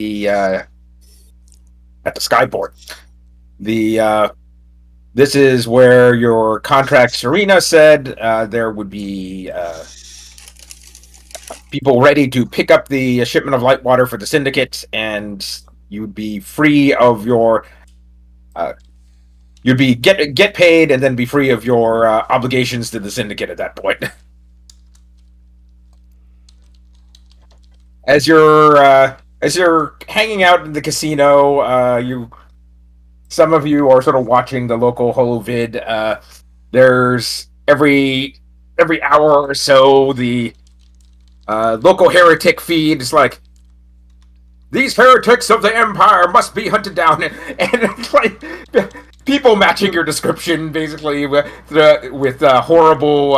at the skyport. This is where your contract, Serena said there would be people ready to pick up the shipment of light water for the syndicate, and you'd be free of your. You'd be get paid and then be free of your obligations to the syndicate at that point. As you're hanging out in the casino, some of you are sort of watching the local holovid. There's every hour or so the local heretic feed is like, these heretics of the Empire must be hunted down, and it's like people matching your description basically with horrible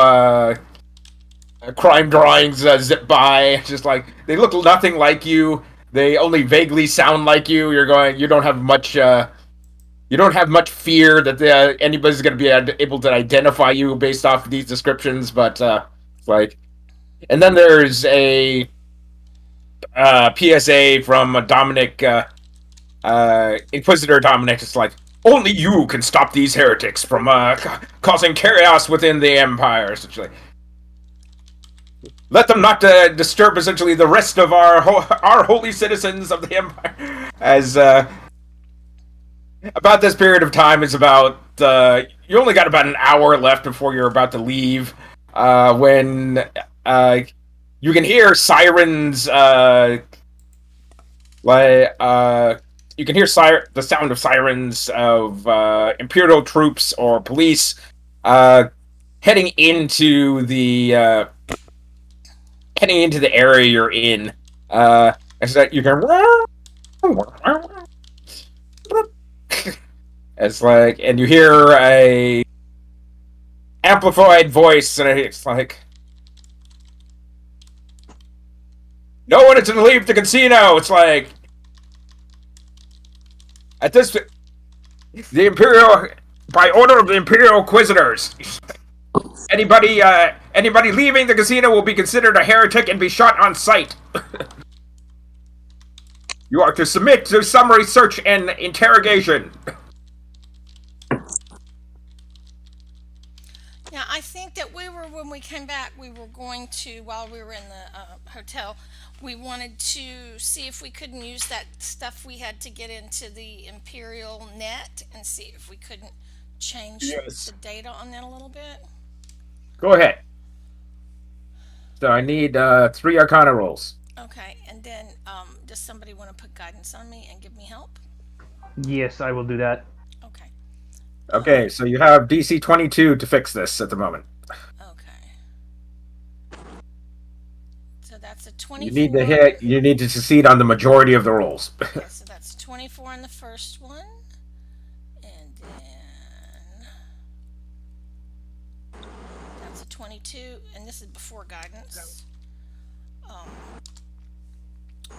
crime drawings zip by. Just like they look nothing like you. They only vaguely sound like you. You don't have much. You don't have much fear that anybody's going to be able to identify you based off of these descriptions. But like, and then there's a PSA from Dominic, Inquisitor Dominic. It's like, only you can stop these heretics from causing chaos within the Empire. Essentially, let them not disturb essentially the rest of our holy citizens of the Empire. As about this period of time is about you only got about an hour left before you're about to leave. When you can hear sirens, you can hear the sound of sirens of Imperial troops or police heading into the area you're in. As that you can. It's like, and you hear a amplified voice, and it's like, no one is to leave the casino. It's like, at this, the Imperial, by order of the Imperial Inquisitors, anybody leaving the casino will be considered a heretic and be shot on sight. You are to submit to summary search and interrogation. Yeah, I think that when we came back, we were going to, while we were in the hotel, we wanted to see if we couldn't use that stuff we had to get into the Imperial net and see if we couldn't change Yes. the data on that a little bit. Go ahead. So I need 3 Arcana rolls. Okay, and then does somebody want to put guidance on me and give me help? Yes, I will do that. Okay. Okay, so you have DC 22 to fix this at the moment. Okay. So that's a You 24. need to hit. You need to succeed on the majority of the rolls. Okay, so that's 24 on the first one. And then that's a 22. And this is before guidance.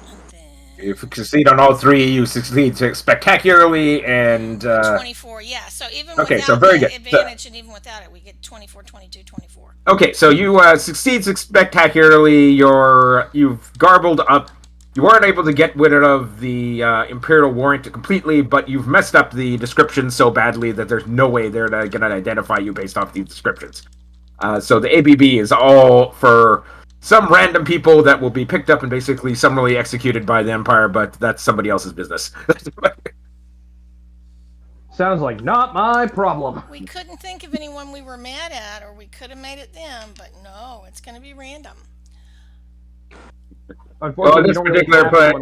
And then. If you succeed on all 3, you succeed spectacularly, and 24, yeah. So even okay, without so very the good. advantage and even without it, we get 24, 22, 24. Okay, so you succeed spectacularly. You've garbled up. You weren't able to get rid of the Imperial warrant completely, but you've messed up the description so badly that there's no way they're going to identify you based off these descriptions. So the ABB is all for some random people that will be picked up and basically summarily executed by the Empire, but that's somebody else's business. Sounds like not my problem. We couldn't think of anyone we were mad at, or we could have made it them, but no, it's going to be random. Unfortunately,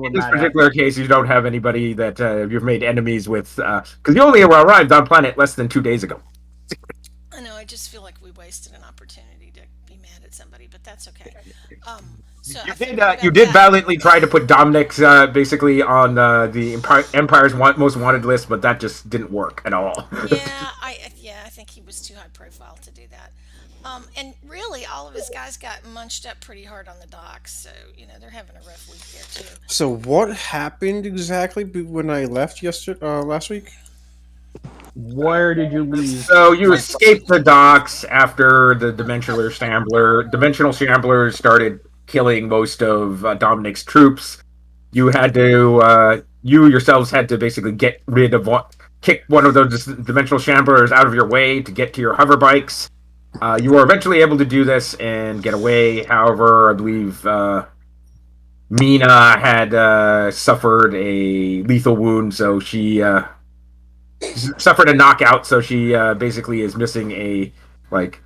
in this particular case, you don't have anybody that you've made enemies with, because you only arrived on planet less than 2 days ago. I know. I just feel like we wasted an opportunity to be mad at somebody, but that's okay. So you did valiantly try to put Dominic's basically on the Empire's most wanted list, but that just didn't work at all. I think he was too high profile to do that. And really, all of his guys got munched up pretty hard on the docks, so they're having a rough week there too. So what happened exactly when I left last week? Where did you leave? So you escaped the docks after the Dimensional Shamblers started killing most of Dominic's troops. You had to you yourselves had to basically get rid of kick one of those dimensional chamberers out of your way to get to your hover bikes. You were eventually able to do this and get away. However, I believe Mina had suffered a lethal wound, so she suffered a knockout. So she basically is missing a like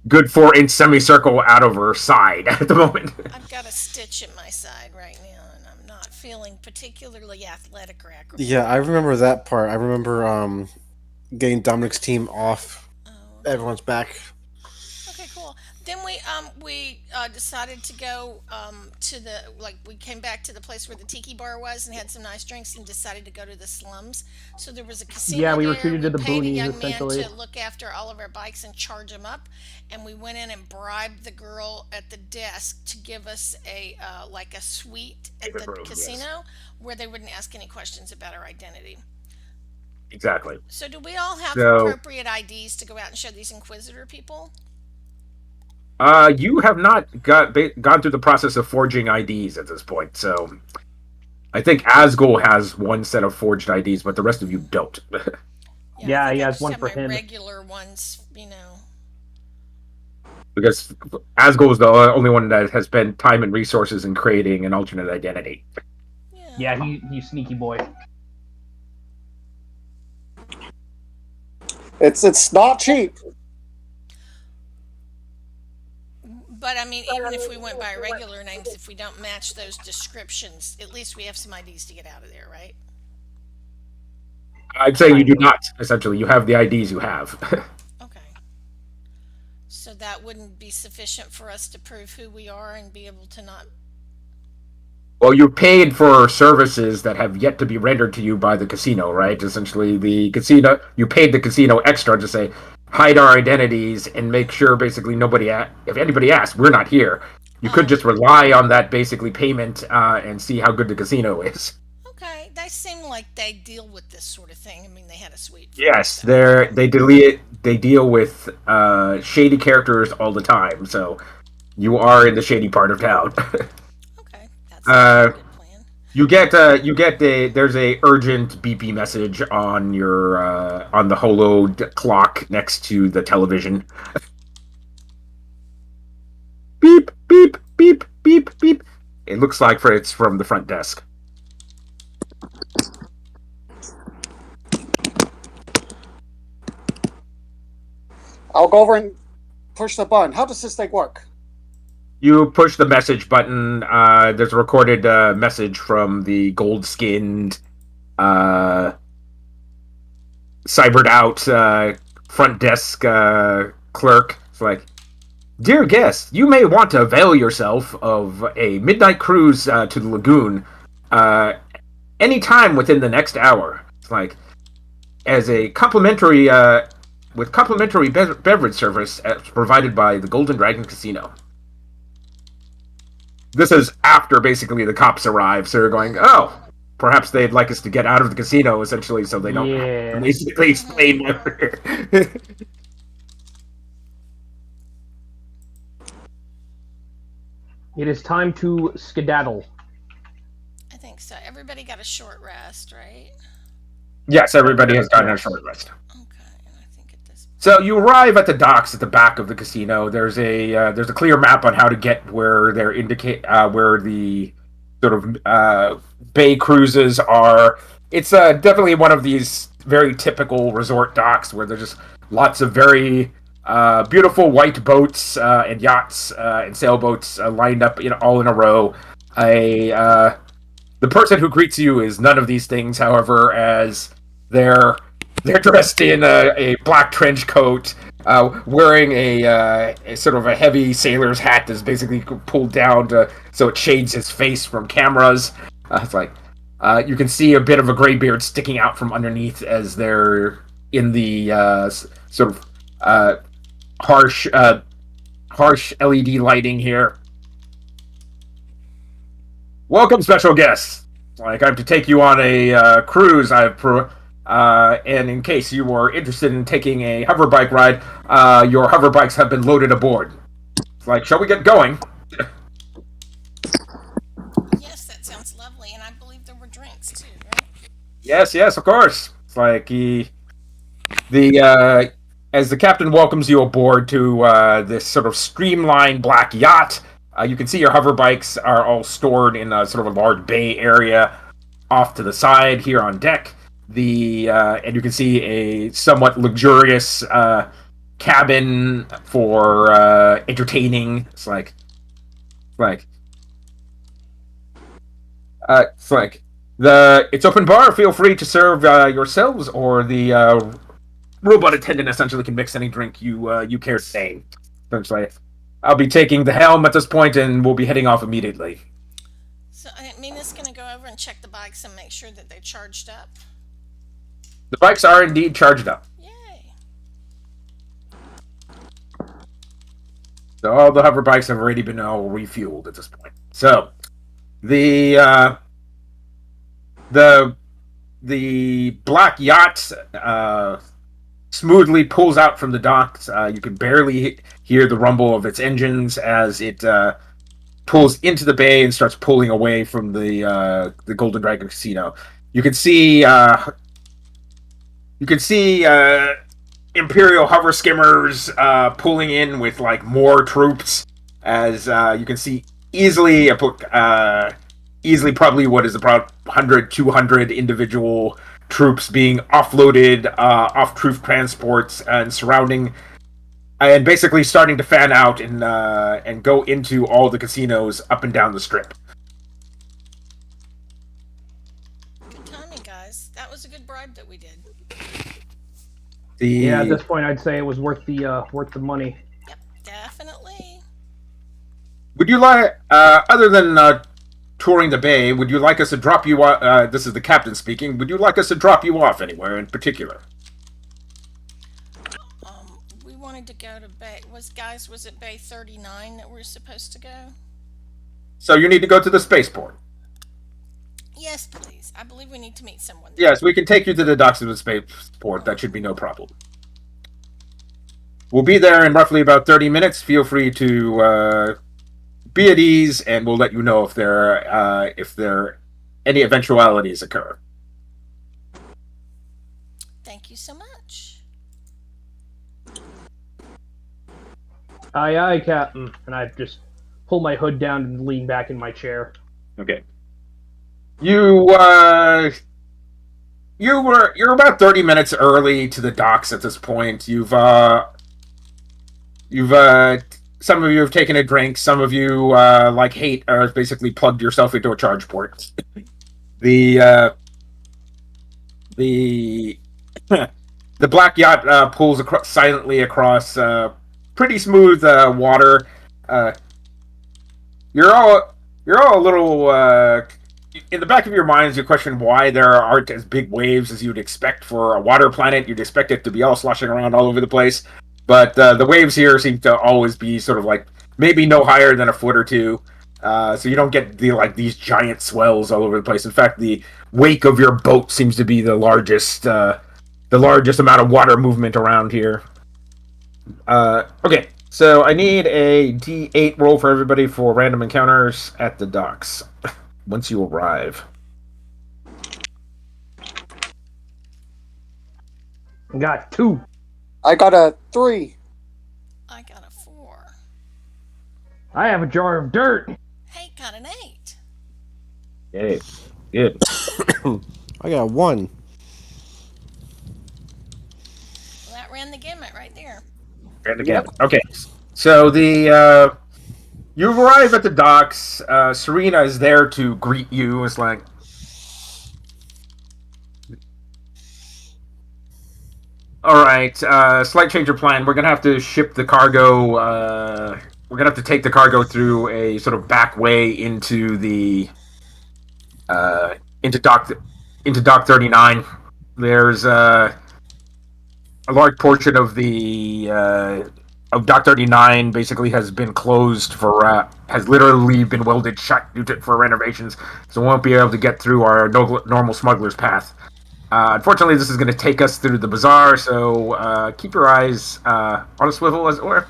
good 4 inch semicircle out of her side at the moment. I've got a stitch in my side right now, and I'm not feeling particularly athletic or Yeah, I acrobatic. remember that part. I remember getting Dominic's team off. Oh, okay. Everyone's back. Okay, cool. Then we decided to go to the we came back to the place where the tiki bar was and had some nice drinks and decided to go to the slums. So there was a Yeah, casino we there. retreated We to the paid a boonies young man essentially. to look after all of our bikes and charge them up, and we went in and bribed the girl at the desk to give us a a suite at David the Room, yes, casino where they wouldn't ask any questions about our identity. exactly. So do we all have So appropriate IDs to go out and show these inquisitor people? you have not gone through the process of forging IDs at this point. So I think Asgul has one set of forged IDs, but the rest of you don't. Yeah, I Yeah, think he I has just one have for my him. regular ones. Because Asgul is the only one that has spent time and resources in creating an alternate identity. Yeah. Yeah, he's sneaky boy. It's not cheap. But I mean, even if we went by regular names, if we don't match those descriptions, at least we have some IDs to get out of there, right? I'm saying you Kind do of. not. Essentially, you have the IDs you have. Okay. So that wouldn't be sufficient for us to prove who we are and be able to not. Well, you paid for services that have yet to be rendered to you by the casino, right? Essentially, the casino you paid the casino extra to say hide our identities and make sure basically if anybody asks, we're not here. You could Oh, just rely on that basically payment and see how good the casino is. okay. They seem like they deal with this sort of thing. I mean, they had a suite for us, Yes, so okay. they deal with shady characters all the time, so you are in the shady part of town. Okay, that sounds like uh, a good plan. you get there's a urgent BP message on your on the holo clock next to the television. Beep beep beep beep beep. It looks like it's from the front desk. I'll go over and push the button. How does this thing work? You push the message button. There's a recorded message from the gold skinned uh, cybered out front desk clerk. It's like, dear guest, you may want to avail yourself of a midnight cruise to the lagoon uh, anytime within the next hour. It's like, as a complimentary, with complimentary beverage service provided by the Golden Dragon Casino. This is after basically the cops arrive, so they're going, oh, perhaps they'd like us to get out of the casino, essentially, so they don't have to Yeah. basically Mm-hmm. explain. It is time to skedaddle. I think so. Everybody got a short rest, right? Yes, everybody has gotten a Yes. short rest. Okay, and I think at this So you arrive at the docks at the back of the casino. There's a clear map on how to get where they're indicate where the sort of bay cruises are. It's definitely one of these very typical resort docks where there's just lots of very beautiful white boats and yachts and sailboats lined up, all in a row. A The person who greets you is none of these things, however, as they're they're dressed in a black trench coat, wearing a sort of a heavy sailor's hat that's basically pulled down so it shades his face from cameras. It's like you can see a bit of a gray beard sticking out from underneath as they're in the sort of uh, harsh harsh LED lighting here. Welcome, special guests. Like I'm to take you on a cruise. And in case you were interested in taking a hover bike ride, your hover bikes have been loaded aboard. It's like, shall we get going? Yes, that believe there were drinks too, right? Yes, yes, of course. It's like the as the captain welcomes you aboard to this sort of streamlined black yacht. You can see your hover bikes are all stored in a sort of a large bay area off to the side here on deck. The and you can see a somewhat luxurious cabin for entertaining. Like it's like it's open bar. Feel free to serve yourselves, or the robot attendant essentially can mix any drink you care to name. Essentially, I'll be taking the helm at this point, and we'll be heading off immediately. So Mina's gonna go over and check the bikes and make sure that they're charged up. The bikes are indeed charged up, Yay! so all the hover bikes have already been all refueled at this point. So the the the black yacht smoothly pulls out from the docks. You can barely hear the rumble of its engines as it pulls into the bay and starts pulling away from the Golden Dragon Casino. You can see Imperial hover skimmers pulling in with like more troops, as you can see easily easily probably what is about 100 200 individual troops being offloaded off troop transports and surrounding and basically starting to fan out and go into all the casinos up and down the strip. Good timing, guys. That was a good bribe that we did. Yeah, at this point, I'd say it was worth the money. Yep, definitely. Would you like, other than touring the bay, would you like us to drop you off? This is the captain speaking. Would you like us to drop you off anywhere in particular? We wanted to go to Bay. Was it Bay 39 that we're supposed to go? So you need to go to the spaceport. Yes, please. I believe we need to meet someone there. Yes, we can take you to the docks of the spaceport. That should be no problem. We'll be there in roughly about 30 minutes. Feel free to be at ease, and we'll let you know if there any eventualities occur. Thank you so much. Aye, aye, Captain. And I just pull my hood down and lean back in my chair. Okay. You're about 30 minutes early to the docks at this point. Some of you have taken a drink. Some of you, like Hate, basically plugged yourself into a charge port. The the the black yacht pulls silently across pretty smooth water. You're all a little in the back of your minds. You question why there aren't as big waves as you'd expect for a water planet. You'd expect it to be all sloshing around all over the place. But the waves here seem to always be sort of like maybe no higher than a foot or two, so you don't get these giant swells all over the place. In fact, the wake of your boat seems to be the largest amount of water movement around here. Okay, so I need a D8 roll for everybody for random encounters at the docks once you arrive. Got 2. I got a 3. I got a 4. I have a jar of dirt. Hey, got an 8. Okay, good. I got 1. Well, that ran the gamut right there. And again, okay. So you arrive at the docks. Serena is there to greet you. It's like, all right, slight change of plan. We're gonna have to ship the cargo. We're gonna have to take the cargo through a sort of back way into the into dock 39. There's a large portion of the of dock 39 basically has been closed has literally been welded shut for renovations, so we won't be able to get through our normal smuggler's path. Unfortunately, this is going to take us through the bazaar, so keep your eyes on a swivel, as it were.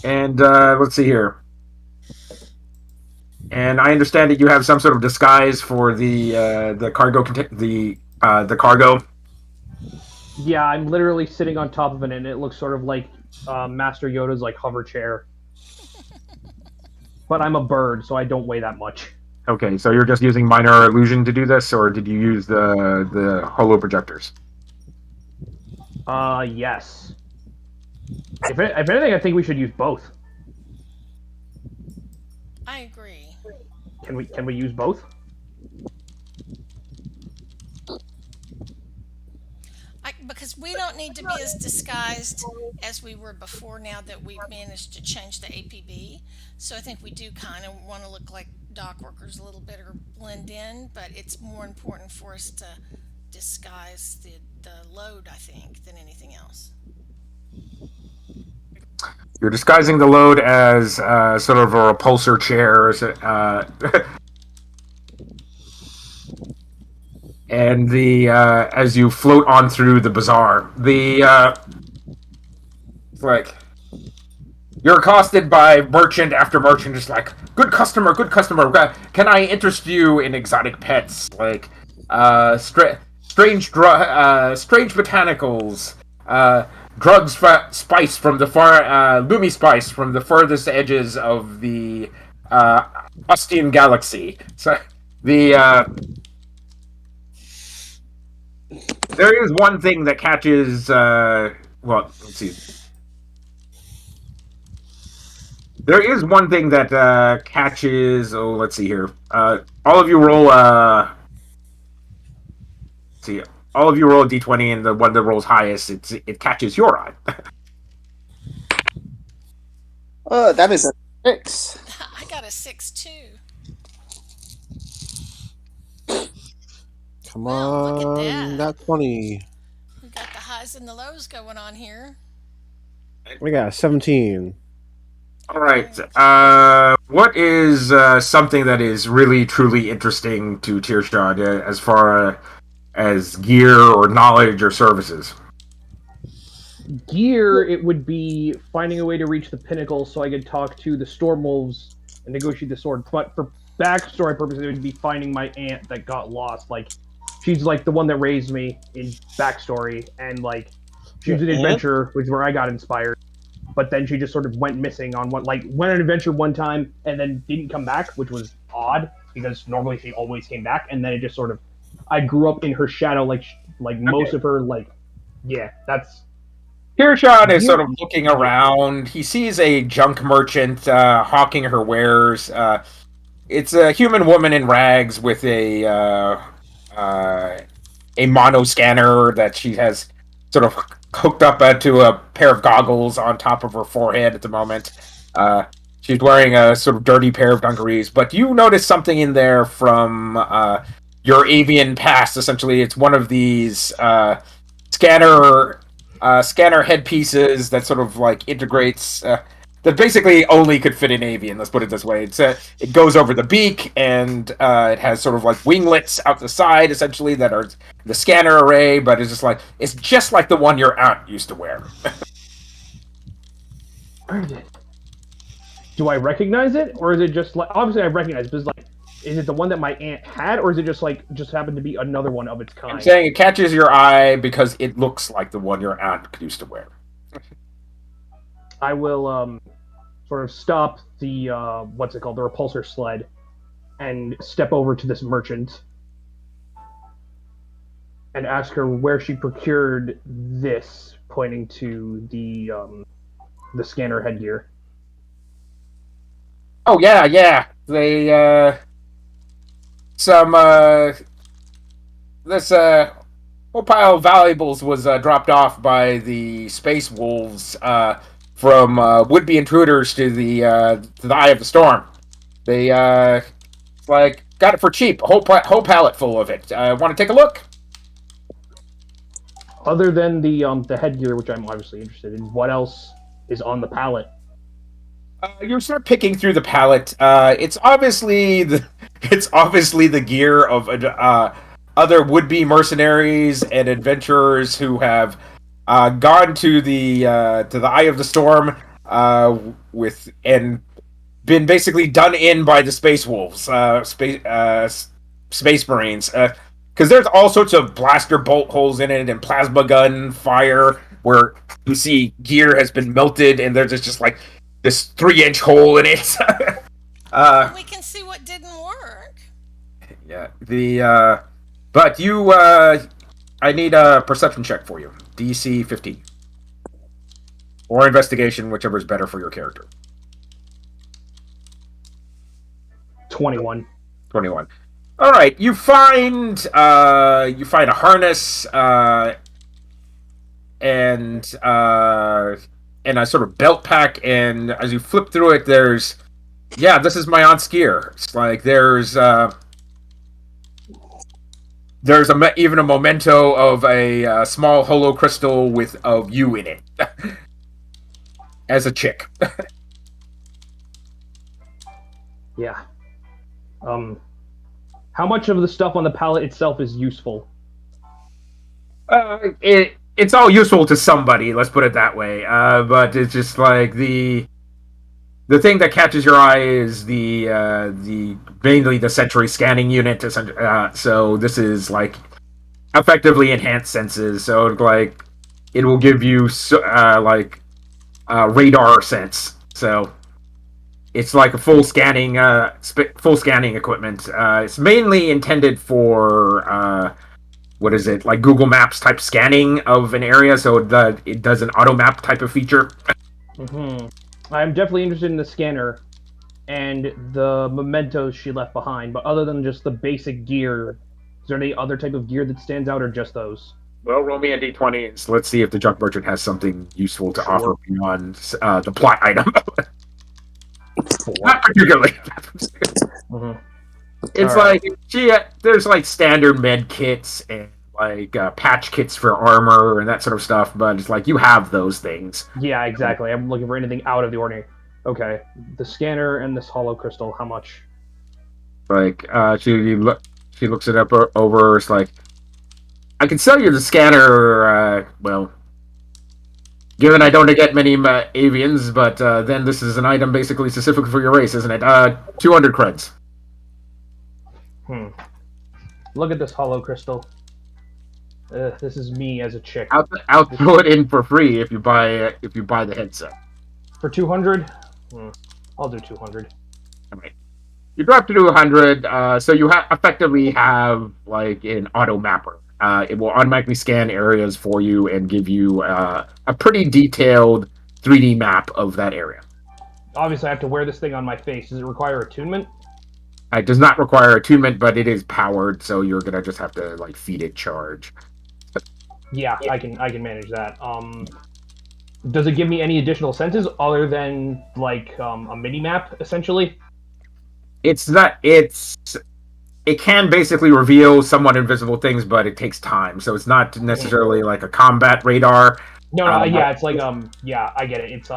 And let's see here. And I understand that you have some sort of disguise for the cargo the cargo. Yeah, I'm literally sitting on top of it, and it looks sort of like Master Yoda's like hover chair. But I'm a bird, so I don't weigh that much. Okay, so you're just using minor illusion to do this, or did you use the holo projectors? Yes. If anything, I think we should use both. I agree. Can we use both? Because we don't need to be as disguised as we were before now that we've managed to change the APB. So I think we do kind of want to look like dock workers a little bit or blend in, but it's more important for us to disguise the load, I think, than anything else. You're disguising the load as sort of a repulsor chair, and the as you float on through the bazaar, like you're accosted by merchant after merchant, just like good customer, good customer. Can I interest you in exotic pets like strange botanicals, drugs, spice from the far lumi spice from the furthest edges of the Ostian galaxy. So the there is one thing that catches. Well, let's see. There is one thing that catches. Oh, let's see here. All of you roll. See, all of you roll a d20, and the one that rolls highest, it catches your eye. That is a 6. I got a 6 too. Come Well, look at on, that. not 20. We got the highs and the lows going on here. We got 17. All right. Alright. What is something that is really truly interesting to Tearshot as far as gear or knowledge or services? Gear, it would be finding a way to reach the pinnacle so I could talk to the storm wolves and negotiate the sword. But for backstory purposes, it would be finding my aunt that got lost. Like, she's like the one that raised me in backstory, and like she was an Your aunt? adventurer, which is where I got inspired. But then she just sort of went missing on one, like went on an adventure one time and then didn't come back, which was odd because normally she always came back. And then it just sort of, I grew up in her shadow, like most Okay. of her, like, yeah, that's Tearshot is gear. sort of looking around. He sees a junk merchant hawking her wares. It's a human woman in rags with uh, a mono scanner that she has sort of hooked up to a pair of goggles on top of her forehead at the moment. Uh, she's wearing a sort of dirty pair of dungarees, but you notice something in there from your avian past. Essentially, it's one of these scanner scanner headpieces that sort of like integrates that basically only could fit in avian. Let's put it this way: it goes over the beak, and it has sort of like winglets out the side, essentially that are the scanner array. But it's just like the one your aunt used to wear. Do I recognize it, or is it just like obviously I recognize it, but it's like, is it the one that my aunt had, or is it just like just happened to be another one of its I'm kind? saying it catches your eye because it looks like the one your aunt used to wear. I will sort of stop the what's it called, the repulsor sled, and step over to this merchant and ask her where she procured this, pointing to the scanner headgear. Oh yeah. They some this whole pile of valuables was dropped off by the space wolves from would-be intruders to the eye of the storm. They like got it for cheap, whole pallet full of it. Want to take a look? Other than the headgear, which I'm obviously interested in, what else is on the pallet? You start picking through the pallet. It's obviously the gear of other would-be mercenaries and adventurers who have gone to the Eye of the Storm with and been basically done in by the Space Wolves, Space Marines. Because there's all sorts of blaster bolt holes in it and plasma gun fire where you see gear has been melted and there's just like this 3-inch hole in it. We can see what didn't work. Yeah. But you I need a perception check for you. DC 15. Or investigation, whichever is better for your character. 21. 21. All right, you find a harness and a sort of belt pack, and as you flip through it, this is my aunt's gear. It's like there's even a memento of a small holo crystal of you in it as a chick. Yeah. How much of the stuff on the pallet itself is useful? It's all useful to somebody. Let's put it that way. But it's just like the thing that catches your eye is the mainly the sensory scanning unit. So this is like effectively enhanced senses. So like it will give you radar sense. So it's like a full scanning equipment. It's mainly intended for what is it, like Google Maps type scanning of an area. So it does an auto map type of feature. Mm-hmm. I'm definitely interested in the scanner and the mementos she left behind. But other than just the basic gear, is there any other type of gear that stands out, or just those? Well, roll me a d20 and let's see if the junk merchant has something useful to offer beyond the plot item. Not particularly. Mm-hmm. It's All like there's like standard med kits and like patch kits for armor and that sort of stuff, but it's like you have those things. Yeah, exactly. I'm looking for anything out of the ordinary. Okay, the scanner and this hollow crystal. How much? Like she looks it up over. It's like I can sell you the scanner. Well, given I don't get many avians, but then this is an item basically specific for your race, isn't it? 200 creds. Look at this hollow crystal. This is me as a chick. I'll throw it in for free if you buy the headset. For 200? I'll do 200. All right. You drop to 200, so you effectively have like an auto mapper. It will automatically scan areas for you and give you a pretty detailed 3D map of that area. Obviously, I have to wear this thing on my face. Does it require attunement? It does not require attunement, but it is powered, so you're gonna just have to like feed it charge. Yeah, I can manage that. Does it give me any additional senses other than like a mini map, essentially? It can basically reveal somewhat invisible things, but it takes time, so it's not necessarily like a combat radar. No, yeah, it's like yeah, I get it. It's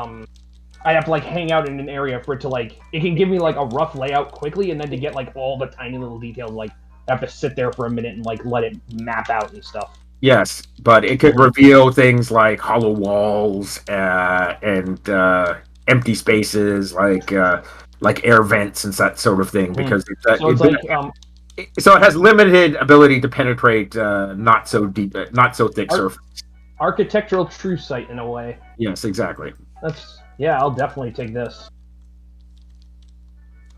I have to like hang out in an area for it to like. It can give me like a rough layout quickly, and then to get like all the tiny little details, like I have to sit there for a minute and like let it map out and stuff. Yes, but it could reveal things like hollow walls and empty spaces, like air vents and that sort of thing. Because so it has limited ability to penetrate not so deep, not so thick surface. Architectural true sight in a way. Yes, exactly. I'll definitely take this.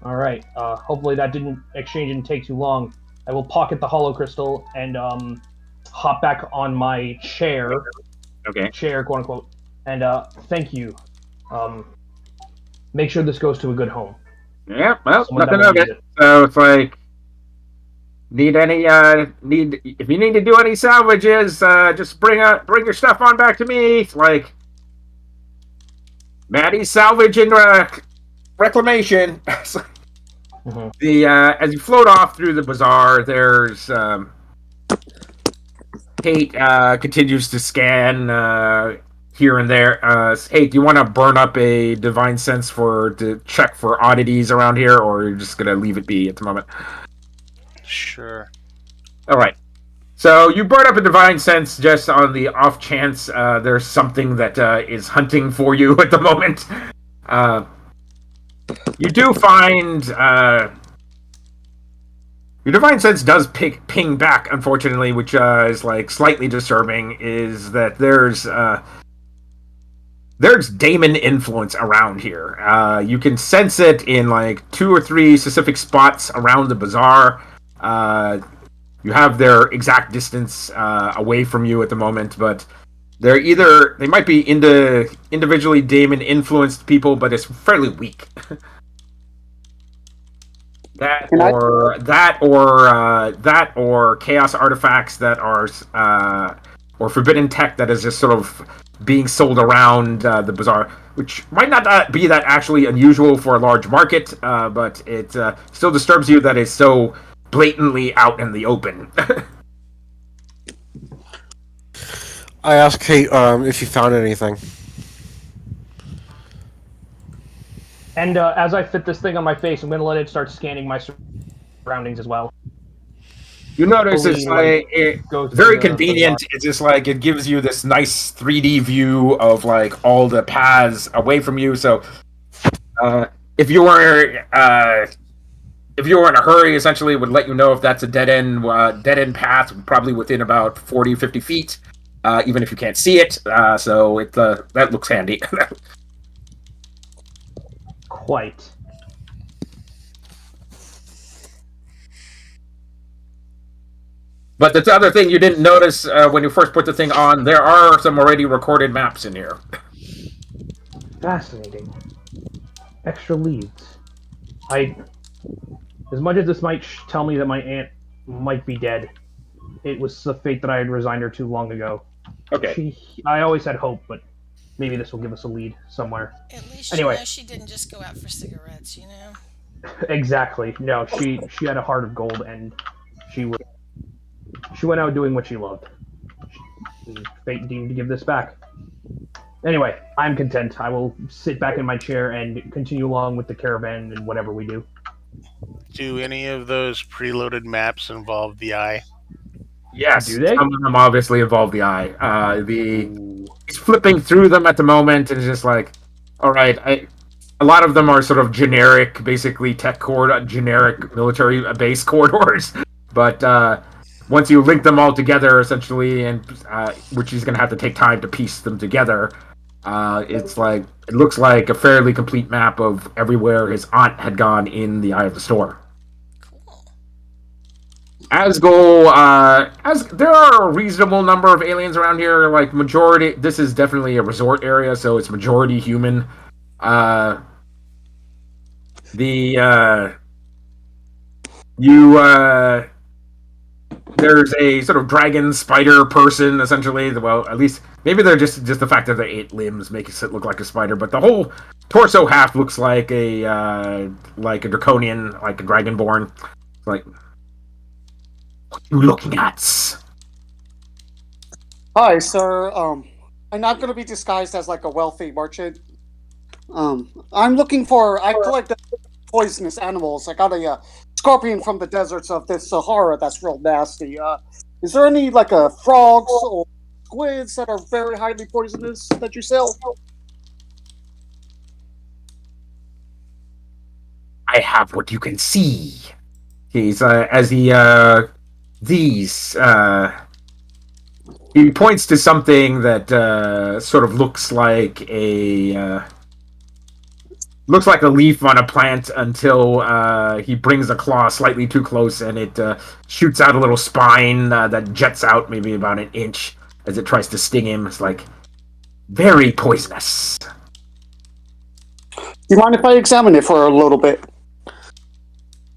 All right. Hopefully that exchange didn't take too long. I will pocket the hollow crystal and hop back on my chair. Okay. Chair, quote unquote. And thank you. Make sure this goes to a good home. Yeah. Well, nothing of it. So it's like if you need to do any salvages, just bring your stuff on back to me. It's like Maddie's salvage and reclamation. Mm-hmm. As you float off through the bazaar, there's Kate continues to scan here and there. Hey, do you want to burn up a divine sense to check for oddities around here, or you're just gonna leave it be at the moment? Sure. All right. So you burn up a divine sense just on the off chance there's something that is hunting for you at the moment. You do find your divine sense does ping back, unfortunately, which is like slightly disturbing. Is that there's Damon influence around here. You can sense it in like 2 or 3 specific spots around the bazaar. You have their exact distance away from you at the moment, but they might be individually Damon influenced people, but it's fairly weak. Can I? That or chaos artifacts that are or forbidden tech that is just sort of being sold around the bazaar, which might not be that actually unusual for a large market, but it still disturbs you that it's so blatantly out in the open. I asked Kate if you found anything. And as I fit this thing on my face, I'm going to let it start scanning my surroundings as well. You notice Fully, it's like go through very the convenient. It's just like it gives you this nice 3D view of like all the paths away from you. So uh, if you were in a hurry, essentially, it would let you know if that's a dead end path, probably within about 40, 50 feet, even if you can't see it. So that looks handy. Quite. But the other thing you didn't notice when you first put the thing on, there are some already recorded maps in here. Fascinating. Extra leads. As much as this might tell me that my aunt might be dead, it was the fate that I had resigned her to long ago. Okay. I always had hope, but maybe this will give us a lead somewhere. At least Anyway. you know she didn't just go out for cigarettes, you know? Exactly. No, she had a heart of gold, and she went out doing what she loved. Fate deemed to give this back. Anyway, I'm content. I will sit back in my chair and continue along with the caravan and whatever we do. Do any of those preloaded maps involve the eye? Yes, Do they? some of them obviously involve the eye. He's flipping through them at the moment, and it's just like, all right. A lot of them are sort of generic, basically generic military base corridors. But once you link them all together, essentially, and which he's going to have to take time to piece them together, it looks like a fairly complete map of everywhere his aunt had gone in the Eye of the Storm. Cool. As there are a reasonable number of aliens around here, like majority. This is definitely a resort area, so it's majority human. There's a sort of dragon spider person, essentially. Well, at least maybe they're just the fact that they're 8 limbs makes it look like a spider, but the whole torso half looks like a draconian, like a dragonborn. Like, what are you looking at? Hi, sir. I'm not going to be disguised as like a wealthy merchant. I'm looking for. I collect poisonous animals. I got a scorpion from the deserts of the Sahara that's real nasty. Is there any like frogs or squids that are very highly poisonous that you sell? I have what you can see. He's he points to something that sort of looks like a leaf on a plant until he brings a claw slightly too close and it shoots out a little spine that jets out maybe about an inch as it tries to sting him. It's like very poisonous. You mind if I examine it for a little bit?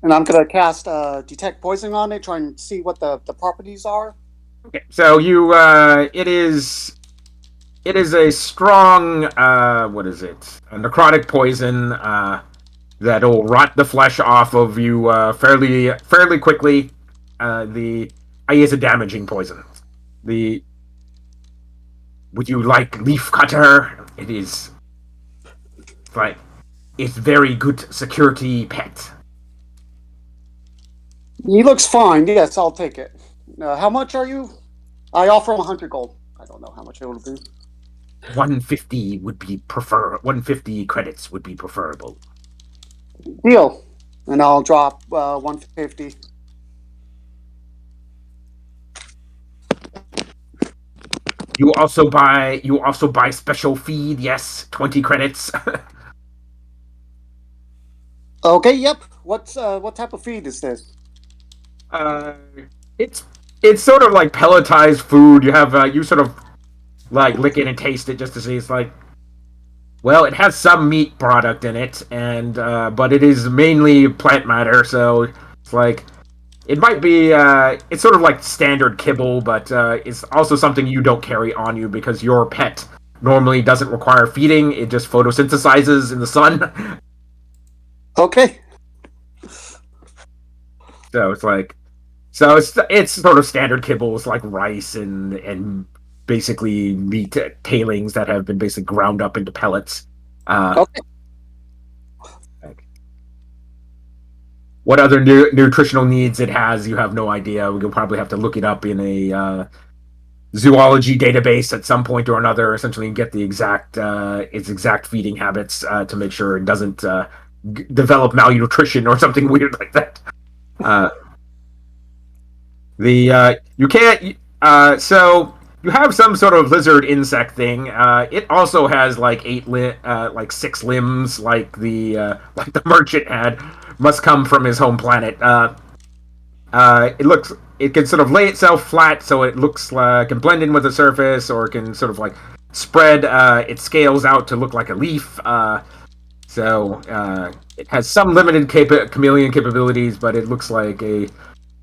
And I'm going to cast Detect Poison on it, try and see what the properties are. Okay, so it is a strong, what is it? A necrotic poison that'll rot the flesh off of you fairly quickly. The eye is a damaging poison. Would you like leaf cutter? It is like it's very good security pet. He looks fine. Yes, I'll take it. How much are you? I offer him 100 gold. I don't know how much it will be. 150 would be 150 credits would be preferable. Deal. And I'll drop 150. You also buy special feed. Yes, 20 credits. Okay, yep. What type of feed is this? uh, it's it's sort of like pelletized food. You have you sort of like lick it and taste it just to see. It's like, well, it has some meat product in it, and but it is mainly plant matter. So it's like it might be it's sort of like standard kibble, but it's also something you don't carry on you because your pet normally doesn't require feeding. It just photosynthesizes in the sun. Okay. So it's like it's sort of standard kibbles like rice and basically meat tailings that have been basically ground up into pellets. Okay. Like, what other nutritional needs it has, you have no idea. We'll probably have to look it up in a zoology database at some point or another, essentially, and get the exact its exact feeding habits to make sure it doesn't develop malnutrition or something weird like that. Uh, The you can't so you have some sort of lizard insect thing. It also has like like 6 limbs, like the merchant had. Must come from his home planet. It can sort of lay itself flat, so it looks like can blend in with the surface, or it can sort of like spread its scales out to look like a leaf. It has some limited chameleon capabilities, but it looks like a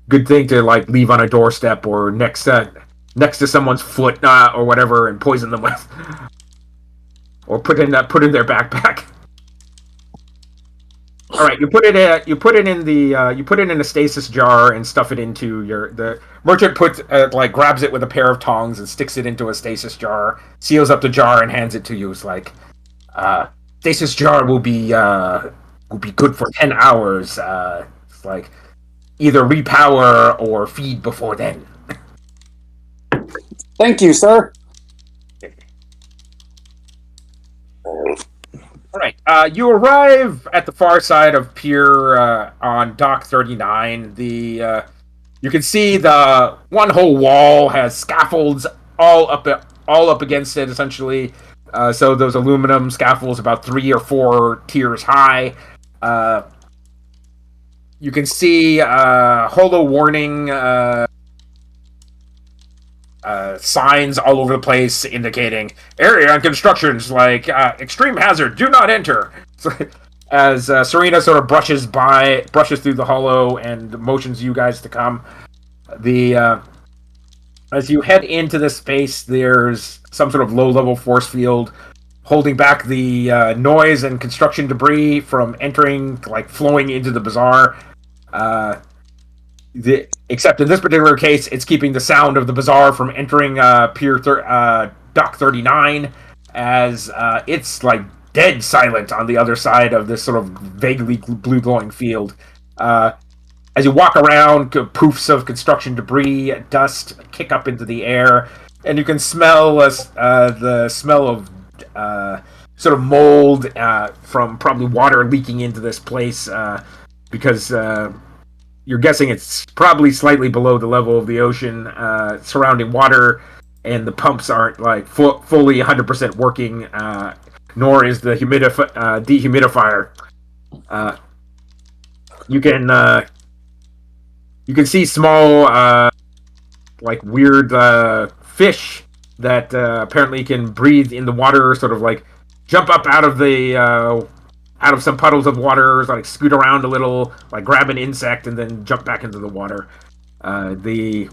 good thing to like leave on a doorstep or next to someone's foot or whatever, and poison them with, or put in their backpack. All right, you put it in a stasis jar and stuff it into the merchant puts like grabs it with a pair of tongs and sticks it into a stasis jar, seals up the jar and hands it to you. It's like uh, stasis jar will be good for 10 hours. It's like either repower or feed before then. Thank you, sir. All right. You arrive at the far side of Pier on Dock 39. You can see the one whole wall has scaffolds all up against it, essentially. So those aluminum scaffolds, about 3 or 4 tiers high. Uh, you can see holo warning signs all over the place indicating area and constructions like extreme hazard, do not enter. As Serena sort of brushes through the hollow and motions you guys to come. The As you head into this space, there's some sort of low-level force field holding back the noise and construction debris from entering, like flowing into the bazaar. Uh, Except in this particular case, it's keeping the sound of the bazaar from entering Dock 39, as it's like dead silent on the other side of this sort of vaguely blue glowing field. Uh, as you walk around, poofs of construction debris, dust kick up into the air, and you can smell the smell of sort of mold from probably water leaking into this place because you're guessing it's probably slightly below the level of the ocean surrounding water, and the pumps aren't like fully 100% working, nor is the dehumidifier. Uh, you can you can see small like weird fish that apparently can breathe in the water, sort of like jump up out of some puddles of water, like scoot around a little, like grab an insect, and then jump back into the water. The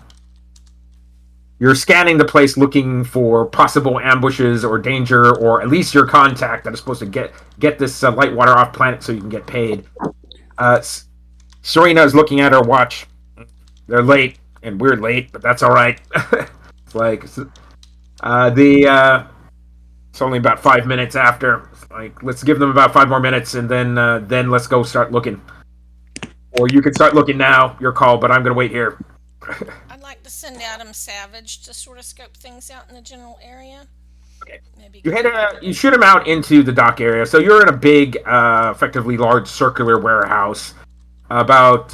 You're scanning the place looking for possible ambushes or danger, or at least your contact that is supposed to get this light water off planet so you can get paid. Uh, Serena is looking at her watch. They're late, and we're late, but that's all right. It's like it's only about 5 minutes after. Like, let's give them about 5 more minutes, and then let's go start looking. Or you can start looking now. Your call, but I'm gonna wait here. I'd like to send Adam Savage to sort of scope things out in the general area. Okay. maybe You go hit back. you shoot him out into the dock area. So you're in a big, effectively large circular warehouse. About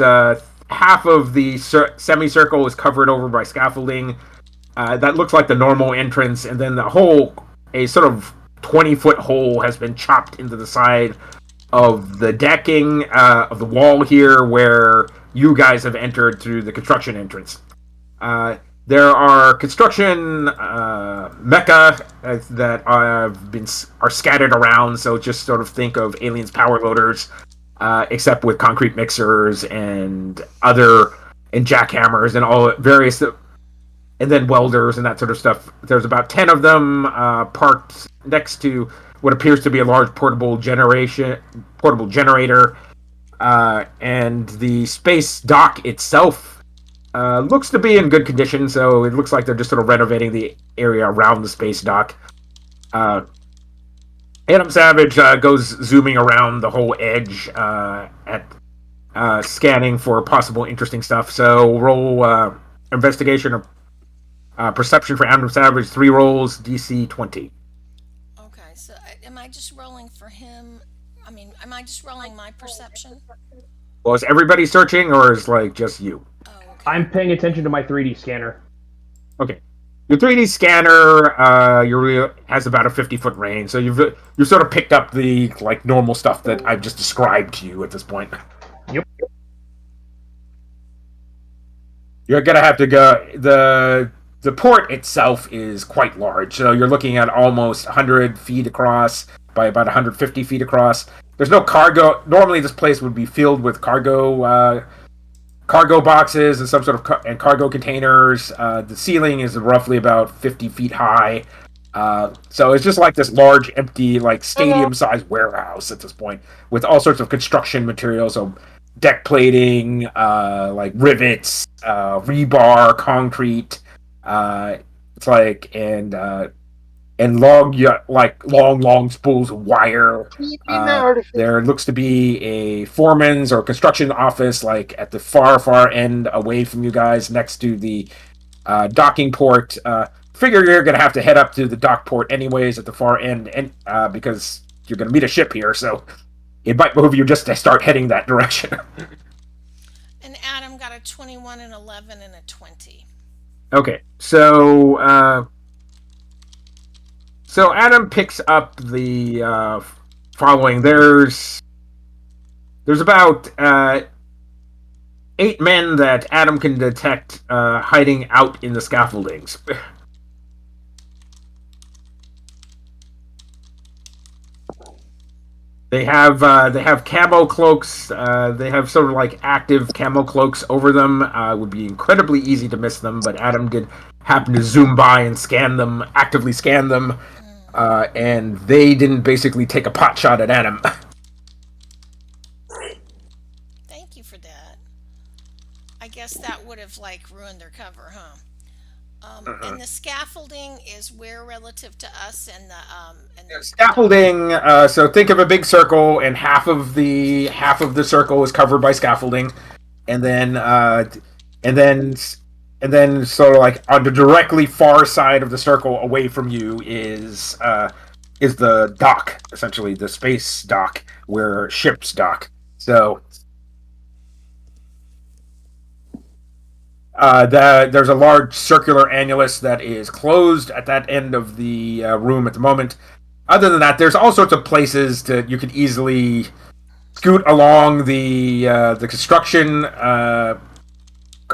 half of the semicircle is covered over by scaffolding. That looks like the normal entrance, and then the whole, a sort of 20-foot hole has been chopped into the side of the decking of the wall here, where you guys have entered through the construction entrance. Uh, there are construction mecha that are scattered around. So just sort of think of aliens power loaders, except with concrete mixers and jackhammers and all various, and then welders and that sort of stuff. There's about 10 of them parked next to what appears to be a large portable generator, and the space dock itself looks to be in good condition, so it looks like they're just sort of renovating the area around the space dock. Uh, Adam Savage goes zooming around the whole edge at scanning for possible interesting stuff. So roll investigation or perception for Adam Savage. 3 rolls, DC 20. Okay, so am I just rolling for him? I mean, am I just rolling my perception? Well, is everybody searching, or is like just you? Oh, okay. I'm paying attention to my 3D scanner. Okay. Your 3D scanner has about a 50-foot range, so you've sort of picked up the like normal stuff that I've just described to you at this point. Yep. You're gonna have to go. The port itself is quite large, so you're looking at almost 100 feet across by about 150 feet across. There's no cargo. Normally, this place would be filled with cargo boxes and some sort of cargo containers. The ceiling is roughly about 50 feet high. So it's just like this large, empty, like stadium-sized warehouse at this point, with all sorts of construction materials, so deck plating, like rivets, rebar, concrete. It's like and long, yeah, like long spools of wire. There looks to be a foreman's or construction office, like at the far end away from you guys, next to the docking port. Figure you're gonna have to head up to the dock port anyways at the far end, and because you're gonna meet a ship here, so it might move you just to start heading that direction. And Adam got a 21, an 11, and a 20. Okay, so Adam picks up the following. There's about 8 men that Adam can detect hiding out in the scaffoldings. They have camo cloaks. They have sort of like active camo cloaks over them. It would be incredibly easy to miss them, but Adam did happen to zoom by and actively scan them, and they didn't basically take a pot shot at Adam. Thank you for that. I guess that would have like ruined their cover, huh? And the scaffolding is where relative to us and the dock. Scaffolding. So think of a big circle, and half of the circle is covered by scaffolding, and then and then and then sort of like on the directly far side of the circle away from you is the dock, essentially the space dock where ships dock. So there's a large circular annulus that is closed at that end of the room at the moment. Other than that, there's all sorts of places that you could easily scoot along the construction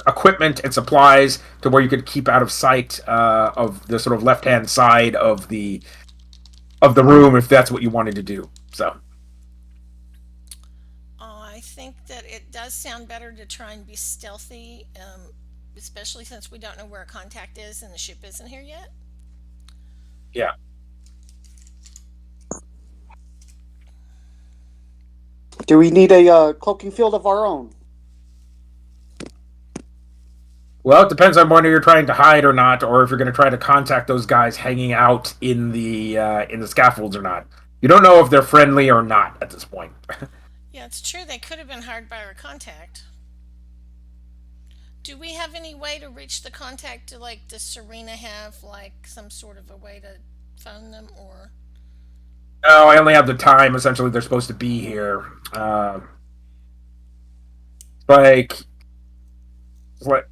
equipment and supplies to where you could keep out of sight of the sort of left hand side of the room if that's what you wanted to do. So I think that it does sound better to try and be stealthy, especially since we don't know where a contact is and the ship isn't here yet. yeah. Do we need a cloaking field of our own? Well, it depends on whether you're trying to hide or not, or if you're going to try to contact those guys hanging out in the scaffolds or not. You don't know if they're friendly or not at this point. Yeah, it's true. They could have been hired by our contact. Do we have any way to reach the contact? Do like does Serena have like some sort of a way to phone them or? Oh, I only have the time. Essentially, they're supposed to be here. Like what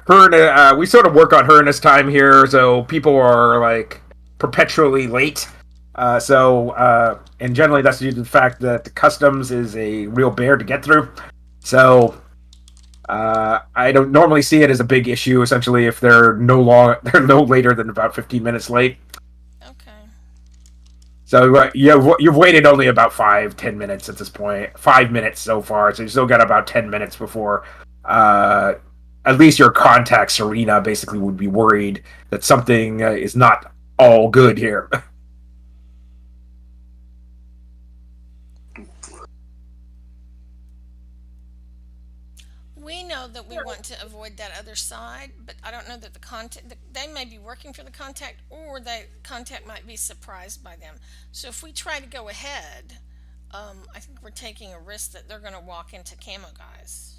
her and we sort of work on her in this time here, so people are like perpetually late. And generally that's due to the fact that the customs is a real bear to get through. So I don't normally see it as a big issue. Essentially, if they're no later than about 15 minutes late. Okay. So you've waited only about 5-10 minutes at this point. 5 minutes so far, so you still got about 10 minutes before. At least your contact Serena basically would be worried that something is not all good here. We know that we want to avoid that other side, but I don't know that the contact, they may be working for the contact or the contact might be surprised by them. So if we try to go ahead, I think we're taking a risk that they're going to walk into camo guys.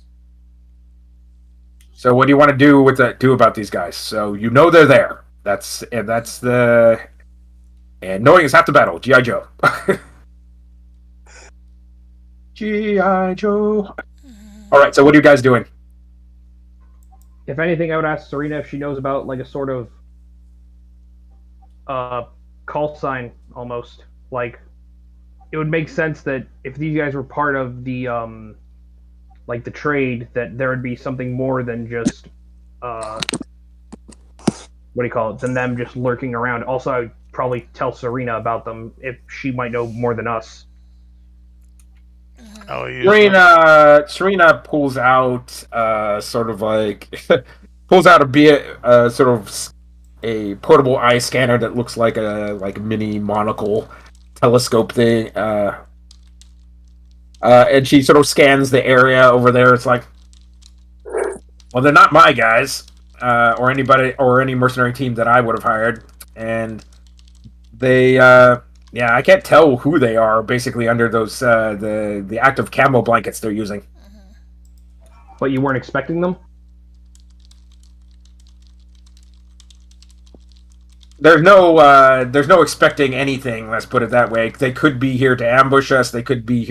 So what do you want to do about these guys? So you know they're there. That's the and knowing is half the battle. GI Joe. GI Joe. All right. So what are you guys doing? If anything, I would ask Serena if she knows about like a sort of call sign almost. Like it would make sense that if these guys were part of the like the trade, that there would be something more than just what do you call it? Than them just lurking around. Also, I would probably tell Serena about them if she might know more than us. Oh, Serena pulls out sort of like pulls out a sort of a portable eye scanner that looks like a mini monocle telescope thing. And she sort of scans the area over there. It's like, well, they're not my guys, or anybody, or any mercenary team that I would have hired, and they, yeah, I can't tell who they are. Basically, under those the active camo blankets they're using. But you weren't expecting them? There's no expecting anything. Let's put it that way. They could be here to ambush us. They could be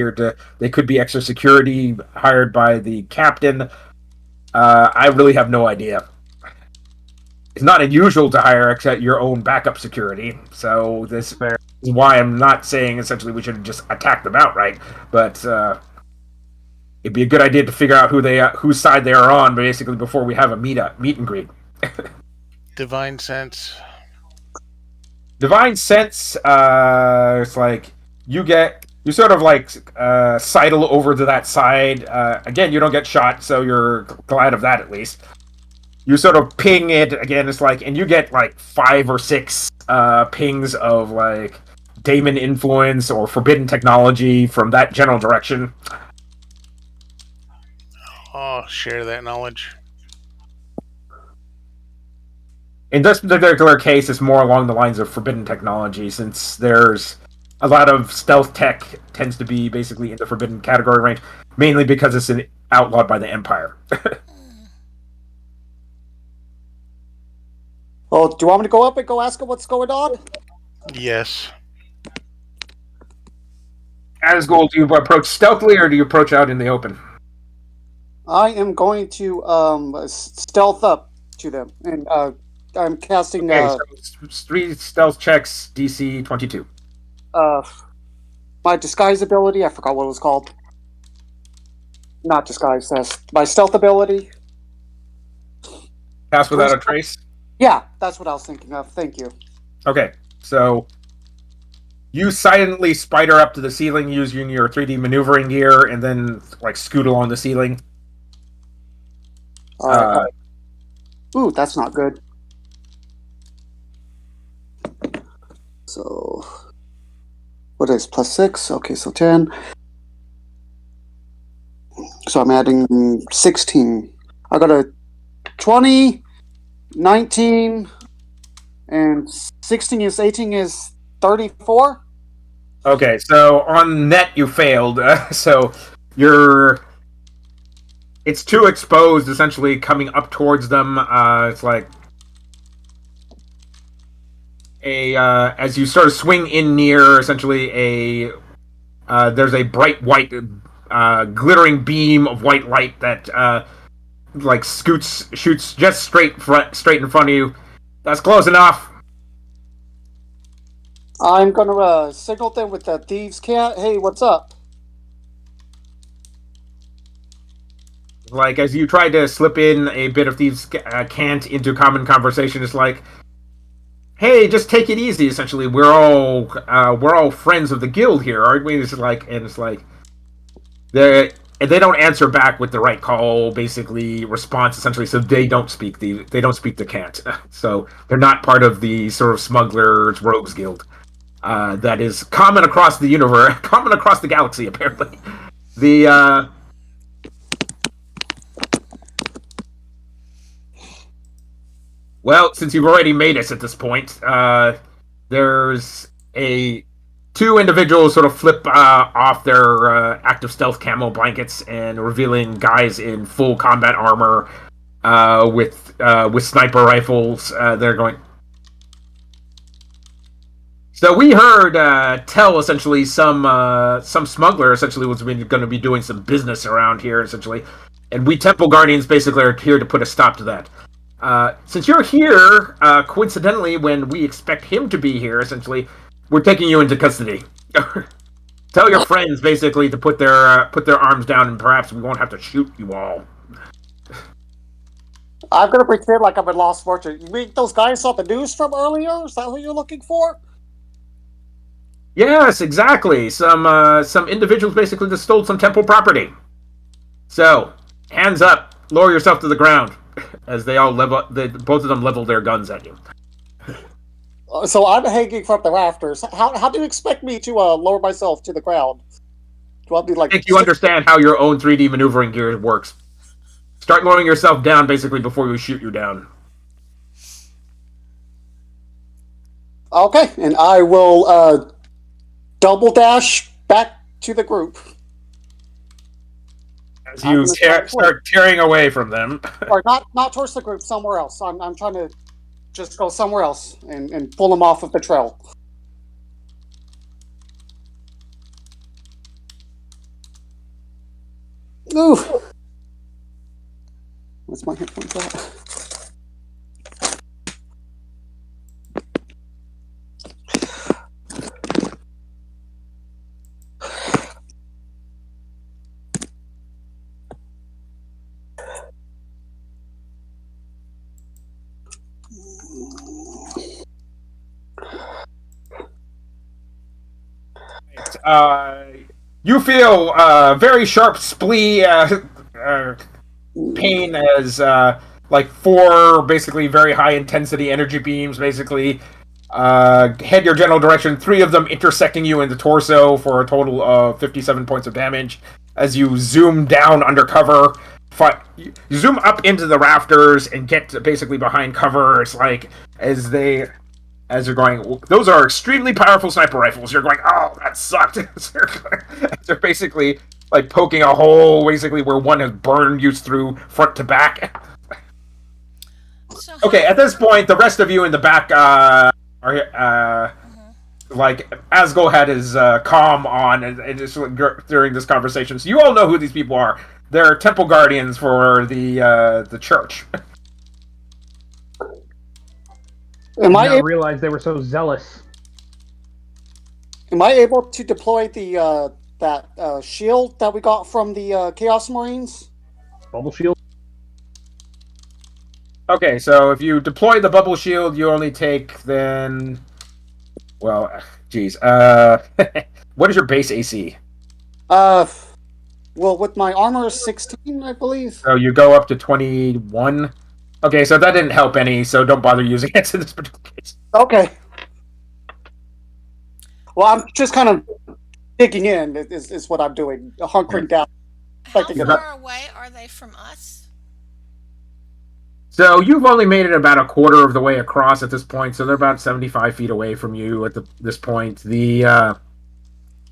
extra security hired by the captain. I really have no idea. It's not unusual to hire except your own backup security. So this Fair. is why I'm not saying essentially we should just attack them outright. But it'd be a good idea to figure out whose side they are on, basically before we have a meet and greet. Divine sense. Divine sense. It's like you sort of like sidle over to that side. Again, you don't get shot, so you're glad of that at least. You sort of ping it again. It's like, and you get like 5 or 6 pings of like daemon influence or forbidden technology from that general direction. Oh, share that knowledge. In this particular case, it's more along the lines of forbidden technology, since there's a lot of stealth tech tends to be basically in the forbidden category range, mainly because it's outlawed by the Empire. Oh, do you want me to go up and go ask him what's going on? Yes. Asgold, do you approach stealthily or do you approach out in the open? I am going to stealth up to them, and I'm casting Okay, so 3 stealth checks, DC 22. My disguise ability. I forgot what it was called. Not disguise. That's my stealth ability. Pass without a trace? Yeah, that's what I was thinking of. Thank you. Okay, so you silently spider up to the ceiling using your 3D maneuvering gear, and then like scoot along the ceiling. Ooh, that's not good. So, what is +6? Okay, so 10. So I'm adding 16. I got a 20, 19, and 16 is 18 is 34. Okay, so on net you failed. So it's too exposed, essentially coming up towards them. It's like as you sort of swing in near, essentially there's a bright white, glittering beam of white light that like shoots just straight in front of you. That's close enough. I'm gonna signal them with the thieves' cat. Hey, what's up? Like as you try to slip in a bit of thieves' cant into common conversation, it's like, hey, just take it easy. Essentially, we're all friends of the guild here, aren't we? It's like they don't answer back with the right call, basically response. Essentially, so they don't speak the cant. So they're not part of the sort of smugglers rogues guild that is common across the universe, common across the galaxy. Apparently, the well, since you've already made us at this point, there's a two individuals sort of flip off their active stealth camo blankets and revealing guys in full combat armor with sniper rifles. They're going. So we heard tell essentially some smuggler essentially was going to be doing some business around here essentially, and we Temple Guardians basically are here to put a stop to that. Since you're here, coincidentally, when we expect him to be here, essentially, we're taking you into custody. Tell your friends basically to put their arms down, and perhaps we won't have to shoot you all. I'm gonna pretend like I'm in Lost Fortune. You mean those guys saw the news from earlier? Is that who you're looking for? Yes, exactly. Some individuals basically just stole some temple property. So, hands up, lower yourself to the ground, as both of them level their guns at you. So I'm hanging from the rafters. How do you expect me to lower myself to the ground? Do I be like? I think you understand how your own 3D maneuvering gear works. Start lowering yourself down basically before we shoot you down. Okay, and I will double dash back to the group. As you start tearing away from them. Or not towards the group, somewhere else. I'm trying to just go somewhere else and pull them off of the trail. Ooh. What's my hit points at? You feel very sharp splee pain as like four basically very high intensity energy beams basically head your general direction. Three of them intersecting you in the torso for a total of 57 points of damage. As you zoom down under cover, you zoom up into the rafters and get basically behind cover. It's like as you're going, those are extremely powerful sniper rifles. You're going, oh, that sucked. They're basically like poking a hole, basically where one has burned you through front to back. Okay, at this point, the rest of you in the back are like Asgol had his comm on and just during this conversation, so you all know who these people are. They're temple guardians for the church. I didn't realize they were so zealous. Am I able to deploy the that shield that we got from the Chaos Marines? Bubble shield. Okay, so if you deploy the bubble shield, you only take then. Well, geez. What is your base AC? Well, with my armor 16, I believe. So you go up to 21. Okay, so that didn't help any, so don't bother using it in this particular case. Okay. Well, I'm just kind of digging in, is what I'm doing. Hunkering down. How far away are they from us? So you've only made it about a quarter of the way across at this point, so they're about 75 feet away from you at this point. The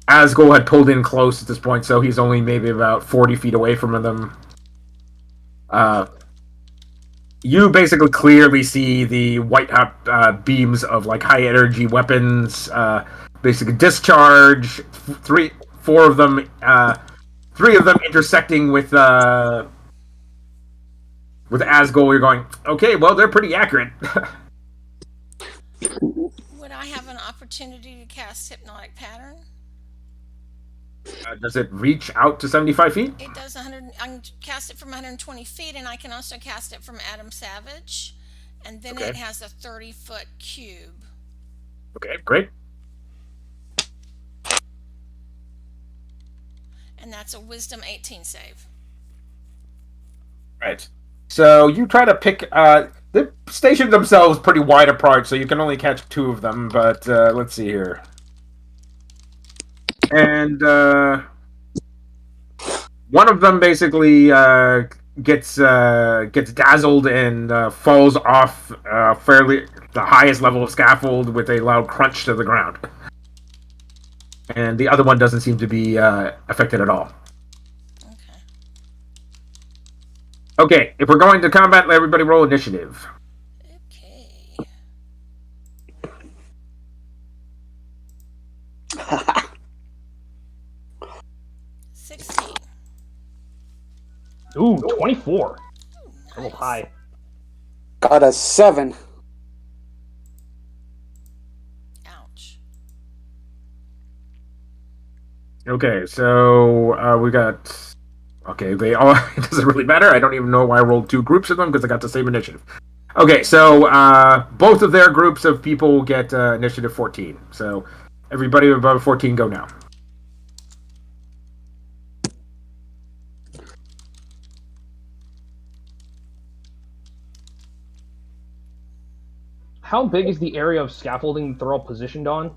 Asgol had pulled in close at this point, so he's only maybe about 40 feet away from them. you basically clearly see the white hot beams of like high energy weapons, basically discharge. Three, four of them, three of them intersecting with Asgol. You're going, okay, well they're pretty accurate. Would I have an opportunity to cast Hypnotic Pattern? Does it reach out to 75 feet? It does 100. I can cast it from 120 feet, and I can also cast it from Adam Savage. And then Okay. it has a 30-foot cube. Okay, great. And that's a Wisdom 18 save. Right. So you try to pick. They stationed themselves pretty wide apart, so you can only catch two of them. But let's see here. And one of them basically gets dazzled and falls off fairly the highest level of scaffold with a loud crunch to the ground. And the other one doesn't seem to be affected at all. Okay. Okay, if we're going to combat, let everybody roll initiative. Okay. $16. Ooh, 24. Ooh, A little nice. high. Got a 7. Ouch. Okay, so we got. Okay, they all. It doesn't really matter. I don't even know why I rolled two groups of them because I got the same initiative. Okay, so both of their groups of people get initiative 14. So everybody above 14 go now. How big is the area of scaffolding that they're all positioned on?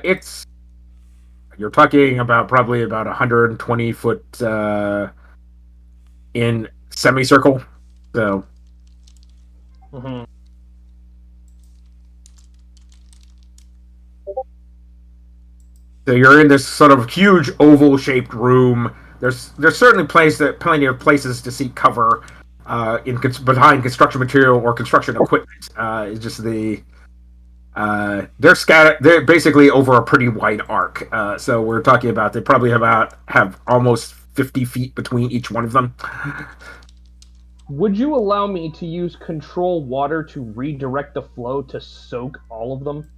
It's you're talking about probably about 120 foot in semicircle. So Mm-hmm. So you're in this sort of huge oval-shaped room. There's certainly plenty of places to seek cover behind construction material or construction equipment. It's just they're scattered. They're basically over a pretty wide arc. So we're talking about they probably have almost 50 feet between each one of them. Would you allow me to use control water to redirect the flow to soak all of them?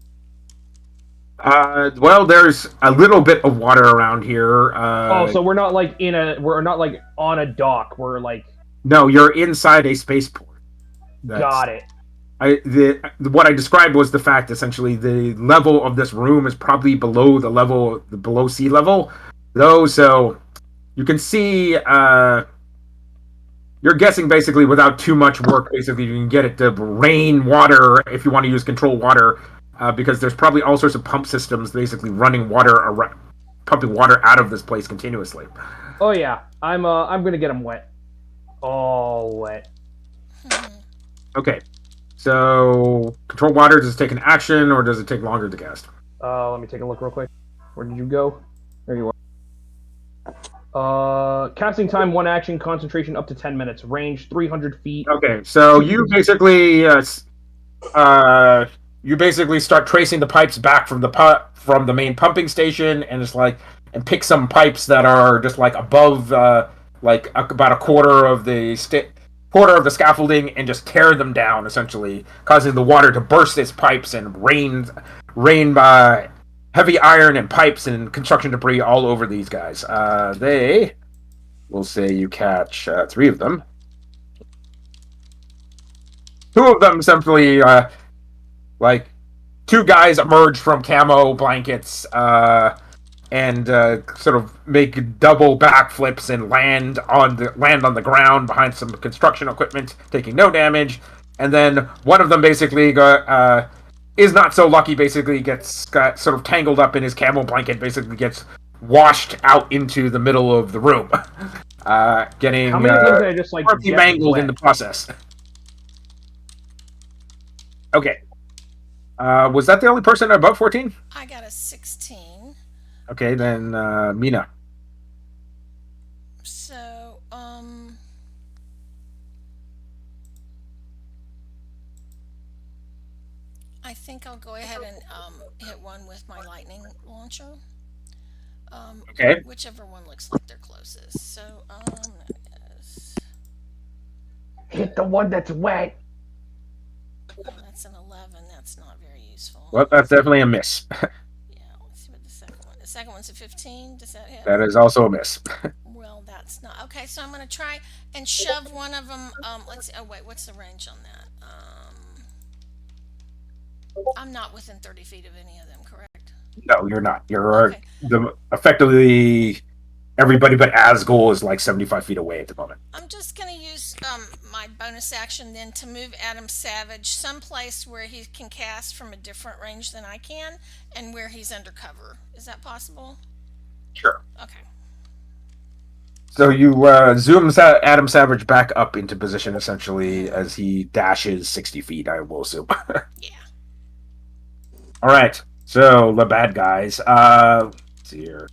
Well, there's a little bit of water around here. So we're not like we're not like on a dock. We're like, No, you're inside a spaceport. got it. What I described was the fact essentially the level of this room is probably below below sea level, though. So you can see. You're guessing basically without too much work. Basically, you can get it to rain water if you want to use control water, because there's probably all sorts of pump systems basically running pumping water out of this place continuously. Oh yeah, I'm gonna get them wet. All wet. Okay, so control water, does it take an action or does it take longer to cast? Let me take a look real quick. Where did you go? There you are. Casting time, 1 action, concentration up to 10 minutes, range 300 feet. Okay, so you basically start tracing the pipes back from the main pumping station, and it's like and pick some pipes that are just like above about a quarter of the scaffolding and just tear them down, essentially causing the water to burst its pipes and rain by heavy iron and pipes and construction debris all over these guys. They will say you catch 3 of them. 2 of them simply like 2 guys emerge from camo blankets and sort of make double backflips and land on the ground behind some construction equipment, taking no damage. And then one of them basically is not so lucky. Basically, got sort of tangled up in his camo blanket. Basically, gets washed out into the middle of the room, getting How many of them did I just like get mangled wet? in the process. Okay. Was that the only person above 14? I got a 16. Okay, then Mina. So, I think I'll go ahead and hit one with my lightning launcher. Okay. Whichever one looks like they're closest. So, yes. Hit the one that's wet. Oh, that's an 11. That's not very useful. Well, that's definitely a miss. Yeah, let's see what the second one. The second one's a 15. Does that hit? That is also a miss. Well, that's not okay. So I'm gonna try and shove one of them. Let's see. Oh wait, what's the range on that? I'm not within 30 feet of any of them, correct? No, you're not. You're Okay. effectively everybody but Asgul is like 75 feet away at the moment. I'm just gonna use my bonus action then to move Adam Savage someplace where he can cast from a different range than I can, and where he's undercover. Is that possible? Sure. Okay. So you zoom Adam Savage back up into position essentially as he dashes 60 feet, I will assume. Yeah. All right. So the bad guys. Let's see here.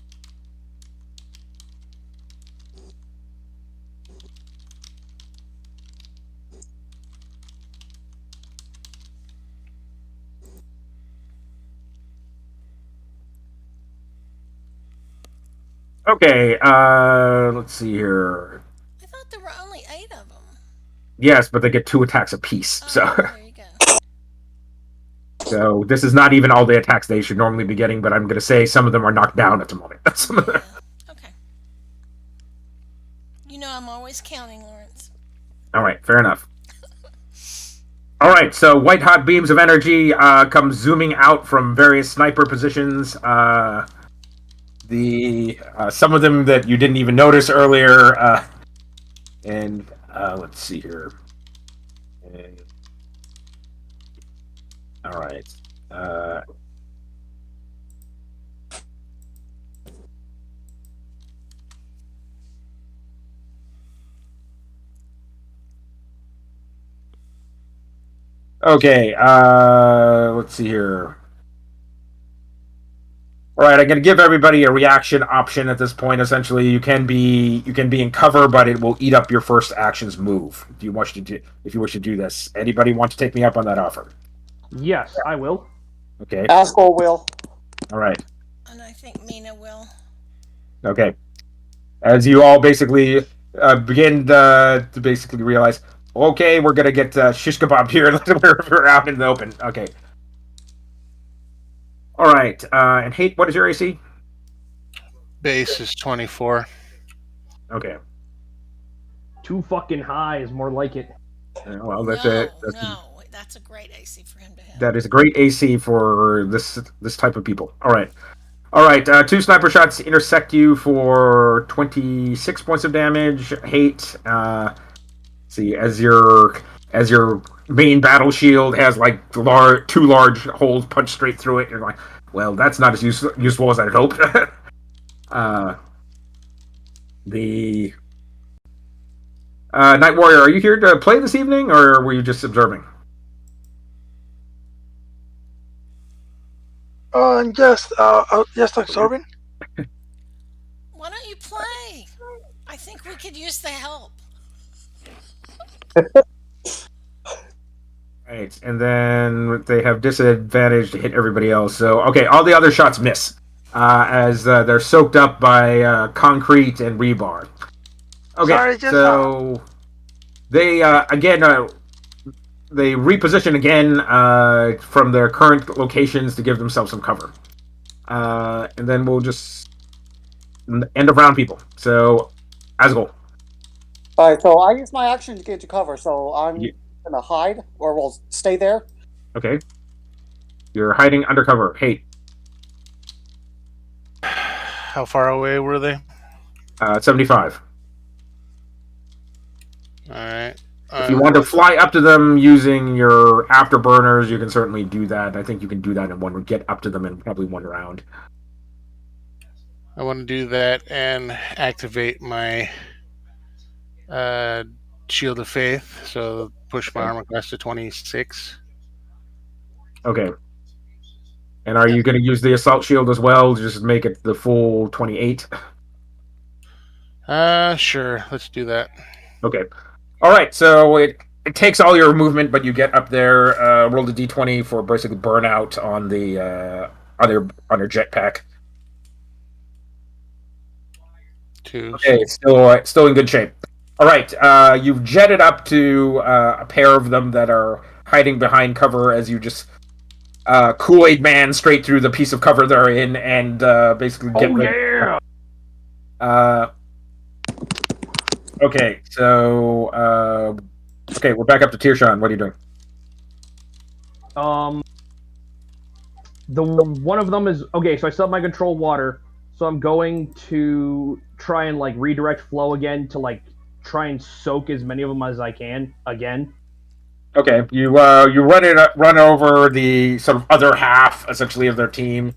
Okay. Let's see here. I thought there were only 8 of them. Yes, but they get 2 attacks apiece. Oh, So there you go. so this is not even all the attacks they should normally be getting, but I'm going to say some of them are knocked down at the moment. Some of them. Yeah. Okay. You know I'm always counting, Lawrence. All right, fair enough. All right, so white hot beams of energy come zooming out from various sniper positions. The some of them that you didn't even notice earlier, and let's see here. And, all right. Okay, let's see here. All right, I'm going to give everybody a reaction option at this point. Essentially, you can be in cover, but it will eat up your first action's move. If you wish to do this, anybody want to take me up on that offer? Yes, I will. Okay. Asgore will. All right. And I think Mina will. Okay. As you all basically begin to basically realize, okay, we're gonna get shish kebab here. We're out in the open. Okay. All right. And Hate, what is your AC? Base is 24. Okay. Too fucking high is more like it. Well, that's No, it. no, that's a great AC for him to have. That is a great AC for this type of people. All right. All right. 2 sniper shots intersect you for 26 points of damage. Hate. See, as your main battle shield has like 2 large holes punched straight through it. You're like, well, that's not as useful as I'd hoped. The Night Warrior, are you here to play this evening, or were you just observing? Just absorbing. Why don't you play? I think we could use the help. Right, and then they have disadvantage to hit everybody else. So, okay, all the other shots miss as they're soaked up by concrete and rebar. Okay, Sorry, just, so they again they reposition again from their current locations to give themselves some cover, and then we'll just end of round people. So, Asgul. Alright, so I use my action to get into cover, so I'm Yeah. gonna hide, or we'll stay there. Okay, you're hiding undercover. Hate. How far away were they? 75. All right. If you want to fly up to them using your afterburners, you can certainly do that. I think you can do that in one. Get up to them in probably one round. I want to do that and activate my Shield of Faith. So push my armor class to 26. Okay. And are you going to use the assault shield as well? Just make it the full 28. Sure. Let's do that. Okay. All right. So it takes all your movement, but you get up there. Roll the d20 for basically burnout on the on your jetpack. 2. Okay, it's still in good shape. All right, you've jetted up to a pair of them that are hiding behind cover as you just Kool-Aid Man straight through the piece of cover they're in, and basically get Oh ready. yeah! Okay, so okay, we're back up to Tirshan. What are you doing? The one of them is okay. So I still have my control water. So I'm going to try and like redirect flow again to like try and soak as many of them as I can again. Okay, you run over the sort of other half essentially of their team.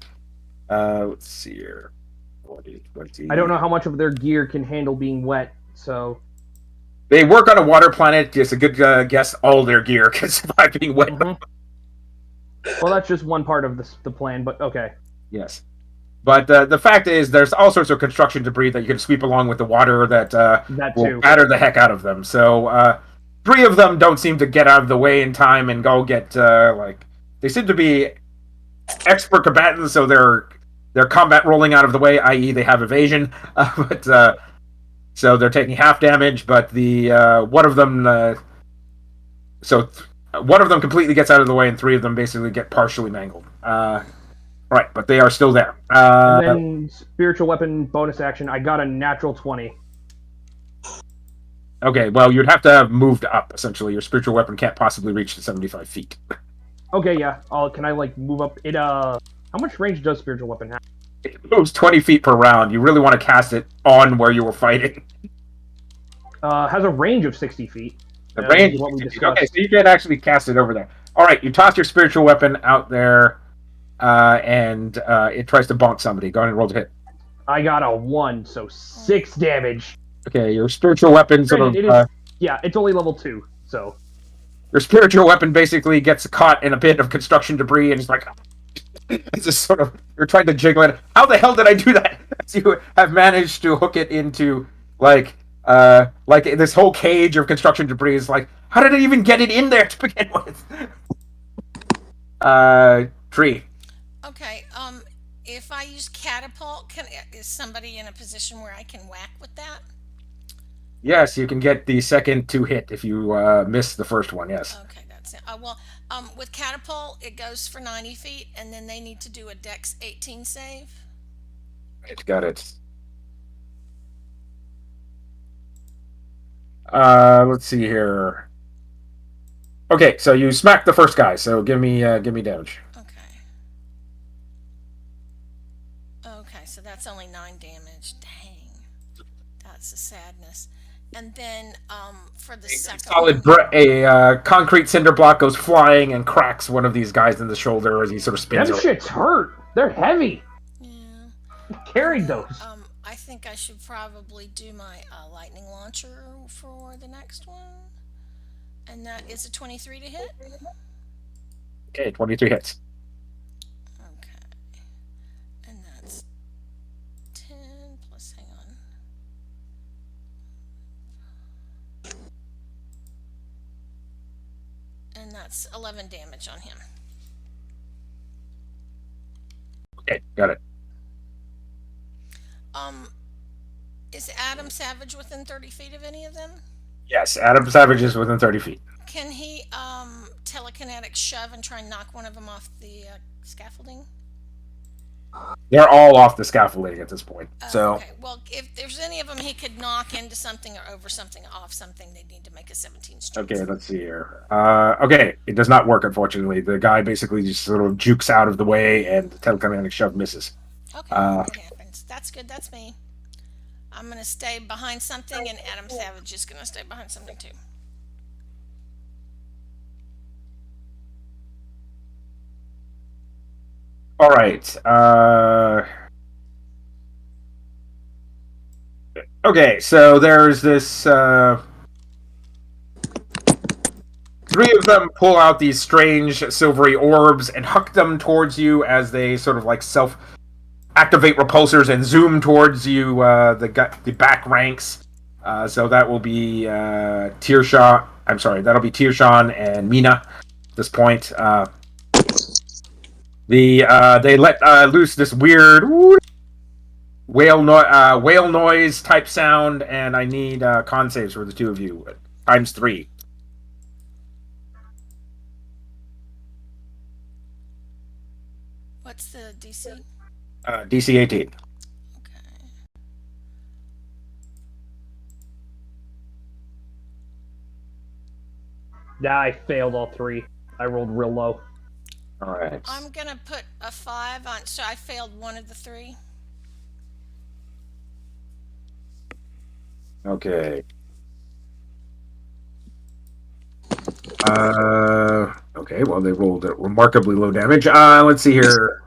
Let's see here. 20, 20. I don't know how much of their gear can handle being wet, so They work on a water planet. It's a good guess. All their gear can survive being wet. well, that's just one part of the plan. But okay, Yes, but the fact is, there's all sorts of construction debris that you can sweep along with the water that that will too. batter the heck out of them. So 3 of them don't seem to get out of the way in time and go get like they seem to be expert combatants, so their combat rolling out of the way, i.e., they have evasion, but so they're taking half damage. But the one of them, one of them completely gets out of the way, and 3 of them basically get partially mangled. Right, but they are still there. And then spiritual weapon bonus action. I got a natural 20. Okay, well, you'd have to have moved up. Essentially, your spiritual weapon can't possibly reach the 75 feet. Okay, yeah. Can I like move up? It how much range does spiritual weapon have? It moves 20 feet per round. You really want to cast it on where you were fighting. Has a range of 60 feet. The range is what we 60 feet. discussed. Okay, so you can actually cast it over there. All right, you toss your spiritual weapon out there, and it tries to bonk somebody. Go ahead and roll to hit. I got a 1, so 6 damage. Okay, your spiritual weapon sort of. It is, yeah, it's only level 2, so. Your spiritual weapon basically gets caught in a bit of construction debris, and it's like, it's just sort of, you're trying to jiggle it. How the hell did I do that? You have managed to hook it into like this whole cage of construction debris. Is like, how did I even get it in there to begin with? Tree. Okay. If I use catapult, is somebody in a position where I can whack with that? Yes, you can get the second 2 hit if you miss the first one. Yes. Okay, that's it. With catapult, it goes for 90 feet, and then they need to do a Dex 18 save. Right, got it. Let's see here. Okay, so you smack the first guy. So give me damage. Okay. Okay, so that's only 9 damage. Dang, that's a sadness. And then for the second one, concrete cinder block goes flying and cracks one of these guys in the shoulder as he sort of spins. Them shits hurt. They're heavy. yeah. Carried those. I think I should probably do my lightning launcher for the next one, and that is a 23 to hit. Okay, 23 hits. Okay, and that's 10 plus. Hang on. And that's 11 damage on him. Okay, got it. Is Adam Savage within 30 feet of any of them? Yes, Adam Savage is within 30 feet. Can he telekinetic shove and try and knock one of them off the scaffolding? They're all off the scaffolding at this point. So okay. Well, if there's any of them he could knock into something or over something, off something, they need to make a 17 strength. okay, let's see here. Okay, it does not work, unfortunately. The guy basically just sort of jukes out of the way, and the telekinetic shove misses. Okay, it happens. That's good. That's me. I'm going to stay behind something, and Adam Savage is going to stay behind something too. All right. Okay, so there's this. 3 of them pull out these strange silvery orbs and huck them towards you as they sort of like self-activate repulsors and zoom towards you. The back ranks. So that will be Tearshot, I'm sorry, that'll be Tirshan and Mina at this point. They let loose this weird whale noise type sound, and I need con saves for the two of you times 3. What's the DC? DC 18. Okay. Yeah, I failed all 3. I rolled real low. All right. I'm gonna put a 5 on, so I failed one of the 3. Okay. Okay, well, they rolled a remarkably low damage. Let's see here.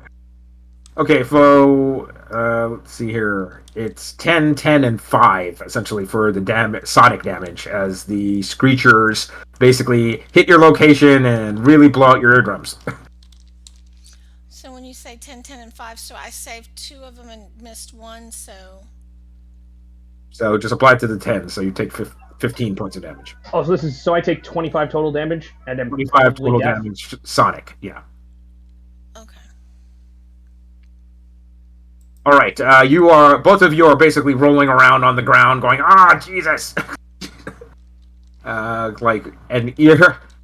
Okay, so let's see here. It's 10, 10, and 5, essentially, for the sonic damage, as the screechers basically hit your location and really blow out your eardrums. So when you say 10, 10, and 5, so I saved 2 of them and missed 1, so So just apply it to the 10, so you take 15 points of damage. Oh, so I take 25 total damage and then 25 probably total death. damage sonic, yeah. okay. All right, both of you are basically rolling around on the ground, going, Jesus!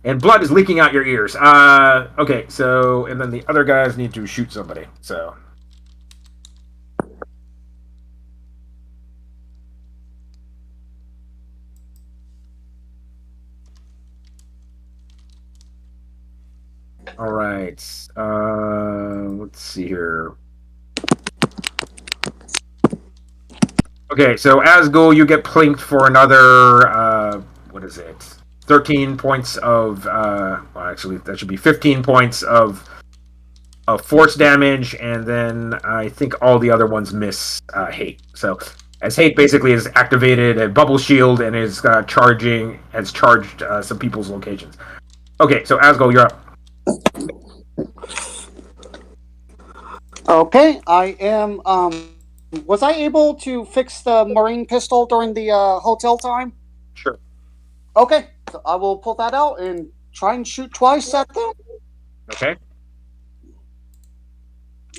And blood is leaking out your ears. Okay, so, and then the other guys need to shoot somebody, so. All right, let's see here. Okay, so Asgul, you get plinked for another, what is it? 13 points of, well, actually, that should be 15 points of force damage, and then I think all the other ones miss Hate. So, as Hate basically has activated a bubble shield and is has charged some people's locations. Okay, so Asgul, you're up. Okay, I am. Was I able to fix the marine pistol during the hotel time? Sure. Okay, so I will pull that out and try and shoot twice at them. Okay.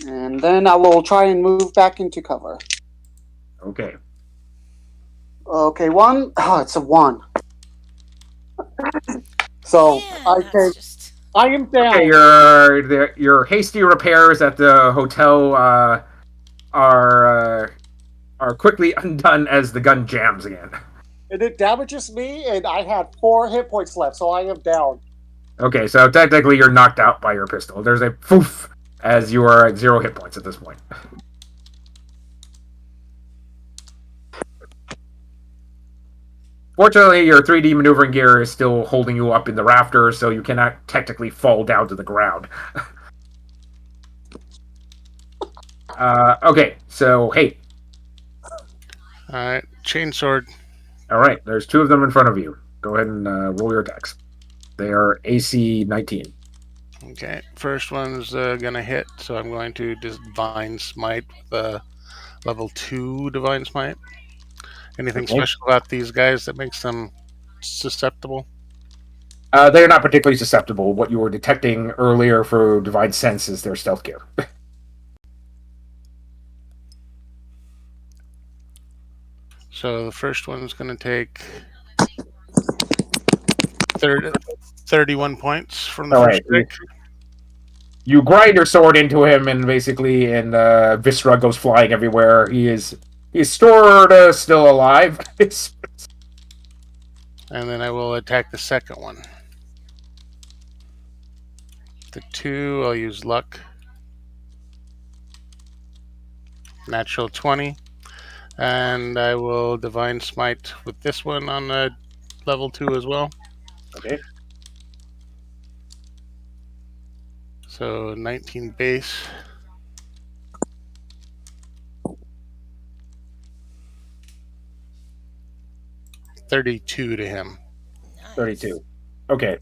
And then I will try and move back into cover. Okay. Okay, 1. Oh, it's a 1. So Man, I am down. Okay, your hasty repairs at the hotel are quickly undone as the gun jams again. And it damages me, and I had 4 hit points left, so I am down. Okay, so technically you're knocked out by your pistol. There's a poof as you are at 0 hit points at this point. Fortunately, your 3D maneuvering gear is still holding you up in the rafters, so you cannot technically fall down to the ground. Okay, so, hey. Alright, chainsword. Alright, there's 2 of them in front of you. Go ahead and roll your attacks. They are AC 19. Okay, first one's gonna hit, so I'm going to Divine Smite with level 2 Divine Smite. Anything special about these guys that makes them susceptible? They are not particularly susceptible. What you were detecting earlier for Divine Sense is their stealth gear. So the first one's going to take 31 points from the first strike. You grind your sword into him, and basically, viscera goes flying everywhere. He's sort of still alive. And then I will attack the second one. The 2, I'll use luck. Natural 20. And I will Divine Smite with this one on the level 2 as well. Okay. So 19 base. $32 to him. Nice. 32. Okay.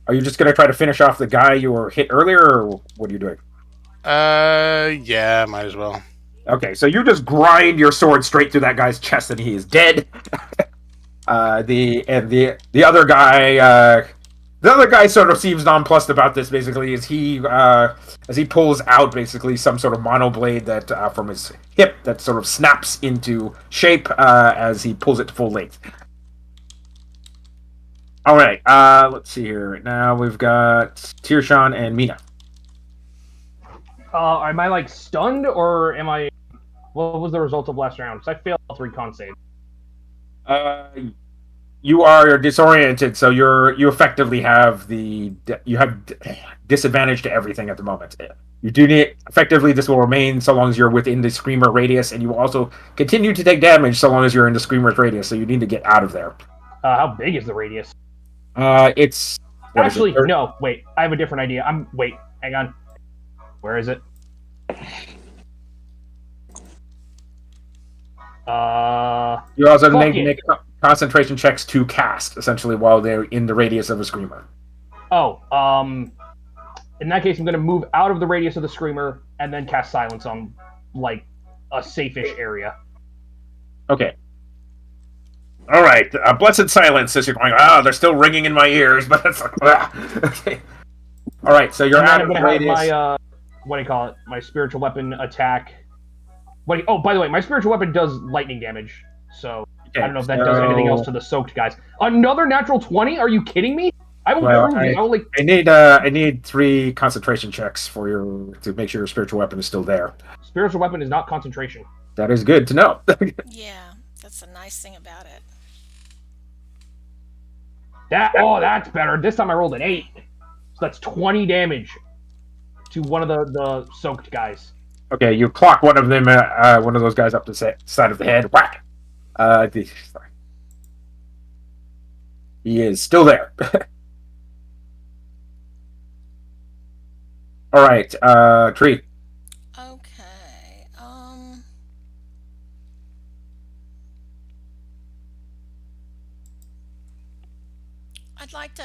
Are you just going to try to finish off the guy you were hit earlier, or what are you doing? Yeah, might as well. Okay, so you just grind your sword straight through that guy's chest and he is dead. The other guy, sort of seems nonplussed about this. Basically, as he pulls out basically some sort of monoblade that from his hip that sort of snaps into shape as he pulls it to full length. All right, let's see here. Now we've got Tirshan and Mina. Am I like stunned or am I? What was the result of last round? Because I failed all 3 con saves. You are disoriented, so you effectively have disadvantage to everything at the moment. You do need effectively this will remain so long as you're within the screamer radius, and you will also continue to take damage so long as you're in the screamer's radius. So you need to get out of there. How big is the radius? It's actually no. Wait, I have a different idea. Wait, hang on. Where is it? You also need to make concentration checks to cast, essentially, while they're in the radius of a screamer. Oh, in that case, I'm going to move out of the radius of the screamer and then cast silence on, like, a safe-ish area. Okay. All right. Blessed silence as you're going, they're still ringing in my ears, but it's like, okay. All right, so you're out of the radius. My, what do you call it? My spiritual weapon attack. Oh, by the way, my spiritual weapon does lightning damage, so okay, I don't know if that does anything else to the soaked guys. Another natural 20? Are you kidding me? I will prove it. I need 3 concentration checks to make sure your spiritual weapon is still there. Spiritual weapon is not concentration. That is good to know. Yeah, that's the nice thing about it. That's better. This time I rolled an 8. So that's 20 damage to one of the soaked guys. Okay, you clock one of them, one of those guys up the side of the head. Whack! He is still there. All right, Tree. Okay. I'd like to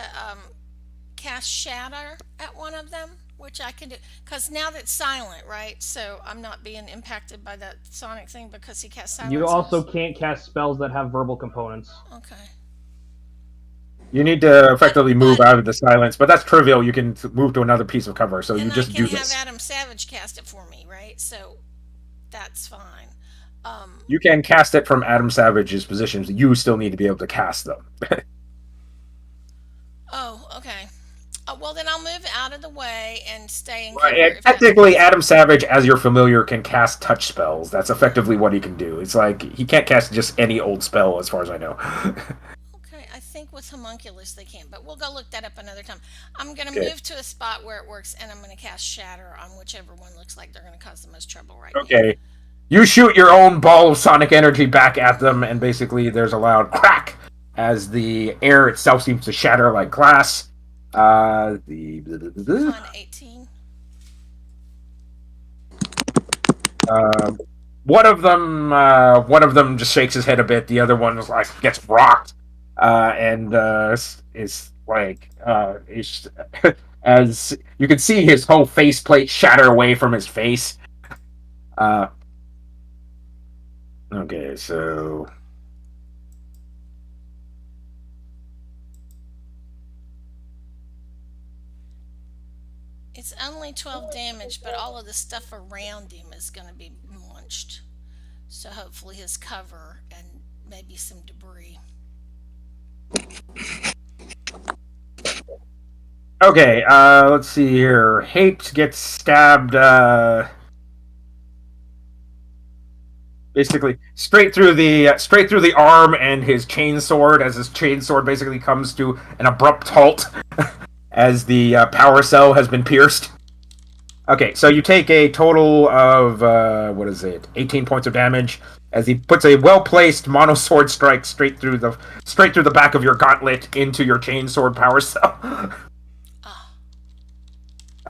cast Shatter at one of them, which I can do because now that's silent, right? So I'm not being impacted by that sonic thing because he casts silence. You also can't cast spells that have verbal components. Okay. You need to effectively move out of the silence, but that's trivial. You can move to another piece of cover, so you just do this. And I can have Adam Savage cast it for me, right? So that's fine. You can cast it from Adam Savage's positions. You still need to be able to cast them. Oh, okay. Well, then I'll move out of the way and stay in cover. Technically, Adam Savage, as your familiar, can cast touch spells. That's effectively what he can do. It's like he can't cast just any old spell, as far as I know. Okay, I think with Homunculus they can't, but we'll go look that up another time. I'm going to move to a spot where it works, and I'm going to cast Shatter on whichever one looks like they're going to cause the most trouble right now. Okay. You shoot your own ball of sonic energy back at them, and basically there's a loud crack as the air itself seems to shatter like glass. Con 18. One of them just shakes his head a bit. The other one is like gets rocked, and is like as you can see his whole faceplate shatter away from his face. Okay, so. It's only 12 damage, but all of the stuff around him is going to be munched. So hopefully his cover and maybe some debris. Okay, let's see here. Hate gets stabbed, basically straight through the arm and his chainsword, as his chainsword basically comes to an abrupt halt as the power cell has been pierced. Okay, so you take a total of 18 points of damage as he puts a well-placed mono sword strike straight through the back of your gauntlet into your chainsword power cell.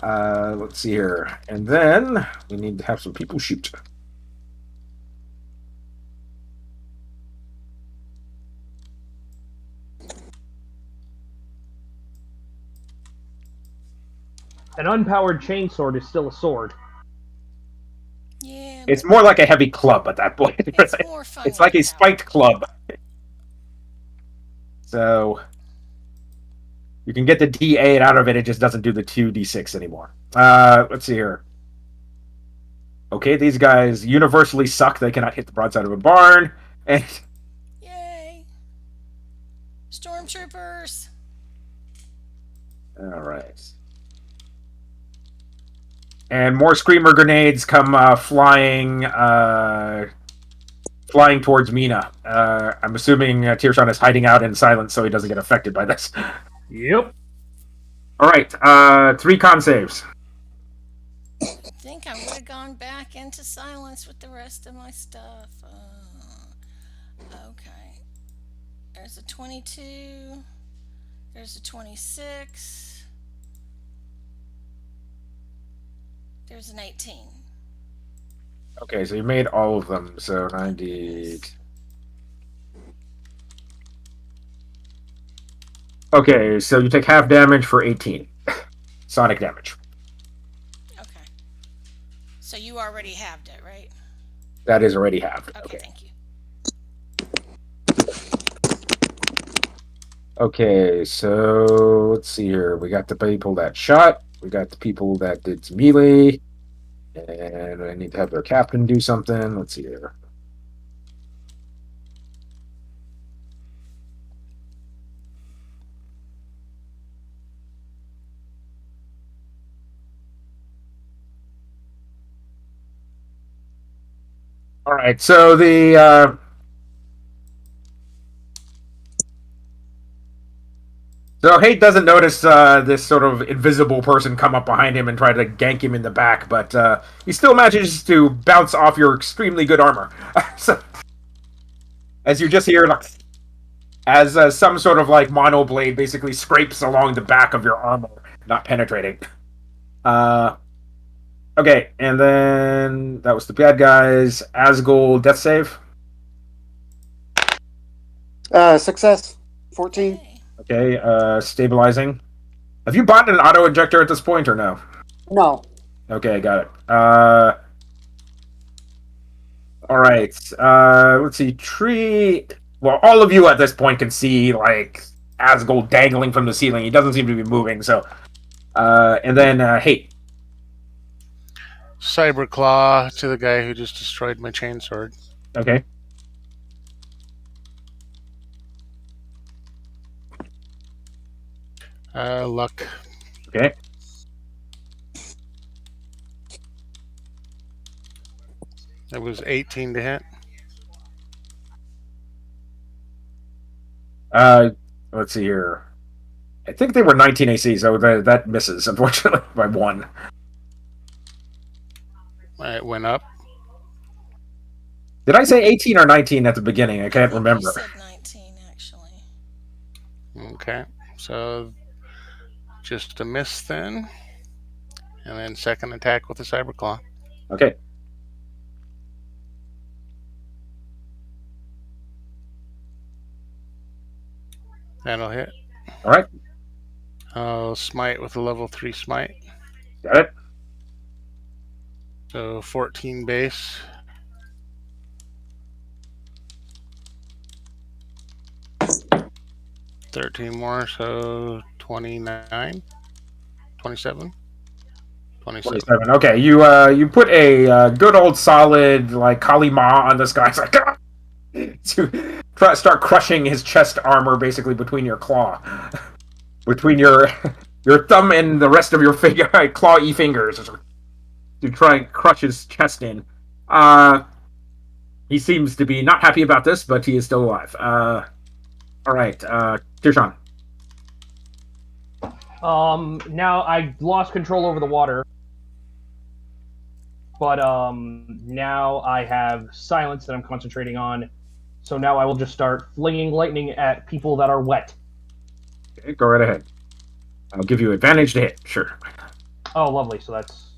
Let's see here, and then we need to have some people shoot. An unpowered chainsword is still a sword. Yeah. It's more like a heavy club at that point. It's more fun. It's like a spiked club. So you can get the D8 out of it. It just doesn't do the 2d6 anymore. Let's see here. Okay, these guys universally suck. They cannot hit the broadside of a barn. And Yay! Stormtroopers! all right. And more screamer grenades come flying towards Mina. I'm assuming Tirshan is hiding out in silence so he doesn't get affected by this. Yep. All right, 3 con saves. I think I would have gone back into silence with the rest of my stuff. Okay. There's a 22. There's a 26. There's an 18. Okay, so you made all of them. So 90. Okay, so you take half damage for 18 sonic damage. Okay. So you already halved it, right? That is already halved. Okay, thank you. Okay, so let's see here. We got the people that shot. We got the people that did melee. And I need to have their captain do something. Let's see here. All right, so so Hate doesn't notice this sort of invisible person come up behind him and try to gank him in the back, but he still manages to bounce off your extremely good armor. So, as you just hear, like, as some sort of like monoblade basically scrapes along the back of your armor, not penetrating. Okay, and then that was the bad guys. Asgul death save. Success. 14. Yay. Okay, stabilizing. Have you bought an auto injector at this point or no? No. Okay, got it. All right. Let's see. Tree. Well, all of you at this point can see like Asgul dangling from the ceiling. He doesn't seem to be moving. So, and then Hate. Cyber Claw to the guy who just destroyed my chainsword. Okay. Luck. Okay. It was 18 to hit. Let's see here. I think they were 19 AC, so that misses, unfortunately, by 1. It went up. Did I say 18 or 19 at the beginning? I can't You remember. said 19, actually. Okay, so just a miss then. And then second attack with the Cyber Claw. Okay. That'll hit. All right. I'll smite with a level 3 smite. Got it. So 14 base. $13 more, so 29, 27, 27. 27. Okay, you put a good old solid like Kali Ma on this guy. It's like to start crushing his chest armor basically between your claw, between your thumb and the rest of your finger, claw-y fingers to try and crush his chest in. He seems to be not happy about this, but he is still alive. All right, Tirshan. Now I lost control over the water, but now I have silence that I'm concentrating on. So now I will just start flinging lightning at people that are wet. Okay, go right ahead. I'll give you advantage to hit. Sure. Oh, lovely. So that's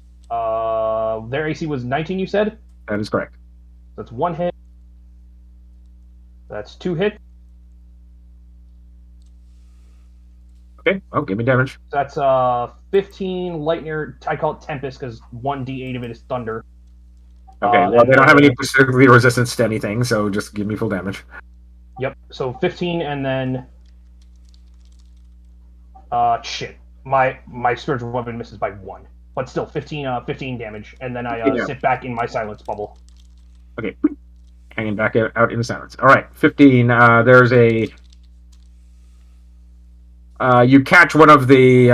their AC was 19. You said That is correct. that's 1 hit. That's 2 hits. Okay. Oh, give me damage. That's 15 lightning. I call it tempest because 1d8 of it is thunder. Okay. Well, they don't have any specifically resistance to anything, so just give me full damage. Yep. So 15, and then Shit. My spiritual weapon misses by 1, but still 15 damage, and then I Yeah. sit back in my silence bubble. Okay. Hanging back out in the silence. All right. 15. There's a. You catch one of the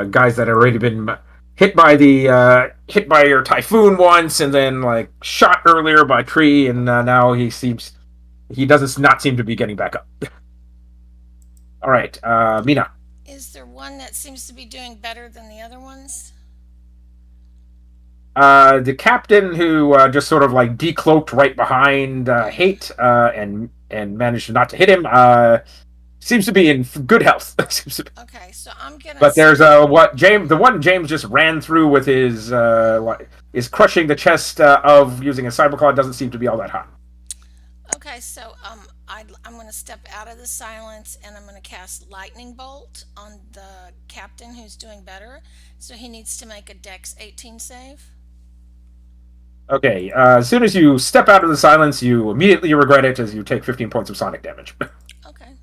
guys that had already been hit by your typhoon once, and then like shot earlier by a tree, and now he doesn't not seem to be getting back up. All right, Mina. Is there one that seems to be doing better than the other ones? The captain who just sort of like decloaked right behind Hate and managed not to hit him seems to be in good health. Okay, so I'm gonna. But there's the one James just ran through with his is crushing the chest of using a cyberclaw doesn't seem to be all that hot. Okay, so I'm gonna step out of the silence and I'm gonna cast lightning bolt on the captain who's doing better. So he needs to make a Dex 18 save. Okay, as soon as you step out of the silence, you immediately regret it as you take 15 points of sonic damage. Okay.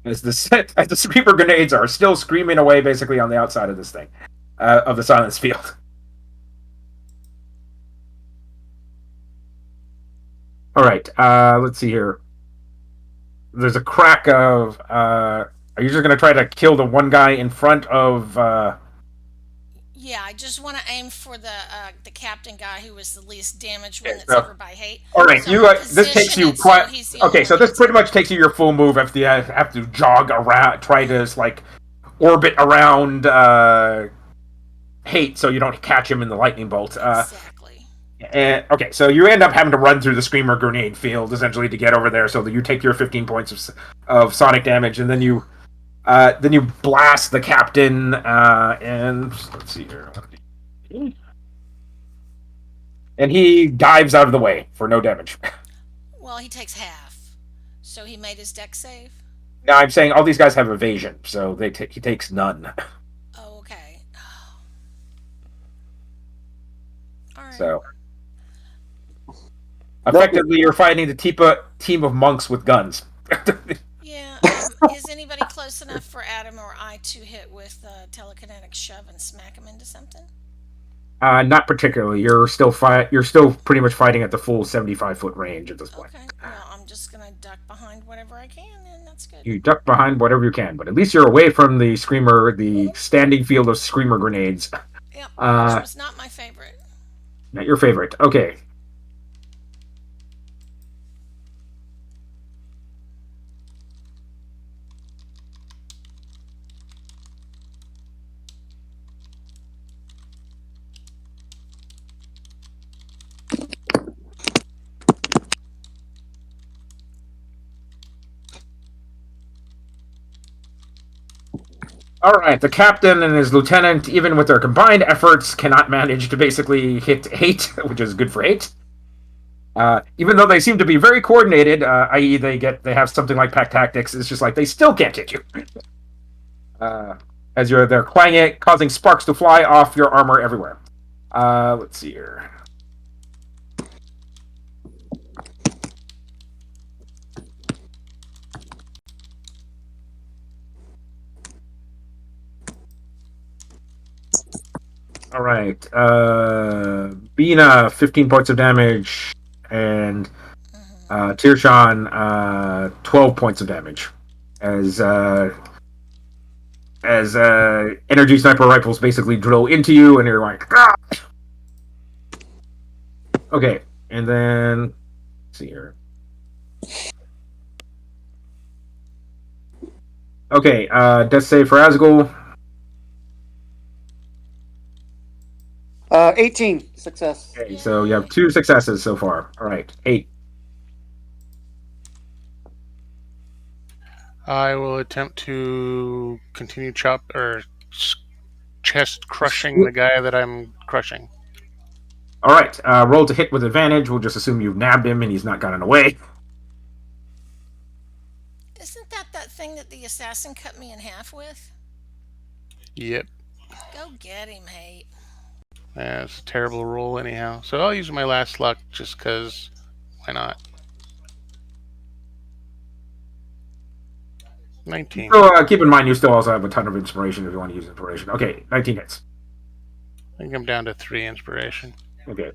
as the screamer grenades are still screaming away basically on the outside of this thing, of the silence field. All right, let's see here. There's a crack of. Are you just going to try to kill the one guy in front of? Yeah, I just want to aim for the captain guy who was the least damaged one Okay, that's so, ever by hate. all right, So you. I'm gonna This takes position you it so quite. he's the only Okay, so one this that's pretty much takes you your full move if you have to jog around, try to like orbit around Hate so you don't catch him in the lightning bolt. exactly. And okay, so you end up having to run through the screamer grenade field essentially to get over there, so that you take your 15 points of sonic damage, and then you blast the captain. And let's see here, and he dives out of the way for no damage. Well, he takes half, so he made his Dex save. Now I'm saying all these guys have evasion, so he takes none. Oh, okay. All right. So effectively, you're fighting the team of monks with guns. Yeah. Is anybody close enough for Adam or I to hit with telekinetic shove and smack him into something? Not particularly. You're still pretty much fighting at the full 75-foot range at this point. Okay. Well, I'm just gonna duck behind whatever I can, and that's good. You duck behind whatever you can, but at least you're away from the the standing field of screamer grenades. Yep. Which was not my favorite. Not your favorite. Okay. All right, the captain and his lieutenant, even with their combined efforts, cannot manage to basically hit Hate, which is good for Hate. Even though they seem to be very coordinated, i.e., they have something like pack tactics, it's just like they still can't hit you. As they're clanging, causing sparks to fly off your armor everywhere. Let's see here. All right. Bina, 15 points of damage, and Tirshan, 12 points of damage. As energy sniper rifles basically drill into you, and you're like, ah! Okay, and then let's see here. Okay, death save for Asgul. 18 success. Okay, so you have 2 successes so far. All right, 8. I will attempt to continue chest crushing the guy that I'm crushing. All right, roll to hit with advantage. We'll just assume you've nabbed him and he's not gotten away. Isn't that thing that the assassin cut me in half with? Yep. Go get him, Hate. That's a terrible roll anyhow. So I'll use my last luck just because why not? 19. So keep in mind, you still also have a ton of inspiration if you want to use inspiration. Okay, 19 hits. I think I'm down to 3 inspiration. Okay.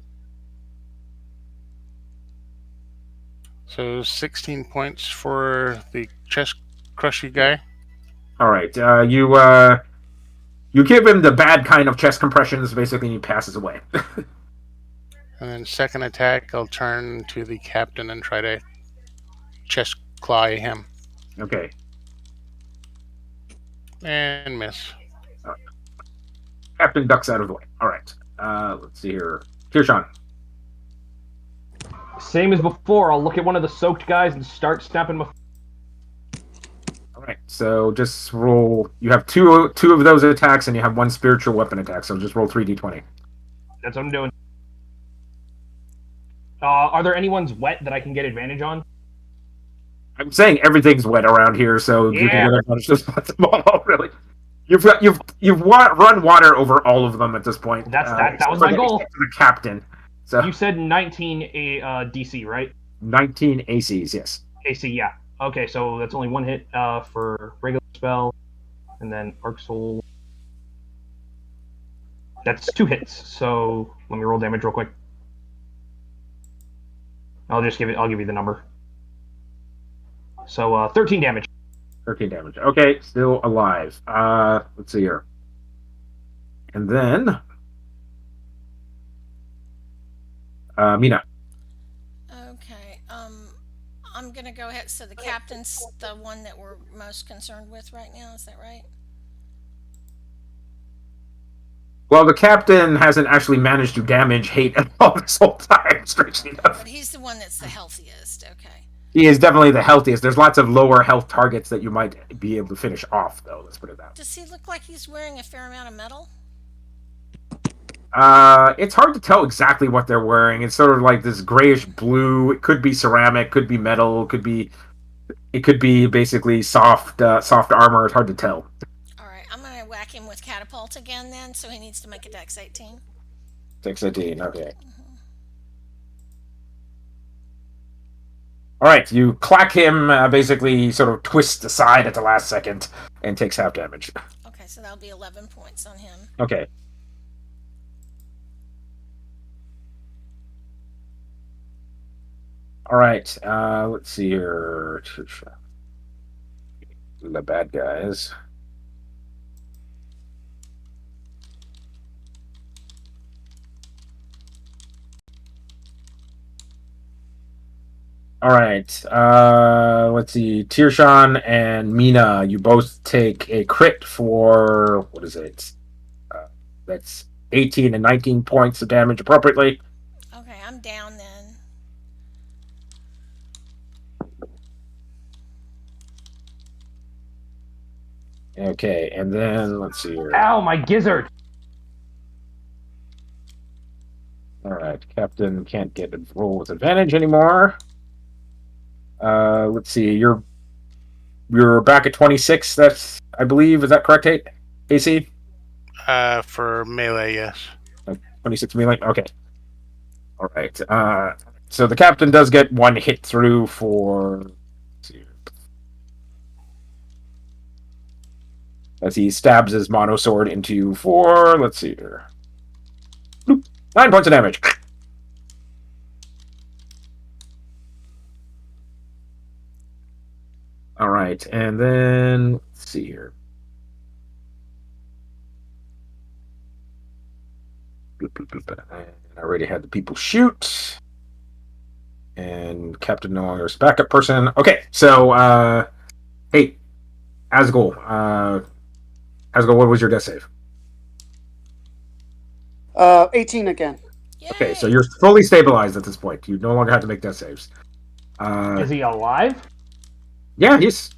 So 16 points for the chest crushy guy. All right. You give him the bad kind of chest compressions, basically, and he passes away. And then second attack, I'll turn to the captain and try to chest claw him. Okay. And miss. Captain ducks out of the way. All right. Let's see here. Kirshan. Same as before. I'll look at one of the soaked guys and start snapping my. All right. So just roll. You have two of those attacks, and you have one spiritual weapon attack. So just roll 3d20. That's what I'm doing. Are there any ones wet that I can get advantage on? I'm saying everything's wet around here, so you can get advantage of them. Really. You've run water over all of them at this point. That was my goal. The captain. So You said 19 DC, right? 19 ACs, yes. AC, yeah. Okay, so that's only one hit for regular spell, and then Arc Soul. That's 2 hits. So let me roll damage real quick. I'll give you the number. So 13 damage. 13 damage. Okay, still alive. Let's see here. And then Mina. Okay. I'm gonna go ahead. So the captain's the one that we're most concerned with right now. Is that right? Well, the captain hasn't actually managed to damage hate at all this whole time, strangely enough. But he's the one that's the healthiest. Okay. He is definitely the healthiest. There's lots of lower health targets that you might be able to finish off, though. Let's put it that way. Does he look like he's wearing a fair amount of metal? It's hard to tell exactly what they're wearing. It's sort of like this grayish blue. It could be ceramic, could be metal, it could be basically soft armor. It's hard to tell. All right. I'm gonna whack him with catapult again then. So he needs to make a Dex 18. 618, okay. All right, you clack him, basically sort of twist aside at the last second, and takes half damage. Okay, so that'll be 11 points on him. Okay. All right, let's see here. The bad guys. All right. Let's see. Tirshan and Mina, you both take a crit for what is it? That's 18 and 19 points of damage appropriately. Okay, I'm down then. Okay, and then let's see here. Ow, my gizzard! All right, Captain can't get a roll with advantage anymore. Let's see. You're back at 26. That's, I believe, is that correct, AC? For melee, yes. 26 melee. Okay. All right. So the captain does get one hit through for. Let's see, as he stabs his mono sword into you for. Let's see here. 9 points of damage. All right, and then let's see here. I already had the people shoot, and Captain no longer is backup person. Okay, so hey, Asgul, what was your death save? 18 again. Yay! Okay, so you're fully stabilized at this point. You no longer have to make death saves. Is he alive? Yeah, he's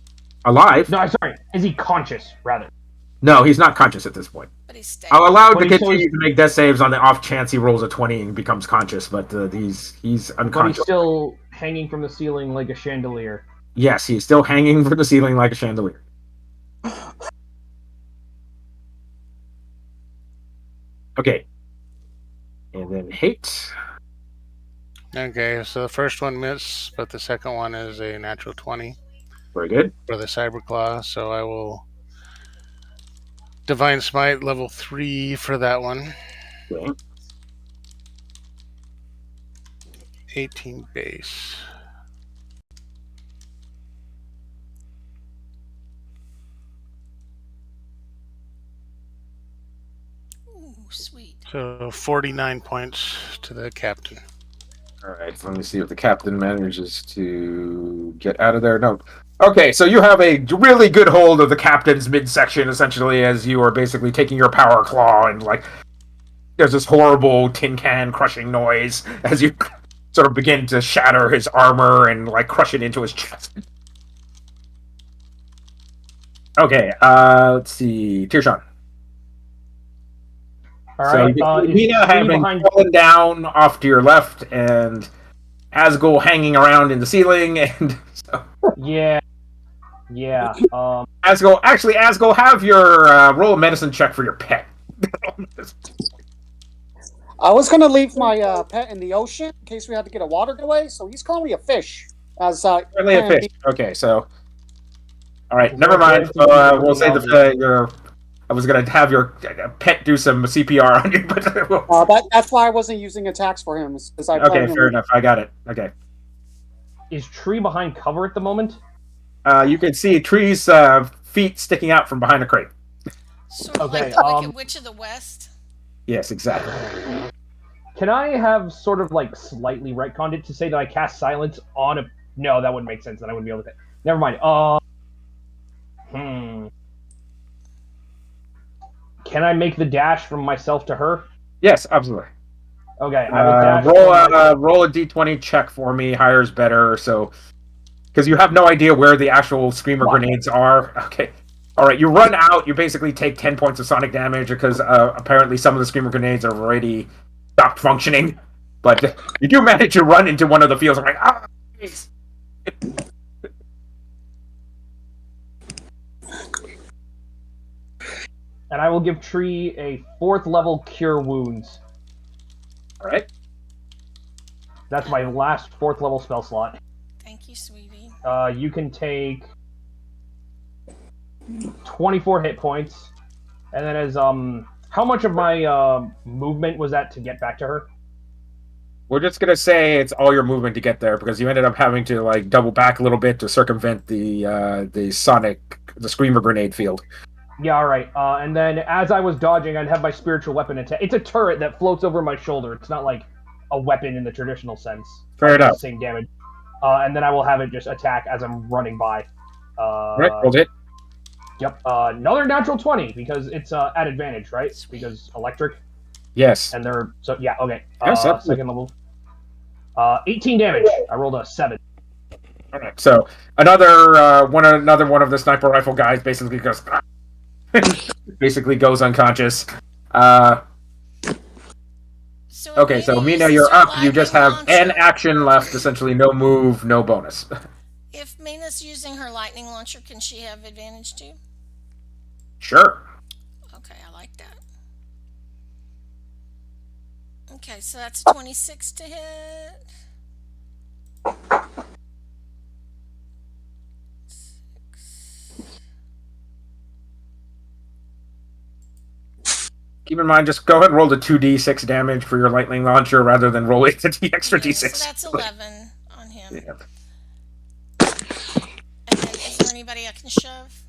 alive. No, sorry. Is he conscious, rather? No, he's not conscious at this point. But he's stable. I'll allow But to he's continue to make death saves on the off chance he rolls a 20 and becomes conscious, but he's But he's unconscious. still hanging from the ceiling like a chandelier. Yes, he's still hanging from the ceiling like a chandelier. Okay. And then hate. Okay, so the first one missed, but the second one is a natural 20. Very good. for the Cyber Claw, so I will Divine Smite level 3 for that one. Okay. 18 base. Ooh, sweet. So 49 points to the captain. All right, so let me see if the captain manages to get out of there. No. Okay, so you have a really good hold of the captain's midsection, essentially, as you are basically taking your power claw and, like, there's this horrible tin can crushing noise as you sort of begin to shatter his armor and, like, crush it into his chest. Okay, let's see. Tirshan. All So right. you see Is Mina tree having behind? fallen down off to your left, and Asgul hanging around in the ceiling, and so Yeah. Yeah. Asgul, have your roll a medicine check for your pet. I was gonna leave my pet in the ocean in case we had to get a water getaway, so he's currently a fish. As Apparently a can fish. be. Okay, so all right, Is there never a mind. chance you can We'll bring say out the? your. I was gonna have your pet do some CPR on you, but That's why I wasn't using attacks for him, because I okay, planned fair him. enough. I got it. Okay. Is tree behind cover at the moment? You can see trees' feet sticking out from behind a crate. Sort of Okay, like the Wicked Witch of the West. Yes, exactly. Can I have sort of like slightly retconned it to say that I cast silence on a? No, that wouldn't make sense. Then I wouldn't be able to. Never mind. Can I make the dash from myself to her? Yes, absolutely. Okay, I will dash. Roll a d20 check for me. Higher is better. So, because you have no idea where the actual screamer grenades are. Okay. All right. You run out. You basically take 10 points of sonic damage because apparently some of the screamer grenades are already stopped functioning. But you do manage to run into one of the fields. I'm like, ah, geez. And I will give Tree a 4th level Cure Wounds. All right. That's my last 4th level spell slot. Thank you, sweetie. You can take 24 hit points, and then as how much of my movement was that to get back to her? We're just gonna say it's all your movement to get there because you ended up having to like double back a little bit to circumvent the screamer grenade field. Yeah, all right. And then as I was dodging, I'd have my spiritual weapon attack. It's a turret that floats over my shoulder. It's not like a weapon in the traditional sense. Fair enough. Same damage. And then I will have it just attack as I'm running by. Right, rolled it. Yep. Another natural 20 because it's at advantage, right? Because electric. Yes. And they're so yeah. Okay. Yes, second level. 18 damage. I rolled a 7. All right. So another one of the sniper rifle guys basically goes unconscious. Okay, so Mina, you're up. You just have an action left, essentially no move, no bonus. If Mina's using her lightning launcher, can she have advantage too? Sure. Okay, I like that. Okay, so that's 26 to hit. Keep in mind, just go ahead and roll the 2d6 damage for your lightning launcher rather than rolling the extra d6. So that's 11 on him. Yeah. And then is there anybody I can shove?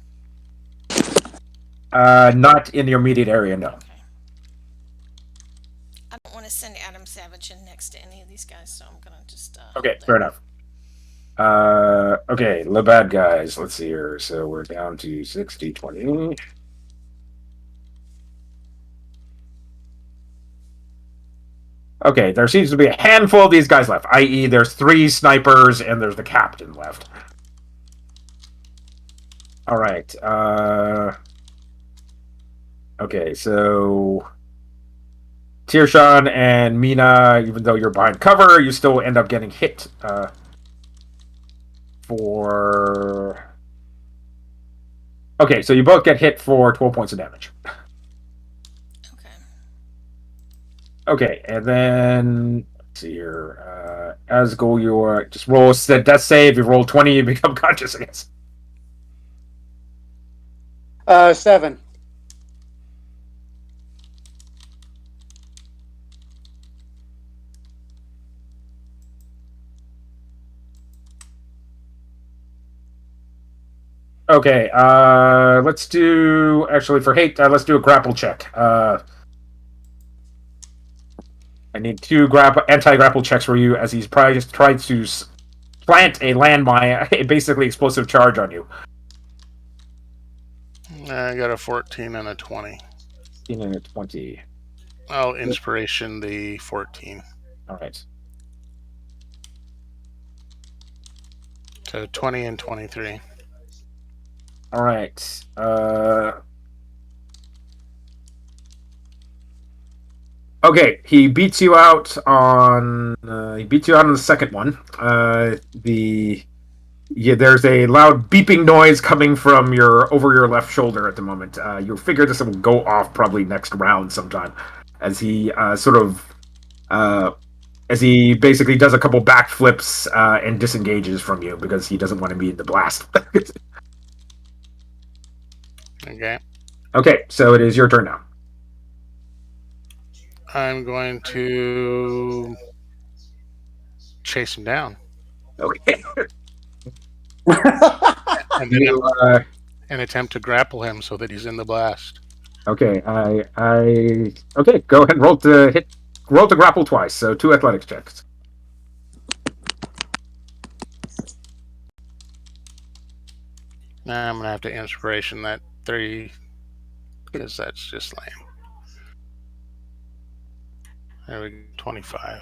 Not in the immediate area, no. Okay. I don't want to send Adam Savage in next to any of these guys, so I'm gonna just Okay, fair enough. Okay, the bad guys. Let's see here. So we're down to 60, 20. Okay, there seems to be a handful of these guys left, i.e. there's 3 snipers and there's the captain left. Alright, okay, so Tirshan and Mina, even though you're behind cover, you still end up getting hit for... Okay, so you both get hit for 12 points of damage. Okay, and then let's see here. Asgul, you just roll a death save. You roll 20, you become conscious, I guess. 7. Okay, let's do actually for hate. Let's do a grapple check. I need 2 anti-grapple checks for you, as he's probably just tried to plant a landmine, a basically explosive charge on you. I got a 14 and a 20. 15 and a 20. Oh, inspiration, the 14. All right. So 20 and 23. All right. Okay, he beats you out on. He beats you out on the second one. There's a loud beeping noise coming from over your left shoulder at the moment. You figure this will go off probably next round sometime, as he as he basically does a couple backflips and disengages from you because he doesn't want to be in the blast. Okay. Okay, so it is your turn now. I'm going to chase him down Okay. and then You, and attempt to grapple him so that he's in the blast. okay, okay. Go ahead and roll to grapple twice. So 2 athletics checks. Now I'm gonna have to inspiration that 3 because that's just lame. There we go, 25.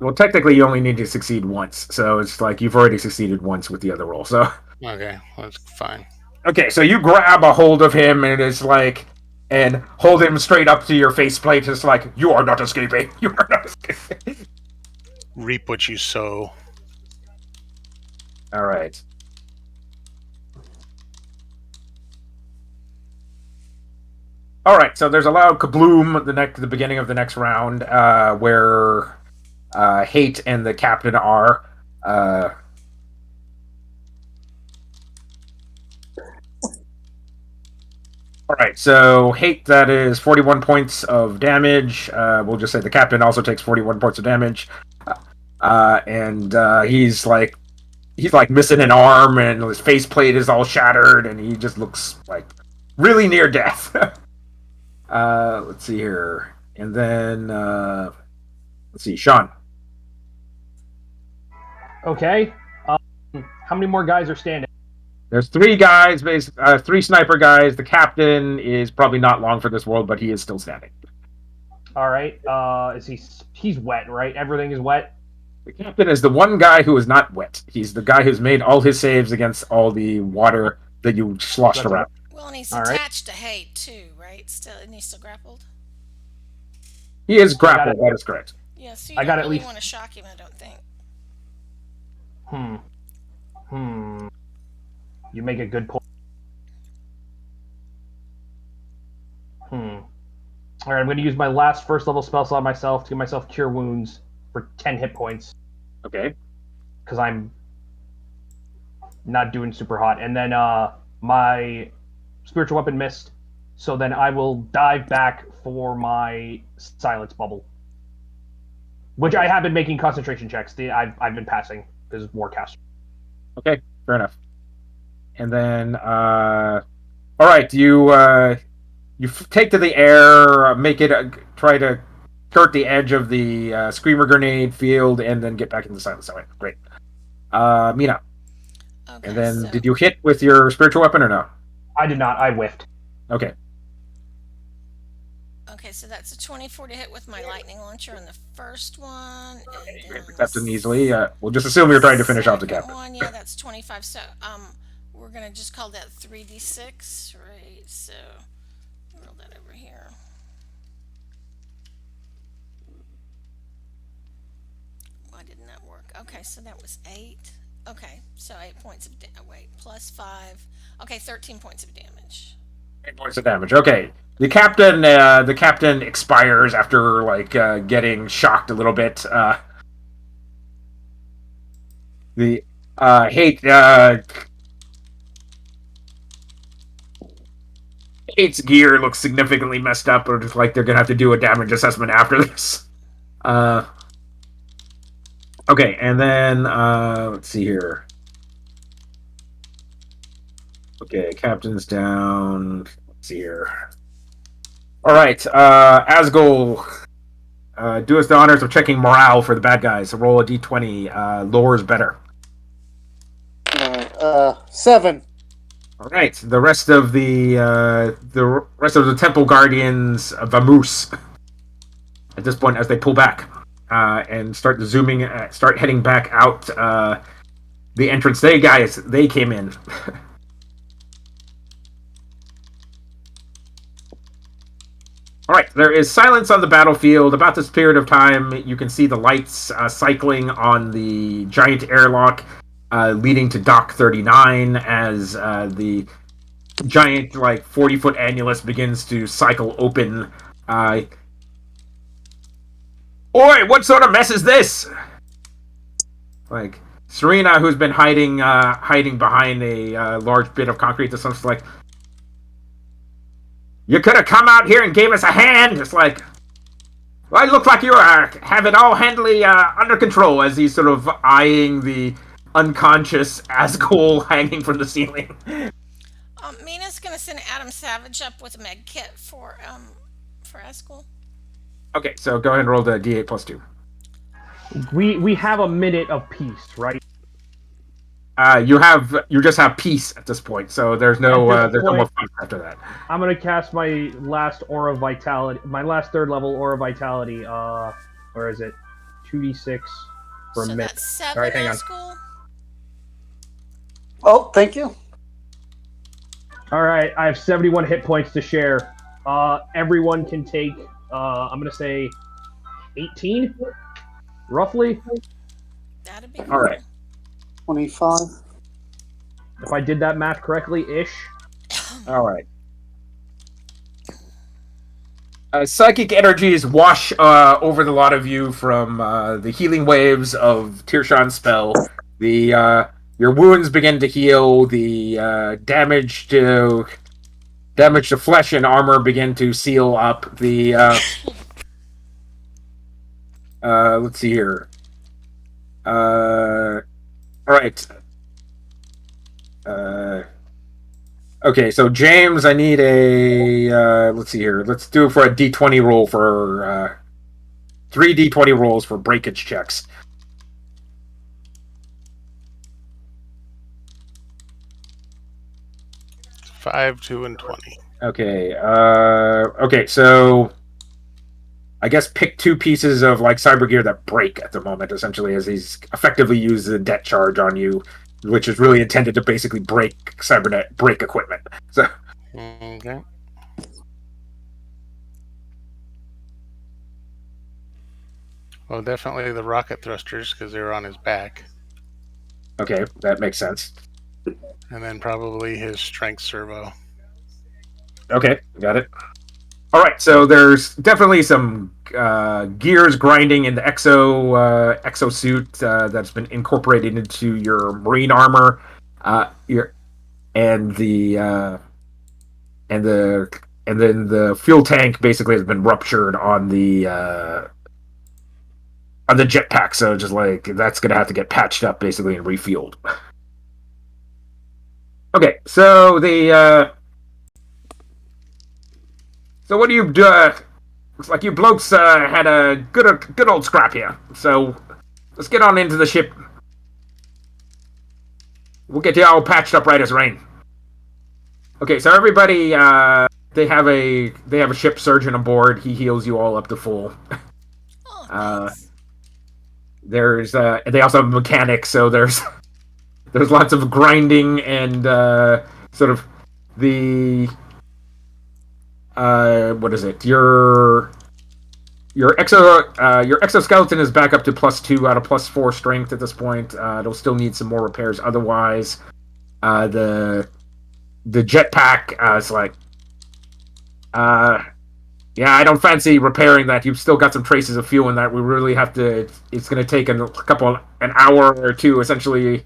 Well, technically, you only need to succeed once, so it's like you've already succeeded once with the other roll. So, Okay, that's fine. okay, so you grab a hold of him, and it's like, and hold him straight up to your faceplate. It's like, you are not escaping. You are not escaping. Reap what you sow. All right. All right. So there's a loud kabloom at the beginning of the next round, where Hate and the captain are. All right, so Hate, that is 41 points of damage. We'll just say the captain also takes 41 points of damage, and he's like missing an arm, and his faceplate is all shattered, and he just looks like really near death. Let's see here, and then let's see, Sean. Okay. How many more guys are standing? There's 3 guys, 3 sniper guys. The captain is probably not long for this world, but he is still standing. All right. He's wet, right? Everything is wet. The captain is the one guy who is not wet. He's the guy who's made all his saves against all the water that you sloshed That's around. Well, and he's All right. attached to Hate too, right? Still, and he's still grappled. He is grappled. That is correct. Yeah, so you I got don't at really least- want to shock him, I don't think. You make a good point. All right, I'm going to use my last first level spell slot myself to give myself Cure Wounds for 10 hit points Okay. because I'm not doing super hot. And then my spiritual weapon missed, so then I will dive back for my silence bubble, which I have been making concentration checks. I've been passing because Warcaster. Okay. Fair enough. And then, all right, you take to the air, make it try to skirt the edge of the screamer grenade field, and then get back into silence. All right, great. Mina. Okay. And then, so, did you hit with your spiritual weapon or no? I did not. I whiffed. Okay. Okay, so that's a 24 to hit with my lightning launcher on the first one. And then That's an easily. We'll just assume you're trying to finish off the second captain. one, yeah, that's 25. So we're gonna just call that 3d6, right? So roll that over here. Why didn't that work? Okay, so that was 8. Okay, so 8 points of wait, plus 5. Okay, 13 points of damage. 8 points of damage. Okay. The captain expires after getting shocked a little bit. The Hate its gear looks significantly messed up, or just like they're gonna have to do a damage assessment after this. Uh, okay, and then let's see here. Okay, captain's down. Let's see here. All right, Asgol, do us the honors of checking morale for the bad guys. Roll a d20. Lower is better. 7. All right, the rest of the temple guardians of Vamoose at this point, as they pull back and start zooming, start heading back out the entrance. They came in. All right, there is silence on the battlefield. About this period of time, you can see the lights cycling on the giant airlock leading to Dock 39 as the giant, like, 40-foot annulus begins to cycle open. Oi, what sort of mess is this? Like, Serena, who's been hiding behind a large bit of concrete, to something like, you could have come out here and gave us a hand. It's like, well, it looked like you have it all handily under control, as he's sort of eyeing the unconscious Asgol hanging from the ceiling. Mina's gonna send Adam Savage up with a med kit for Eskel. Okay, so go ahead and roll the d8 plus 2. We have a minute of peace, right? You just have peace at this point, so there's no more fight after that. I'm gonna cast my last aura vitality, my last 3rd level aura vitality. Where is it? 2d6 for a minute. That's 7. All right, hang on. Eskel. Oh, thank you. All right, I have 71 hit points to share. Everyone can take. I'm gonna say 18, roughly. That'd be cool. All right. 25. If I did that math correctly, ish. All right. Psychic energies wash over the lot of you from the healing waves of Tirshan's spell. Your wounds begin to heal. The damage to flesh and armor begin to seal up. The let's see here. All right. Okay, so James, I need a let's see here. Let's do it for a d20 roll for 3 d20 rolls for breakage checks. Five, 2, and 20. Okay. Okay, so I guess pick 2 pieces of like cyber gear that break at the moment, essentially, as he's effectively used the debt charge on you, which is really intended to basically break cybernet break equipment. So Okay. Well, definitely the rocket thrusters because they were on his back, okay, that makes sense. and then probably his strength servo. Okay, got it. All right, so there's definitely some gears grinding in the exo suit that's been incorporated into your marine armor. And then the fuel tank basically has been ruptured on the jetpack. So just like that's gonna have to get patched up basically and refueled. Okay, so so what do you do? Looks like you blokes had a good old scrap here. So let's get on into the ship. We'll get you all patched up right as rain. Okay, so everybody, they have a ship surgeon aboard. He heals you all up to full. Oh, thanks. They also have mechanics, so there's lots of grinding and sort of the what is it? Your exoskeleton is back up to +2 out of +4 strength at this point. It'll still need some more repairs. Otherwise, the jetpack is like, yeah, I don't fancy repairing that. You've still got some traces of fuel in that. We really have to. It's going to take an hour or two, essentially,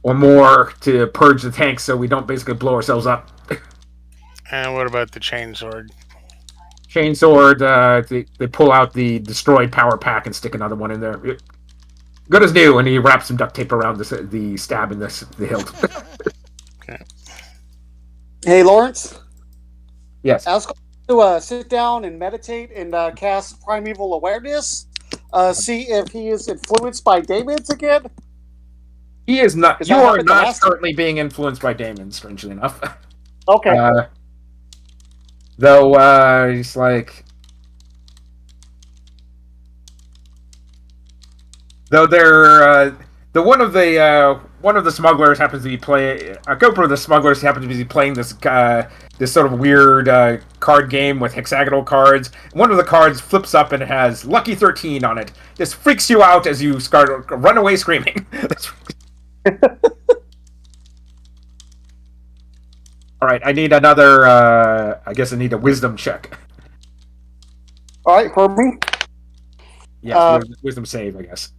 or more, to purge the tanks, so we don't basically blow ourselves up. And what about the chainsword? Chainsword, they pull out the destroyed power pack and stick another one in there. Good as new, and he wraps some duct tape around the stab in the hilt. Okay. Hey, Lawrence. Yes. I was going to sit down and meditate and cast Primeval Awareness. See if he is influenced by demons again. He is not. Because You that are happened the not last time. currently being influenced by Damon, strangely enough. Okay. Though he's like, though they're one of the smugglers happens to be playing a couple of the smugglers happen to be playing this sort of weird card game with hexagonal cards. One of the cards flips up and it has Lucky 13 on it. This freaks you out as you start run away screaming. All right, I need another. I guess I need a wisdom check. All right, for me. Yeah, wisdom save, I guess.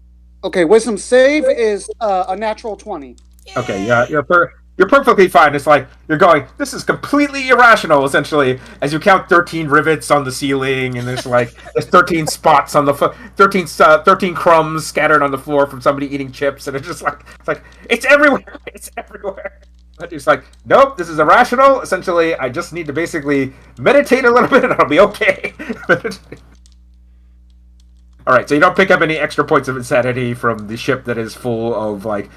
Okay, wisdom save is a natural 20. Okay, yeah, you're perfectly fine. It's like you're going. This is completely irrational, essentially, as you count 13 rivets on the ceiling, and there's 13 spots on the 13 crumbs scattered on the floor from somebody eating chips, and it's everywhere. It's everywhere. But it's like, nope, this is irrational. Essentially, I just need to basically meditate a little bit, and I'll be okay. All right, so you don't pick up any extra points of insanity from the ship that is full of like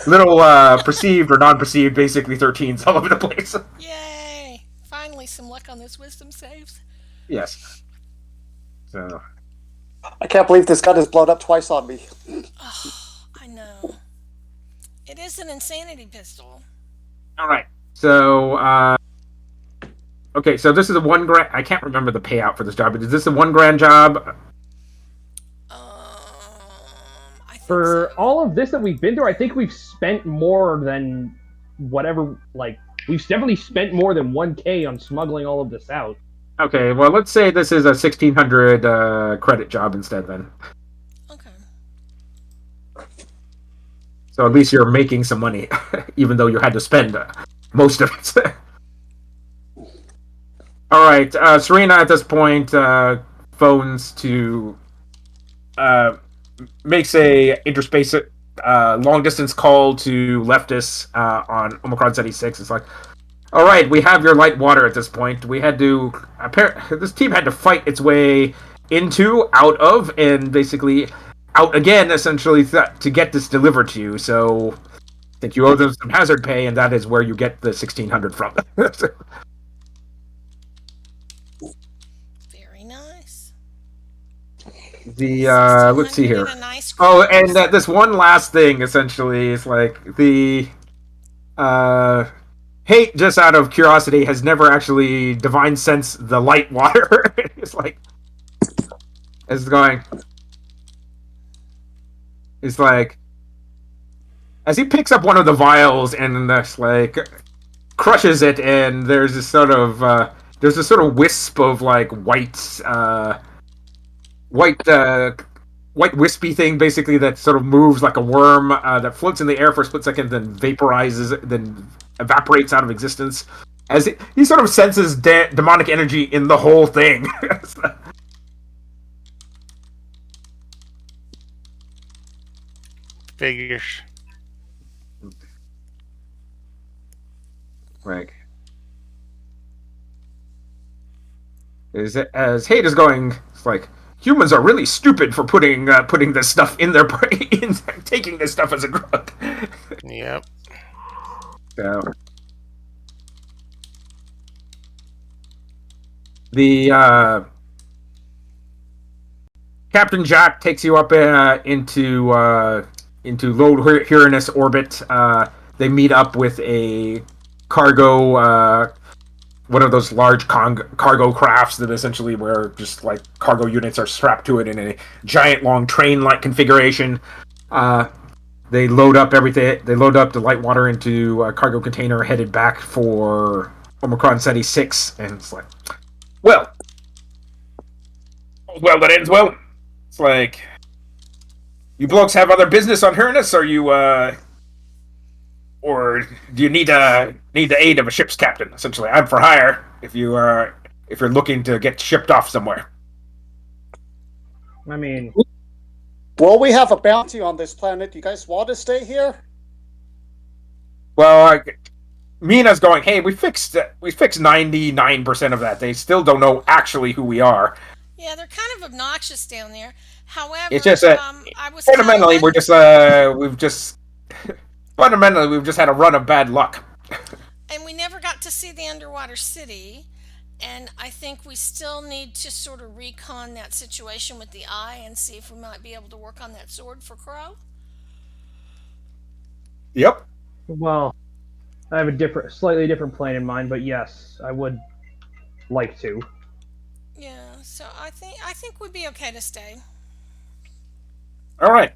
little perceived or non-perceived, basically 13s all over the place. Yay! Finally, some luck on those wisdom saves. Yes. So. I can't believe this gun has blown up twice on me. Oh, I know. It is an insanity pistol. All right. So. Okay, so this is a $1 grand. I can't remember the payout for this job, but is this a $1 grand job? I think For so. all of this that we've been through, I think we've spent more than whatever. Like, we've definitely spent more than 1K on smuggling all of this out. Okay, well, let's say this is a 1,600 credit job instead, then. Okay. So at least you're making some money, even though you had to spend most of it. All right, Serena at this point phones to makes a interspace long distance call to leftists on Omicron 76. It's like, all right, we have your light water at this point. We had to this team had to fight its way into, out of, and basically out again, essentially to get this delivered to you. So I think you owe them some hazard pay, and that is where you get the 1,600 from. Very nice. The let's see 1,600 here. and a nice Oh, cruise. and this one last thing essentially is like the Hate, just out of curiosity, has never actually divine sense the light water. It's like it's going. It's like as he picks up one of the vials and like crushes it, and there's this sort of wisp of like white white wispy thing basically that sort of moves like a worm that floats in the air for a split second, then vaporizes, then evaporates out of existence. As he sort of senses demonic energy in the whole thing. Figures. Like, as Hate is going, it's like humans are really stupid for putting this stuff in their brains and taking this stuff as a drug. Yep. So the Captain Jack takes you up into low Uranus orbit. They meet up with a cargo. One of those large cargo crafts that essentially where just like cargo units are strapped to it in a giant long train-like configuration. They load up everything. They load up the light water into a cargo container headed back for Omicron Ceti 6, and it's like, well, that ends well. It's like, you blokes have other business on Hernus, or or do you need the aid of a ship's captain? Essentially, I'm for hire if you're looking to get shipped off somewhere. I mean, Well, we have a bounty on this planet. Do you guys want to stay here? Well, Mina's going. Hey, we fixed 99% of that. They still don't know actually who we are. Yeah, they're kind of obnoxious down there. It's However, just that I was kind of fundamentally we've just had a run of bad luck. and we never got to see the underwater city. And I think we still need to sort of recon that situation with the eye and see if we might be able to work on that sword for Crow. Yep. well, I have slightly different plan in mind, but yes, I would like to. Yeah, so I think we'd be okay to stay. All right.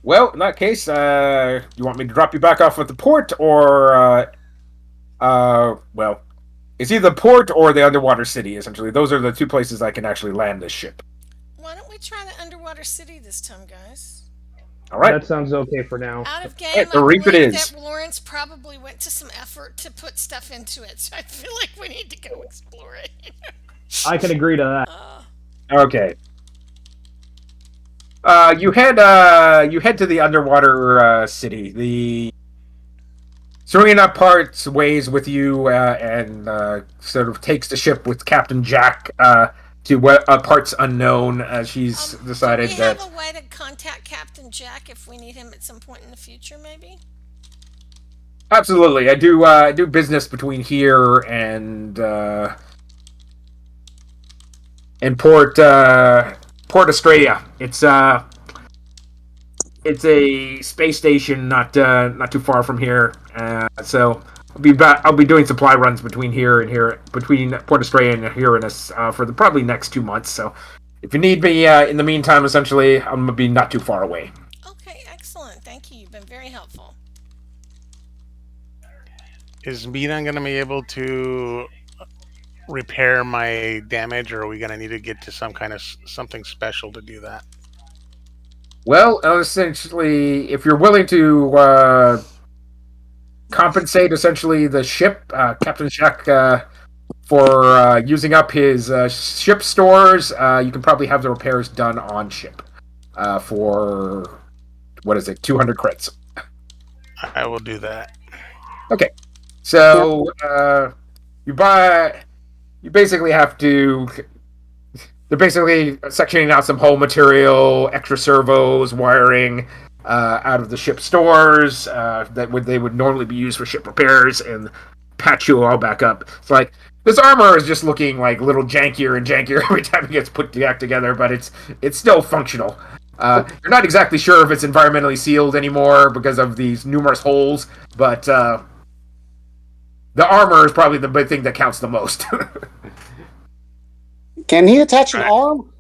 Well, in that case, you want me to drop you back off at the port, or well, it's either the port or the underwater city. Essentially, those are the two places I can actually land this ship. Why don't we try the underwater city this time, guys? All right. That sounds okay for now. Out of game, Right, I the reef it believe is. that Lawrence probably went to some effort to put stuff into it, so I feel like we need to go explore it. I can agree to that. Okay. You head to the underwater city. The Serena parts ways with you and sort of takes the ship with Captain Jack to parts unknown. She's decided Do we that have a way to contact Captain Jack if we need him at some point in the future, maybe? absolutely. I do business between here and Port Australia. It's a space station not too far from here. So I'll be doing supply runs between here and here, between Port Australia and Uranus for the probably next 2 months. So if you need me in the meantime, essentially, I'm gonna be not too far away. Okay, excellent. Thank you. You've been very helpful. Is Mina going to be able to repair my damage, or are we going to need to get to some kind of something special to do that? Well, essentially, if you're willing to compensate essentially the ship, Captain Jack, for using up his ship stores, you can probably have the repairs done on ship for what is it, 200 crits. I will do that. Okay, so you basically have to. They're basically sectioning out some hull material, extra servos, wiring out of the ship stores they would normally be used for ship repairs, and patch you all back up. It's like this armor is just looking like a little jankier and jankier every time it gets put back together, but it's still functional. You're not exactly sure if it's environmentally sealed anymore because of these numerous holes, but the armor is probably the big thing that counts the most. Can he attach an arm?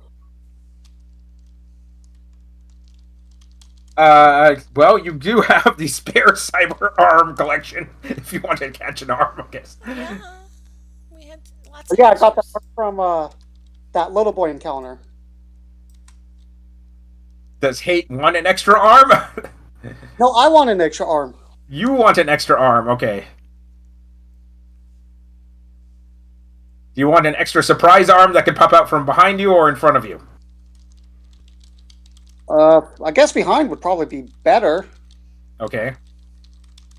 Well, you do have the spare cyber arm collection if you want to catch an arm, I guess. Yeah, we had lots of Yeah, I got that extras. from that little boy encounter. Does Hate want an extra arm? No, I want an extra arm. You want an extra arm, okay. Do you want an extra surprise arm that can pop out from behind you or in front of you? I guess behind would probably be better. Okay.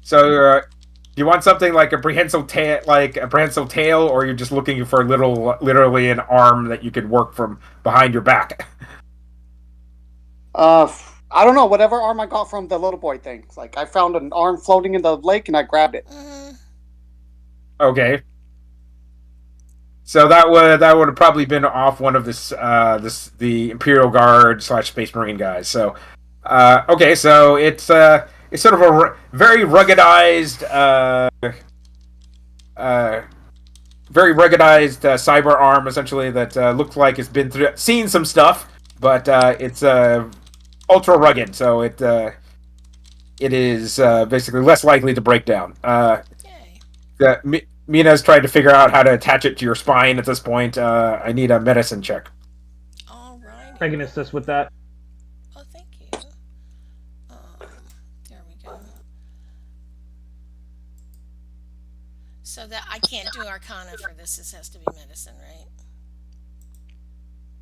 So, do you want something like a prehensile tail, or you're just looking for literally an arm that you can work from behind your back? I don't know, whatever arm I got from the little boy thing. Like, I found an arm floating in the lake and I grabbed it. Okay. So that would have probably been off one of the Imperial Guard / Space Marine guys. So, okay, so it's sort of a very ruggedized cyber arm essentially that looks like it's seen some stuff, but it's ultra rugged, so it is basically less likely to break down. Yay. Mina's trying to figure out how to attach it to your spine at this point. I need a medicine check. All right. I can assist with that. Oh, thank you. There we go. So that I can't do Arcana for this. This has to be medicine, right?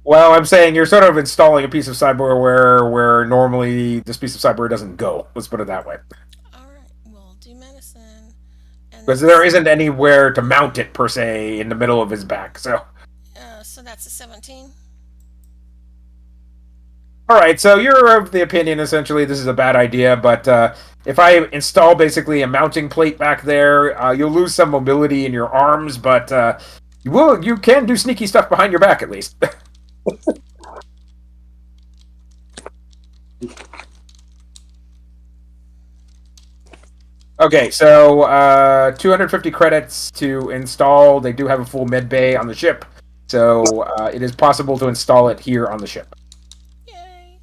Well, I'm saying you're sort of installing a piece of cyberware where normally this piece of cyberware doesn't go. Let's put it that way. All right, we'll do medicine, and Because there that's isn't anywhere to mount it per se in the middle of his back. so that's a 17. All right. So you're of the opinion essentially this is a bad idea, but if I install basically a mounting plate back there, you'll lose some mobility in your arms, but you can do sneaky stuff behind your back at least. Okay, so 250 credits to install. They do have a full med bay on the ship, so it is possible to install it here on the ship. Yay!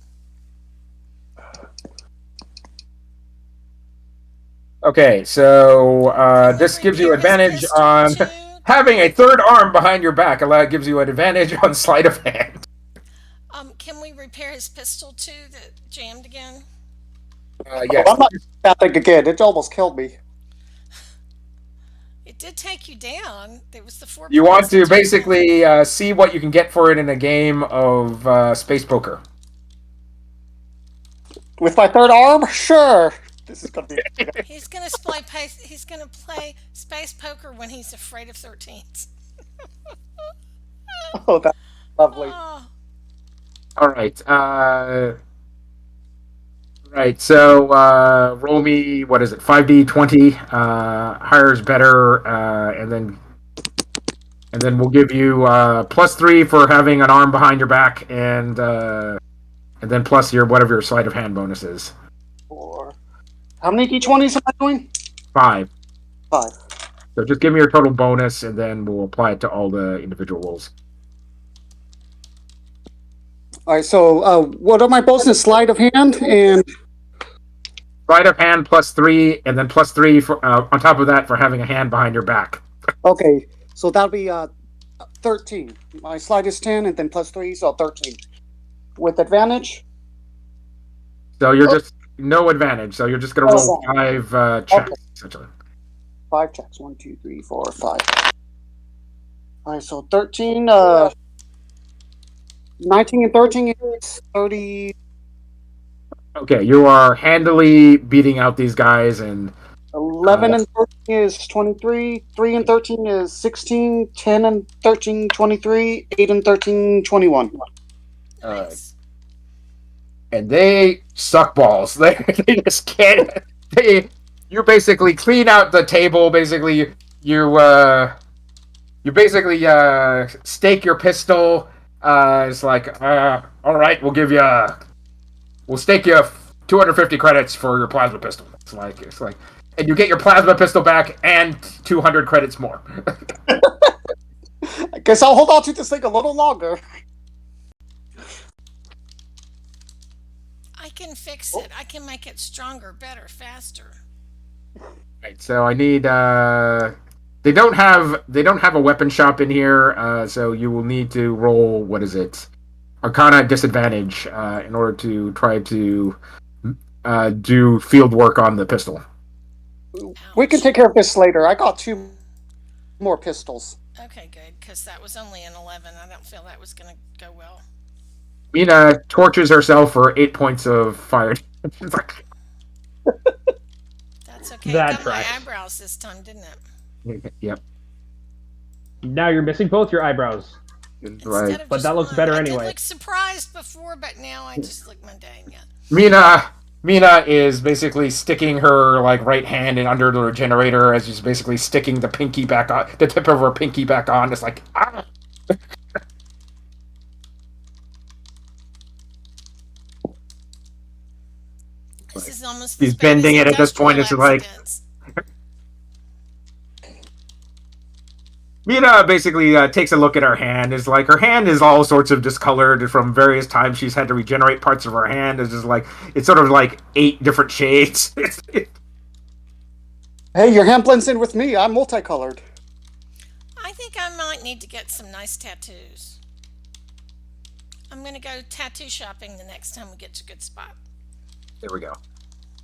Okay, so Can we this gives you repair his advantage pistol on too? having a third arm behind your back. Gives you an advantage on sleight of hand. Can we repair his pistol too that jammed again? Yes. I'm not that thing again. It almost killed me. It did take you down. There was the 4 You points want that to took you down. basically see what you can get for it in a game of space poker. With my third arm? Sure. This is gonna be. He's gonna play. He's gonna play space poker when he's afraid of 13s. Oh, that's lovely. Oh, All right. Right. So roll me what is it? 5d20. Higher is better, and then we'll give you +3 for having an arm behind your back, and then plus your whatever your sleight of hand bonus is. Four. How many d20s am I doing? 5. 5. So just give me your total bonus, and then we'll apply it to all the individual rolls. All right. So, what are my bonuses? Sleight of hand and Sleight of hand +3, and then +3 for on top of that for having a hand behind your back. okay. So that'll be 13. My sleight is 10, and then +3, so 13. With advantage. So you're just no advantage. So you're just gonna roll 5 checks essentially. 5 checks. 1, 2, 3, 4, 5. All right. So 13. 19 and 13 is 30. Okay, you are handily beating out these guys, and 11 and 13 is 23. 3 and 13 is 16. 10 and 13, 23. 8 and 13, 21. nice. and they suck balls. They just can't. You basically clean out the table. Basically, you basically stake your pistol. It's like, all right, we'll stake you 250 credits for your plasma pistol. It's like, and you get your plasma pistol back and 200 credits more. I guess I'll hold on to this thing a little longer. I can fix it. I can make it stronger, better, faster. Right. So I need. They don't have a weapon shop in here. So you will need to roll what is it? Arcana disadvantage in order to try to do field work on the pistol. We can take care of this later. I got 2 more pistols. Okay, good, because that was only an 11. I don't feel that was going to go well. Mina torches herself for 8 points of fire. That's okay. That It got my tracks. eyebrows this time, didn't it? Yep. Now you're missing both your eyebrows. Right. Instead of But just that looks one. better I anyway. did look surprised before, but now I just look mundane. Yeah. Mina is basically sticking her like right hand in under the regenerator as she's basically sticking the pinky back on, the tip of her pinky back on. It's like, ah. This is almost He's as bad as bending it at this point. It's industrial like accidents. Mina basically takes a look at her hand. Is like her hand is all sorts of discolored from various times she's had to regenerate parts of her hand. It's just like it's sort of like 8 different shades. Hey, your hand blends in with me. I'm multicolored. I think I might need to get some nice tattoos. I'm gonna go tattoo shopping the next time we get to a good spot. There we go.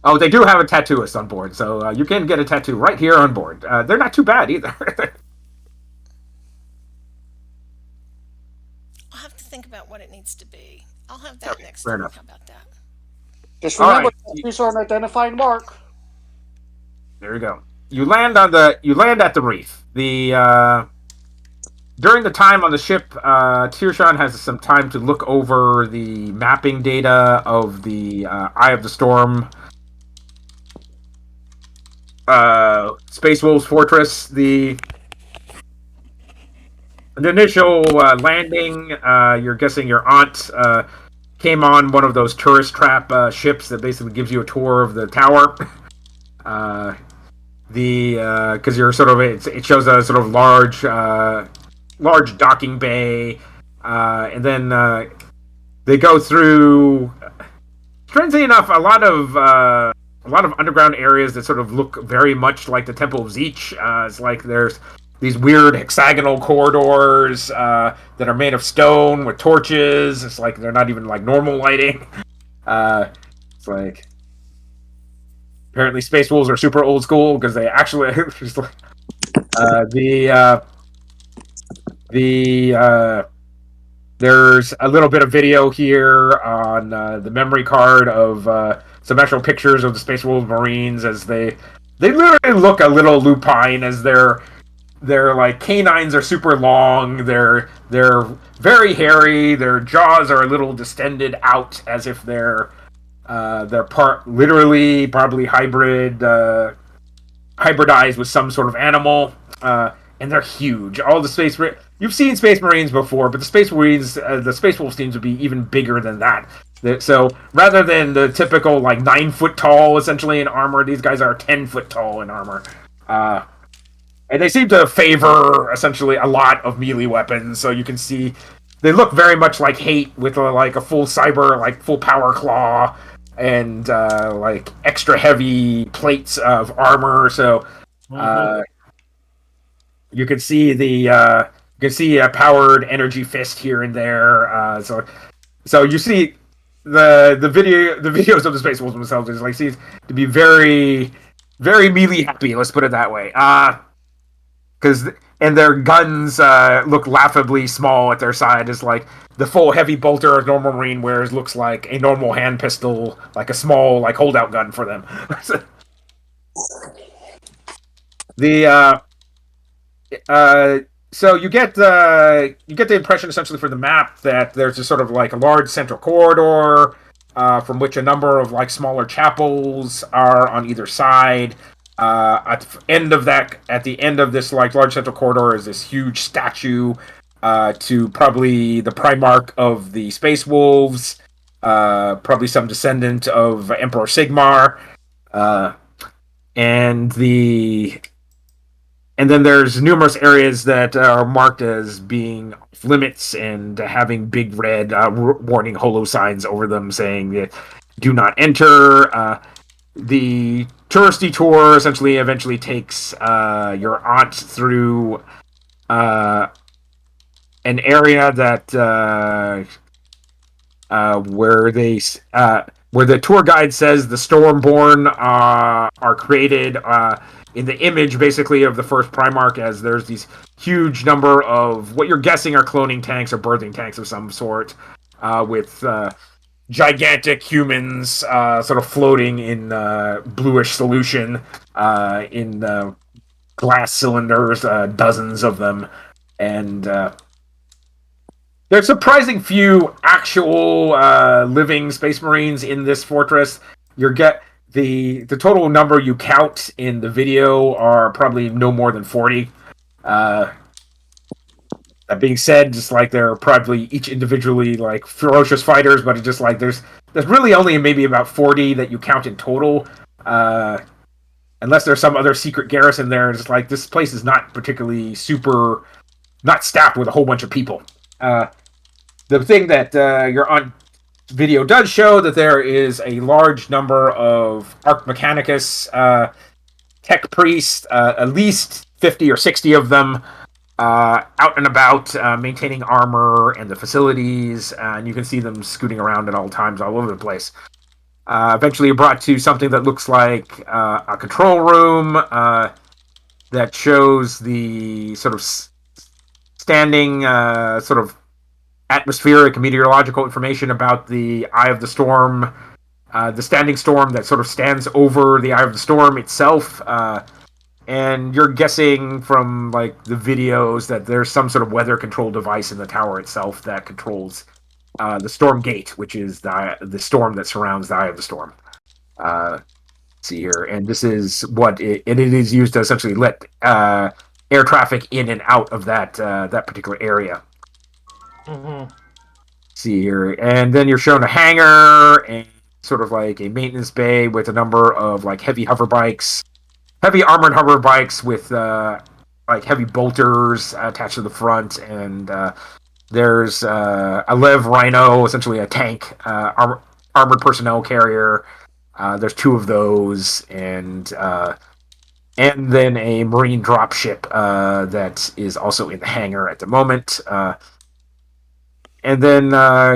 Oh, they do have a tattooist on board, so you can get a tattoo right here on board. They're not too bad either. I'll have to think about what it needs to be. I'll have that Okay, next fair time. enough. How about that? Just All remember, right, tattoos are an identifying mark. there you go. You land at the reef. The during the time on the ship, Tirshan has some time to look over the mapping data of the Eye of the Storm, Space Wolves Fortress. The initial landing, you're guessing your aunt came on one of those tourist trap ships that basically gives you a tour of the tower. Uh, the because you're sort of it shows a sort of large docking bay, and then they go through. Strangely enough, a lot of underground areas that sort of look very much like the Temple of Zeech. It's like there's these weird hexagonal corridors that are made of stone with torches. It's like they're not even like normal lighting. Uh, it's like apparently Space Wolves are super old school because they actually just like, the there's a little bit of video here on the memory card of some actual pictures of the Space Wolves Marines as they literally look a little lupine as their like canines are super long. They're very hairy. Their jaws are a little distended out as if they're part literally probably hybridized with some sort of animal, and they're huge. All the you've seen Space Marines before, but the Space Marines, the Space Wolves teams would be even bigger than that. So rather than the typical like 9 foot tall, essentially in armor, these guys are 10 foot tall in armor. And they seem to favor essentially a lot of melee weapons. So you can see they look very much like Hate with like a full cyber, like full power claw and like extra heavy plates of armor. So you can see a powered energy fist here and there. So you see the videos of the Space Wolves themselves is like seems to be very melee happy. Let's put it that way. Because and their guns look laughably small at their side. Is like the full heavy bolter a normal Marine wears looks like a normal hand pistol, like a small like holdout gun for them. the uh, so you get the impression essentially for the map that there's a sort of like a large central corridor from which a number of like smaller chapels are on either side. At the end of this like large central corridor is this huge statue to probably the Primarch of the Space Wolves, probably some descendant of Emperor Sigmar, uh, and the and then there's numerous areas that are marked as being off limits and having big red warning holo signs over them saying that do not enter. The touristy tour essentially eventually takes your aunt through uh, an area that where they where the tour guide says the Stormborn are created in the image basically of the first Primarch, as there's these huge number of what you're guessing are cloning tanks or birthing tanks of some sort, with gigantic humans sort of floating in bluish solution in glass cylinders, dozens of them, and there's surprising few actual living Space Marines in this fortress. You get the total number you count in the video are probably no more than 40. Uh, that being said, just like they're probably each individually like ferocious fighters, but it's just like there's really only maybe about 40 that you count in total. Unless there's some other secret garrison there, it's like this place is not particularly super, not staffed with a whole bunch of people. The thing that you're on video does show that there is a large number of Arc Mechanicus tech priests, at least 50 or 60 of them, out and about, maintaining armor and the facilities, and you can see them scooting around at all times all over the place. Eventually, you're brought to something that looks like a control room that shows the sort of standing sort of atmospheric and meteorological information about the eye of the storm, the standing storm that sort of stands over the eye of the storm itself. And you're guessing from like the videos that there's some sort of weather control device in the tower itself that controls the storm gate, which is the storm that surrounds the eye of the storm. See here, and this is and it is used to essentially let air traffic in and out of that particular area. Mm-hmm. See here, and then you're shown a hangar and sort of like a maintenance bay with a number of like heavy armored hover bikes with like heavy bolters attached to the front, and there's a Lev Rhino, essentially a tank, armored personnel carrier. There's two of those, and then a Marine dropship that is also in the hangar at the moment. And then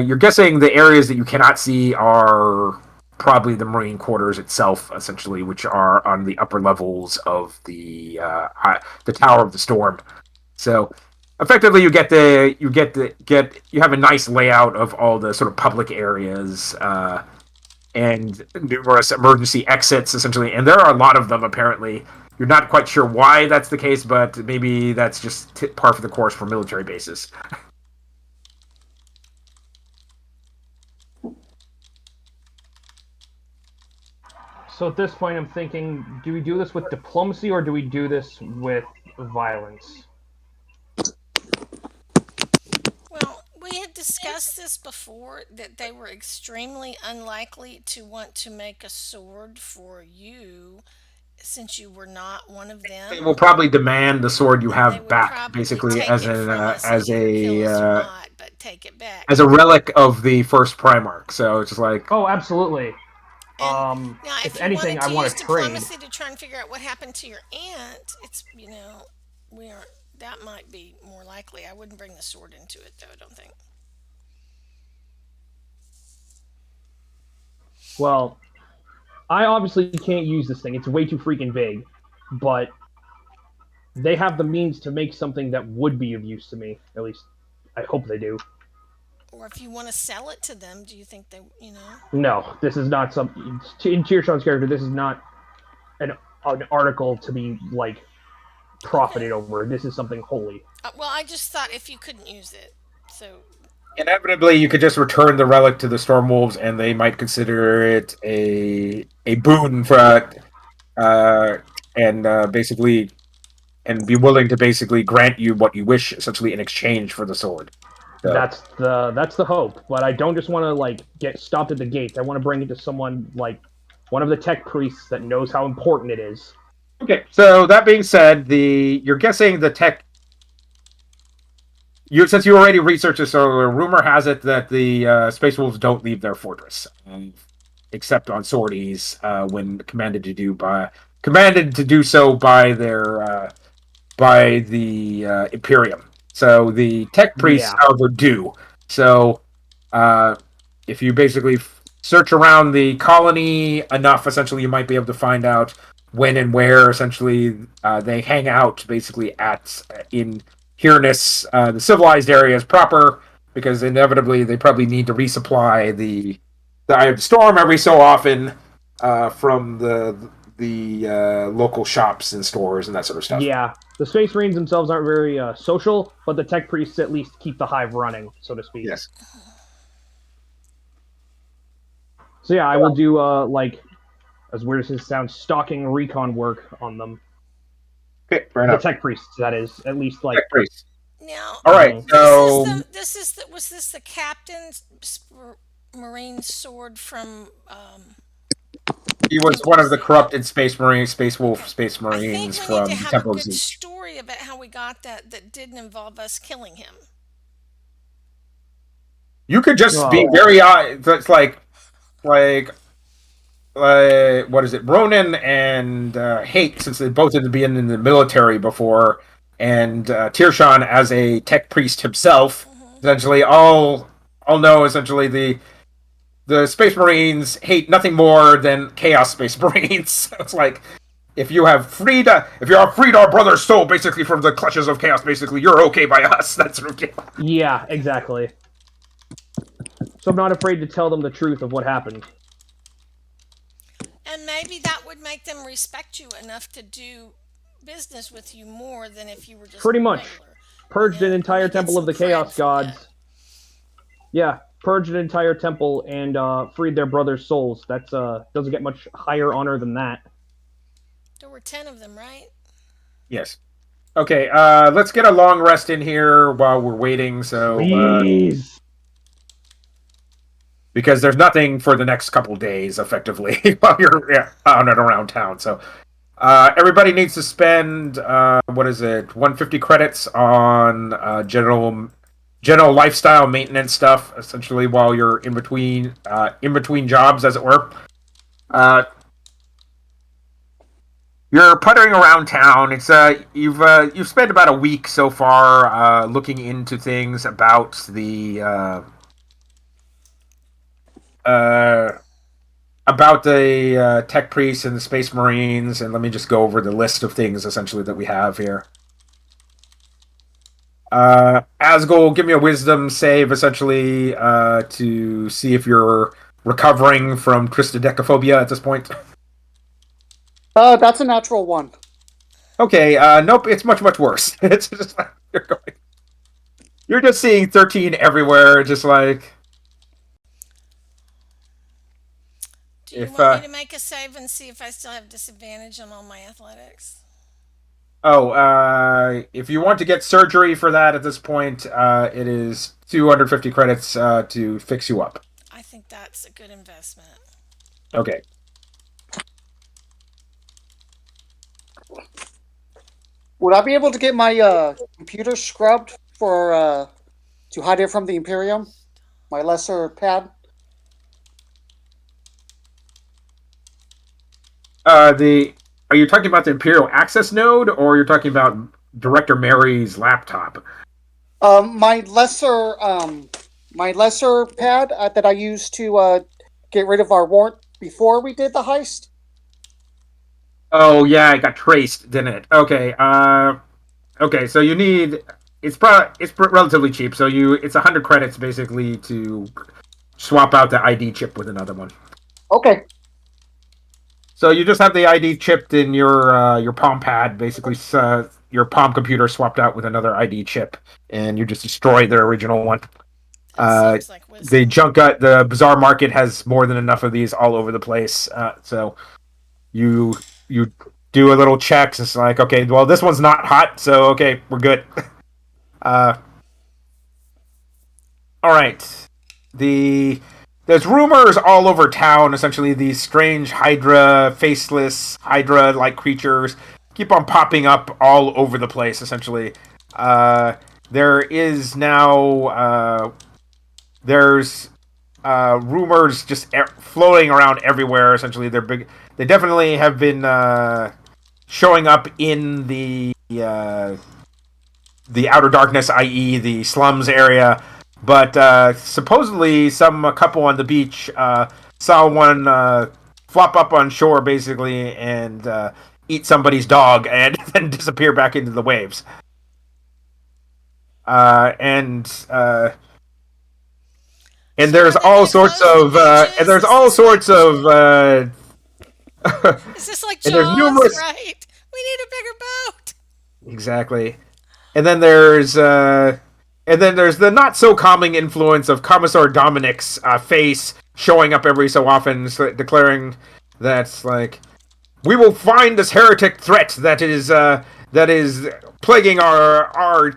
you're guessing the areas that you cannot see are probably the Marine quarters itself, essentially, which are on the upper levels of the Tower of the Storm. So effectively, you have a nice layout of all the sort of public areas and numerous emergency exits, essentially. And there are a lot of them, apparently. You're not quite sure why that's the case, but maybe that's just par for the course for military bases. So at this point, I'm thinking: do we do this with diplomacy or do we do this with violence? Well, we had discussed this before that they were extremely unlikely to want to make a sword for you since you were not one of They them. will probably demand the sword you And they have would back, probably basically take it from us and either kill us or not, but take it back. as a relic of the first Primarch. So it's just like, Oh, absolutely. And now, If if you anything, wanted I to want use to trade. diplomacy to try and figure out what happened to your aunt, it's we are that might be more likely. I wouldn't bring the sword into it though. I don't think. Well, I obviously can't use this thing. It's way too freaking big. But they have the means to make something that would be of use to me. At least, I hope they do. Or if you want to sell it to them, do you think they? No, this is not some. In Tiershawn's character, this is not an article to be like Okay. profited over. This is something holy. Well, I just thought if you couldn't use it, so inevitably, you could just return the relic to the Stormwolves, and they might consider it a boon for uh, and basically and be willing to basically grant you what you wish, essentially in exchange for the sword. So, That's the hope. But I don't just want to like get stopped at the gates. I want to bring it to someone like one of the tech priests that knows how important it is. okay. So that being said, you're guessing the tech. Since you already researched this earlier, rumor has it that the Space Wolves don't leave their fortress, except on sorties when commanded to do so by the Imperium. So the tech priests, Yeah, however, do. So uh, if you basically search around the colony enough, essentially, you might be able to find out when and where, essentially, they hang out, basically, in Hyrnus, the civilized areas proper, because inevitably they probably need to resupply the Eye of the Storm every so often from the local shops and stores and that sort of stuff. yeah. The Space Marines themselves aren't very social, but the tech priests at least keep the hive running, so to speak. Yes. So yeah, I will do like as weird as it sounds, stalking recon work on them. Okay, fair The enough. tech priests, that is, at least like. Tech priests. now All right. Mhm. So was this the captain's marine sword from he was Temple one of of the Zeus? corrupted Space Marines, Space Wolf, Okay. Space I think Marines we need to from the have a Temple of good Zeus. story about how we got that didn't involve us killing him. You could just be Oh, very it's like what is it? Ronan and Hate, since they both had been in the military before, and Tirshan as a tech priest himself, Hmm. essentially all know essentially the Space Marines hate nothing more than Chaos Space Marines. So it's like, if you have freed our brother's soul basically from the clutches of chaos, basically you're okay by us. That's sort of, Yeah, exactly. So I'm not afraid to tell them the truth of what happened. And maybe that would make them respect you enough to do business with you more than if you were just Pretty much. regular. Purged an And entire you get temple of some the cred Chaos for that. Gods. Yeah, purged an entire temple and freed their brother's souls. That's doesn't get much higher honor than that. There were 10 of them, right? yes. Okay, let's get a long rest in here while we're waiting. So, Please. because there's nothing for the next couple days, effectively, while you're on and around town. So, everybody needs to spend what is it, 150 credits on general lifestyle maintenance stuff, essentially, while you're in between jobs, as it were. Uh, You're puttering around town. It's you've spent about a week so far looking into things uh, about the tech priests and the space marines, and let me just go over the list of things essentially that we have here. Asgol, give me a wisdom save essentially to see if you're recovering from triskaidekaphobia at this point. That's a natural one. Okay, nope, it's much worse. It's just like you're just seeing 13 everywhere, just like Do you if want me to make a save and see if I still have disadvantage on all my athletics? if you want to get surgery for that at this point, it is 250 credits to fix you up. I think that's a good investment. Okay. Would I be able to get my computer scrubbed for to hide it from the Imperium? My lesser pad. The Are you talking about the Imperial Access node, or you're talking about Director Mary's laptop? My lesser pad that I used to get rid of our warrant before we did the heist. Oh yeah, it got traced, didn't it? Okay. Okay. So you need it's relatively cheap. So it's 100 credits basically to swap out the ID chip with another one. Okay. So you just have the ID chipped in your Palm pad, basically your Palm computer swapped out with another ID chip, and you just destroy the original one. That seems like The wisdom. the bazaar market has more than enough of these all over the place. So you do a little checks. It's like, okay, well, this one's not hot, so okay, we're good. Uh, all right. There's rumors all over town. Essentially, these strange faceless Hydra-like creatures keep on popping up all over the place. Essentially, there is now there's rumors just floating around everywhere. Essentially, they're big. They definitely have been showing up in the outer darkness, i.e., the slums area. But supposedly, a couple on the beach saw one flop up on shore, basically, and eat somebody's dog, and then disappear back into the waves. Uh, and uh, and So there's are they all going to sorts close the of beaches? Is this like is this like and there's Jaws? numerous Right. We need a bigger boat. exactly. And then there's the not so calming influence of Commissar Dominic's face showing up every so often, declaring that like we will find this heretic threat that is plaguing our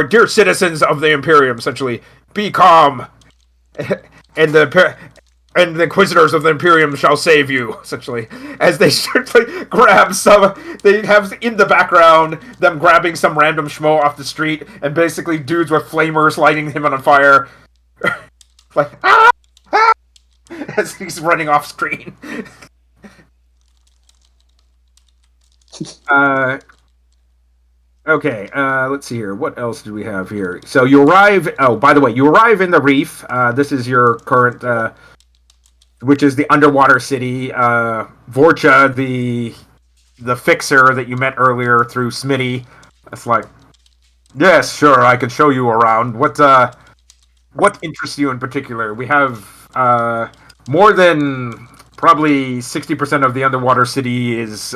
dear citizens of the Imperium. Essentially, be calm, and the Inquisitors of the Imperium shall save you, essentially. As they start to grab they have in the background them grabbing some random schmo off the street, and basically dudes with flamers lighting him on fire. Like, ah! As he's running off screen. uh, Okay, let's see here. What else do we have here? So you arrive. Oh, by the way, you arrive in the reef. This is your current, which is the underwater city. Vorcha, the fixer that you met earlier through Smitty. That's like, yes, sure, I can show you around. What interests you in particular? We have more than probably 60% of the underwater city is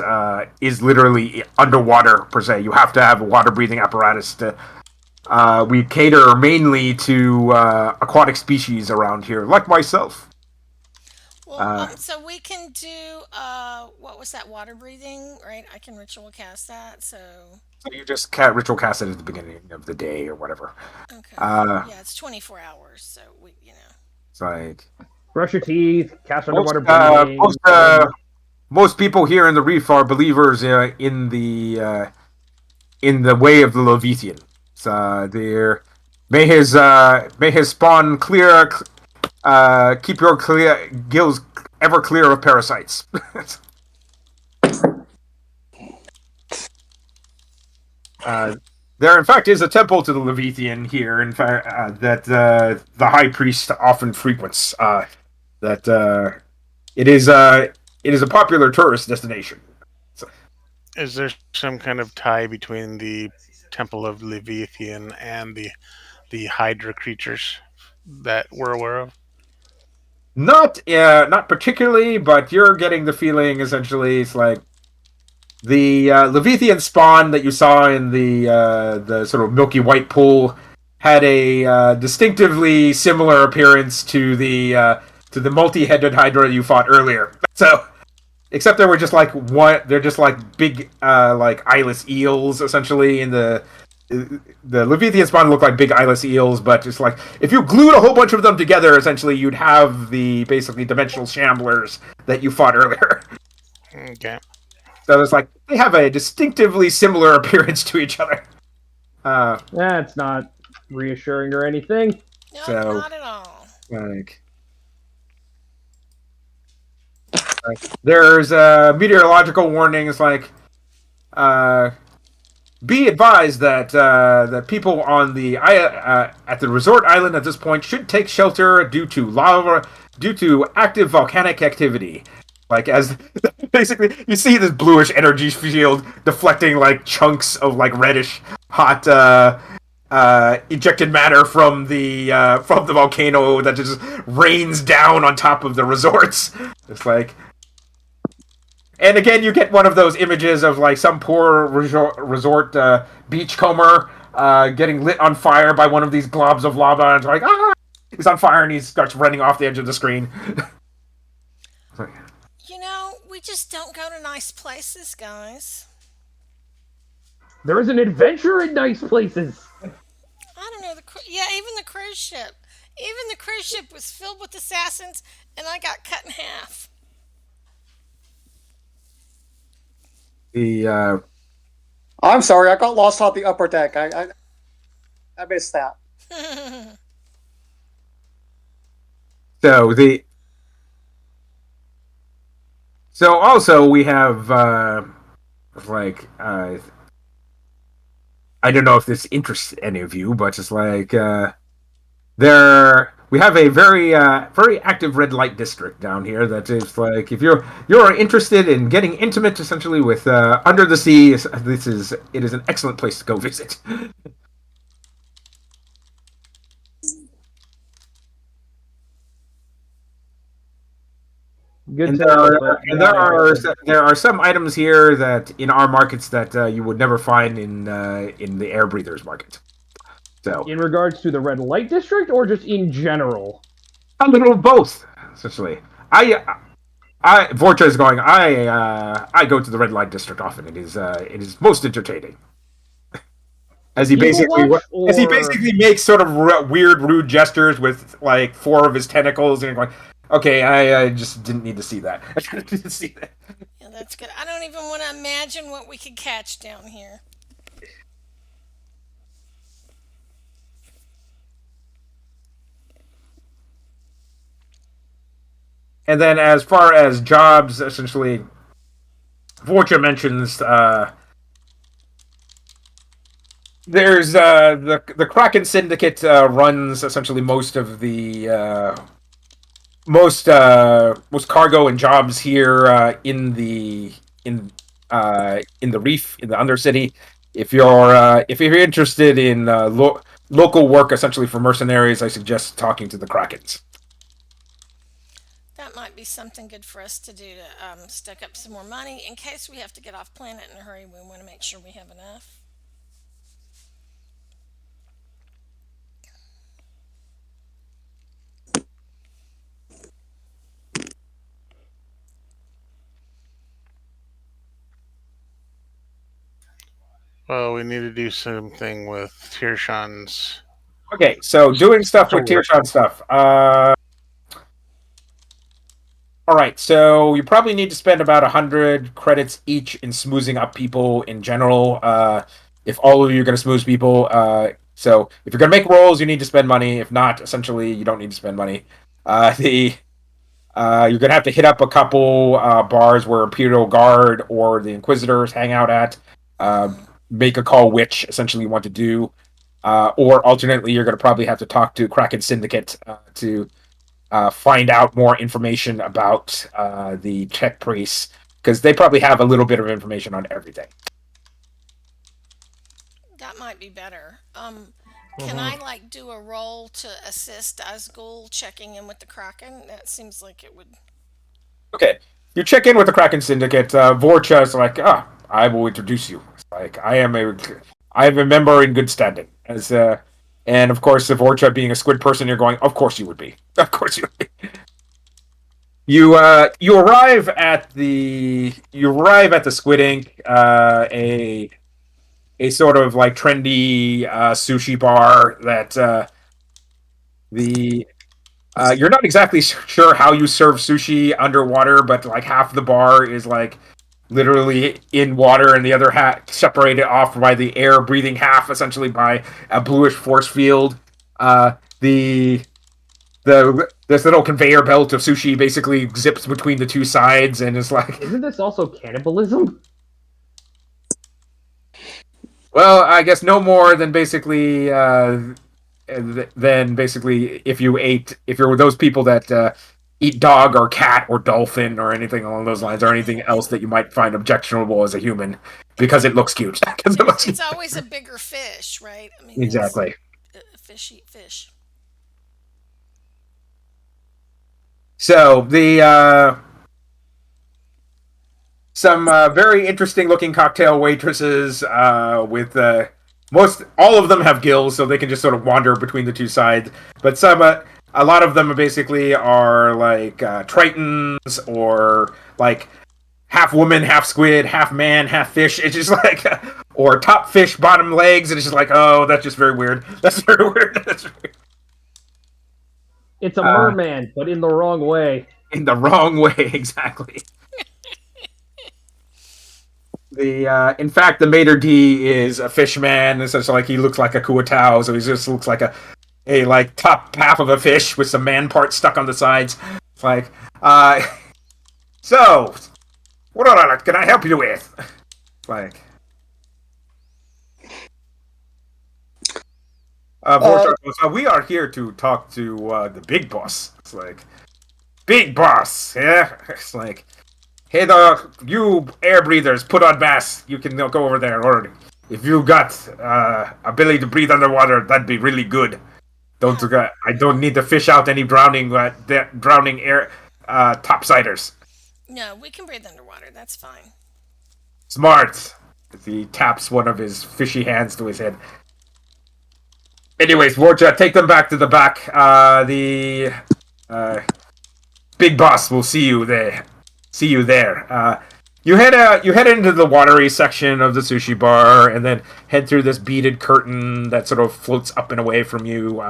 literally underwater per se. You have to have a water breathing apparatus to. We cater mainly to aquatic species around here, like myself. Well, Uh, so we can do what was that water breathing, right? I can ritual cast that. So so you just ritual cast it at the beginning of the day or whatever. okay, Uh, yeah, it's 24 hours. So we. it's like Brush your teeth, cast most underwater breathing. most people here in the reef are believers in the way of the Leviathan. There, may his spawn clear, keep your clear gills ever clear of parasites. uh, there, in fact, is a temple to the Leviathan here. In fact, that the high priest often frequents. That it is a popular tourist destination. So, Is there some kind of tie between the Temple of Leviathan and the Hydra creatures that we're aware of? not particularly, but you're getting the feeling essentially it's like the Leviathan spawn that you saw in the sort of milky white pool had a distinctively similar appearance to the multi-headed Hydra you fought earlier. So, except they were just like one, they're just like big like eyeless eels essentially. In the Leviathan spawn looked like big eyeless eels, but just like if you glued a whole bunch of them together, essentially you'd have the basically dimensional shamblers that you fought earlier. Okay. So it's like they have a distinctively similar appearance to each other. Uh, That's not reassuring or anything. Nope, so not at all. like, there's meteorological warnings like uh, be advised that that people on the at the resort island at this point should take shelter due to active volcanic activity. Like as basically you see this bluish energy field deflecting like chunks of like reddish hot ejected matter from the volcano that just rains down on top of the resorts. It's like, and again, you get one of those images of like some poor resort beachcomber getting lit on fire by one of these globs of lava, and it's like, ah, he's on fire, and he starts running off the edge of the screen. We just don't go to nice places, guys. There is an adventure in nice places. I don't know yeah, even the cruise ship. Even the cruise ship was filled with assassins, and I got cut in half. The I'm sorry, I got lost on the upper deck. I missed that. so the so also we have like I don't know if this interests any of you, but it's like there we have a very active red light district down here that is like if you're interested in getting intimate essentially with under the sea, it is an excellent place to go visit. Good And to know. But there are some items here that in our markets that you would never find in the air breathers market. So in regards to the red light district, or just in general? a little of both, essentially. Vorcha is going. I go to the red light district often. It is most entertaining. As People watch, as he or basically makes sort of weird, rude gestures with like four of his tentacles, and going, okay, I just didn't need to see that. I didn't see that. Yeah, that's good. I don't even want to imagine what we could catch down here. And then, as far as jobs, essentially, Vorcha mentions there's the Kraken Syndicate runs essentially most of the most cargo and jobs here in the reef in the Undercity. If you're interested in local work, essentially for mercenaries, I suggest talking to the Krakens. That might be something good for us to do to stock up some more money in case we have to get off planet in a hurry. We want to make sure we have enough. Well, we need to do something with Tirshan's Okay, so doing stuff with sword. Tirshon stuff. All right, so you probably need to spend about 100 credits each in smoozing up people in general. If all of you are going to smooze people, so if you're going to make rolls, you need to spend money. If not, essentially, you don't need to spend money. The You're going to have to hit up a couple bars where Imperial Guard or the Inquisitors hang out at. Uh, make a call which essentially you want to do. Or alternately, you're going to probably have to talk to Kraken Syndicate to find out more information about the Czech priests because they probably have a little bit of information on everything. That might be better. Can I Mhm. like do a roll to assist Asgul checking in with the Kraken? That seems like it would. Okay, you check in with the Kraken Syndicate. Vorcha is like, I will introduce you. It's like I am a member in good standing. And of course, the Vorcha being a squid person, you're going, of course you would be. Of course you would be. You arrive at the Squid Ink, a sort of like trendy sushi bar that the you're not exactly sure how you serve sushi underwater, but like half the bar is like literally in water, and the other half separated off by the air breathing half, essentially by a bluish force field. The this little conveyor belt of sushi basically zips between the two sides, and is like, Isn't this also cannibalism? well, I guess no more than basically if you're those people that eat dog or cat or dolphin or anything along those lines, or anything else that you might find objectionable as a human because it looks cute. Because it looks cute. It's always a bigger fish, right? I mean, that's Exactly. fish eat fish. So the some very interesting looking cocktail waitresses with most all of them have gills, so they can just sort of wander between the two sides. But a lot of them basically are like tritons, or like half woman, half squid, half man, half fish. It's just like or top fish, bottom legs, and it's just like, oh, that's just very weird. That's very weird. That's very, It's a uh, merman, but in the wrong way. in the wrong way, exactly. The In fact, the maitre d is a fish man. It's just like he looks like a kuatao, so he just looks like a like top half of a fish with some man parts stuck on the sides. It's like, uh, so what can I help you with? Like, Uh, Vorchak goes, we are here to talk to the big boss. It's like, big boss, yeah. It's like, hey, you air breathers, put on masks. You can go over there, or if you got ability to breathe underwater, that'd be really good. Don't Oh, I don't need to fish out any drowning air topsiders. no, we can breathe underwater. That's fine. Smart. He taps one of his fishy hands to his head. Anyways, Vorcha, take them back to the back. The uh, big boss will see you there. See you there. You head into the watery section of the sushi bar, and then head through this beaded curtain that sort of floats up and away from you.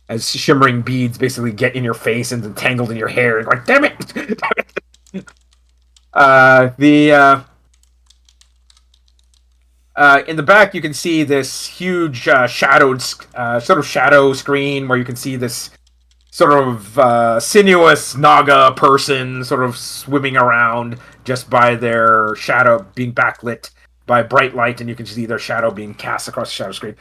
As shimmering beads basically get in your face and entangled in your hair. You're like, damn it! Damn it! The In the back, you can see this huge shadowed sort of shadow screen where you can see this sort of sinuous Naga person sort of swimming around just by their shadow being backlit by bright light, and you can see their shadow being cast across the shadow screen.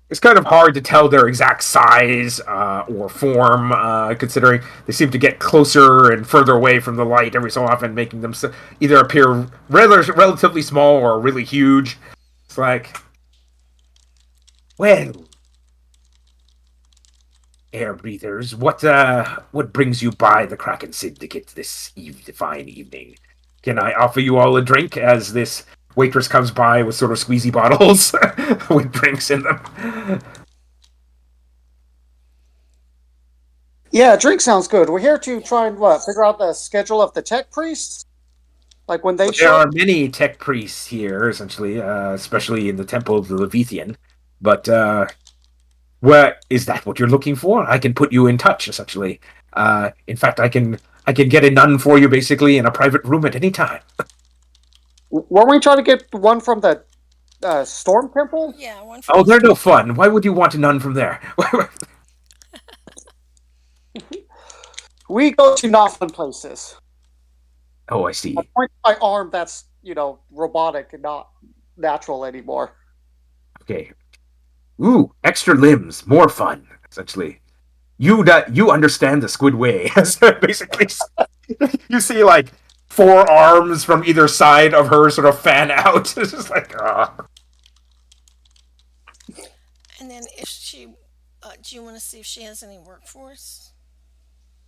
It's kind of hard to tell their exact size or form, considering they seem to get closer and further away from the light every so often, making them either appear relatively small or really huge. It's like, well, air breathers, what brings you by the Kraken Syndicate this fine evening? Can I offer you all a drink as this waitress comes by with sort of squeezy bottles with drinks in them? Yeah, drink sounds good. We're here to try and what figure out the schedule of the tech priests, like when they There show. are many tech priests here, essentially, especially in the Temple of the Levithian. But what is that? What you're looking for? I can put you in touch, essentially. In fact, I can get a nun for you, basically, in a private room at any time. Weren't we trying to get one from the Storm Temple? Yeah, one from Oh, the they're no fun. Why would you want a nun from there? We go to not fun places. Oh, I I see. point to my arm that's robotic and not natural anymore. Okay. Ooh, extra limbs, more fun. Essentially, you understand the squid way. Basically, you see like four arms from either side of her sort of fan out. It's just like, And then if she, do you want to see if she has any workforce?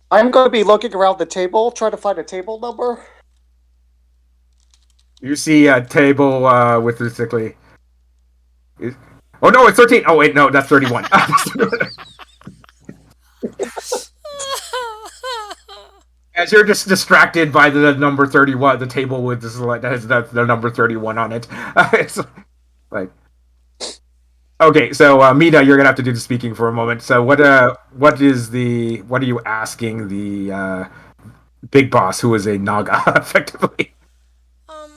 I'm going to be looking around the table, trying to find a table number. You see a table with basically. Oh no, it's 13. Oh wait, no, that's 31. As you're just distracted by the number 31, the table with this that has the number 31 on it. It's like, okay, so Mina, you're gonna have to do the speaking for a moment. So what are you asking the big boss, who is a Naga, effectively? um,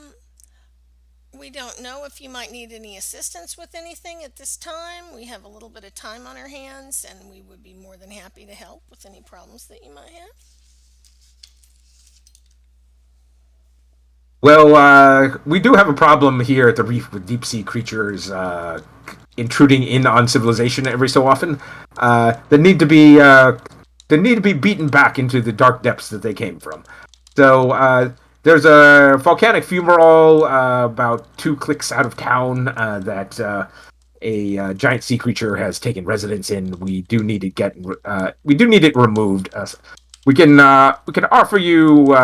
we don't know if you might need any assistance with anything at this time. We have a little bit of time on our hands, and we would be more than happy to help with any problems that you might have. Well, we do have a problem here at the reef with deep sea creatures intruding in on civilization every so often. That need to be beaten back into the dark depths that they came from. So there's a volcanic fumarole about 2 clicks out of town that a giant sea creature has taken residence in. We do need it removed. We can offer you.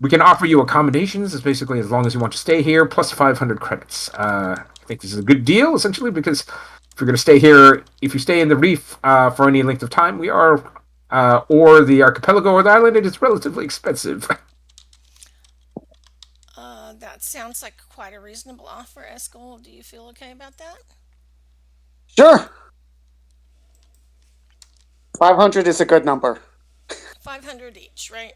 We can offer you accommodations, is basically as long as you want to stay here, plus 500 credits. I think this is a good deal, essentially, because if you're going to stay here, if you stay in the reef for any length of time, or the archipelago or the island, it is relatively expensive. That sounds like quite a reasonable offer, Eskel. Do you feel okay about that? Sure. 500 is a good number. 500 each, right?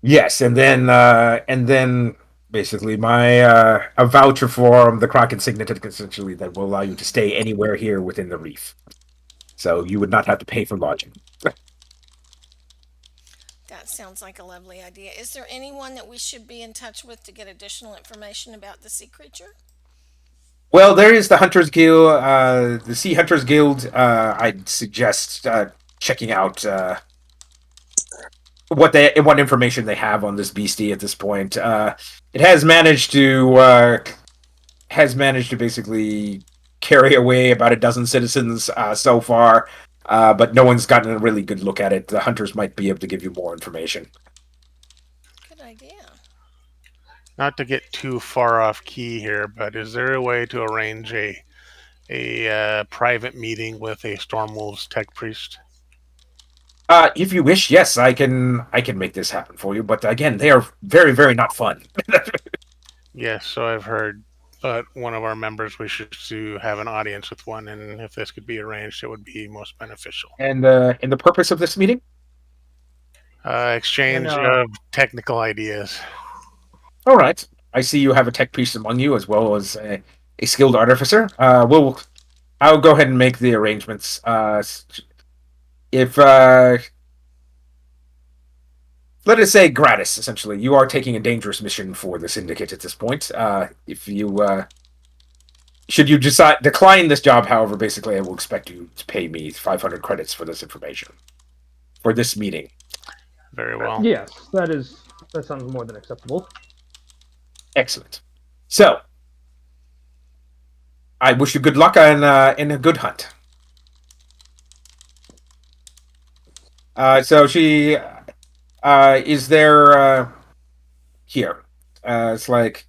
Yes, and then basically my a voucher for the Kraken Signature, essentially, that will allow you to stay anywhere here within the reef. So you would not have to pay for lodging. That sounds like a lovely idea. Is there anyone that we should be in touch with to get additional information about the sea creature? Well, there is the Hunters Guild, the Sea Hunters Guild. I'd suggest checking out what information they have on this beastie at this point. It has managed to basically carry away about a dozen citizens so far, but no one's gotten a really good look at it. The hunters might be able to give you more information. Good idea. Not to get too far off key here, but is there a way to arrange a private meeting with a Stormwolves tech priest? If you wish, yes, I can make this happen for you. But again, they are very, very not fun. Yes, so I've heard. But one of our members wishes to have an audience with one, and if this could be arranged, it would be most beneficial. And the purpose of this meeting? Exchange And of technical ideas. All right. I see you have a tech priest among you as well as a skilled artificer. I'll go ahead and make the arrangements. If let us say gratis. Essentially, you are taking a dangerous mission for the syndicate at this point. If you should you decide decline this job, however, basically, I will expect you to pay me 500 credits for this information for this meeting. Very well. Yes, that sounds more than acceptable. Excellent. So, I wish you good luck in a good hunt. So she is there here. It's like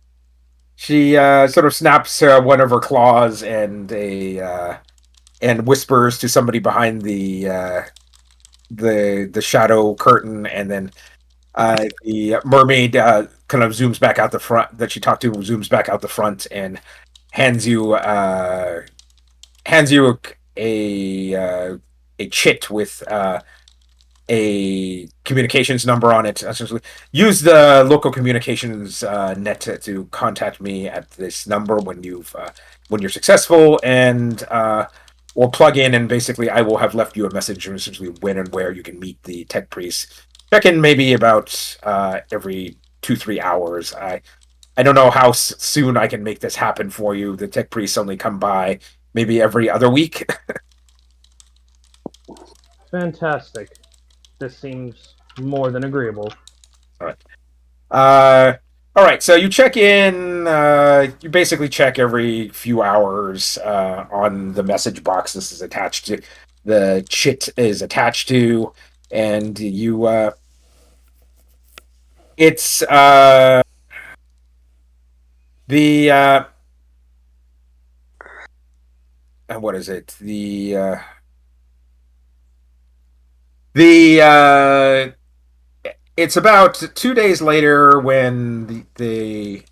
she sort of snaps one of her claws and whispers to somebody behind the shadow curtain, and then the mermaid kind of zooms back out the front that she talked to zooms back out the front and hands you a chit with a communications number on it. Essentially, use the local communications net to contact me at this number when you're successful, and or plug in, and basically I will have left you a message essentially when and where you can meet the tech priest. Check in maybe about every 2-3 hours. I don't know how soon I can make this happen for you. The tech priests only come by maybe every other week. Fantastic. This seems more than agreeable. All right. All right. So you check in. You basically check every few hours on the message box. This is attached to the chit is attached to, and you. It's the what is it? The it's about 2 days later when the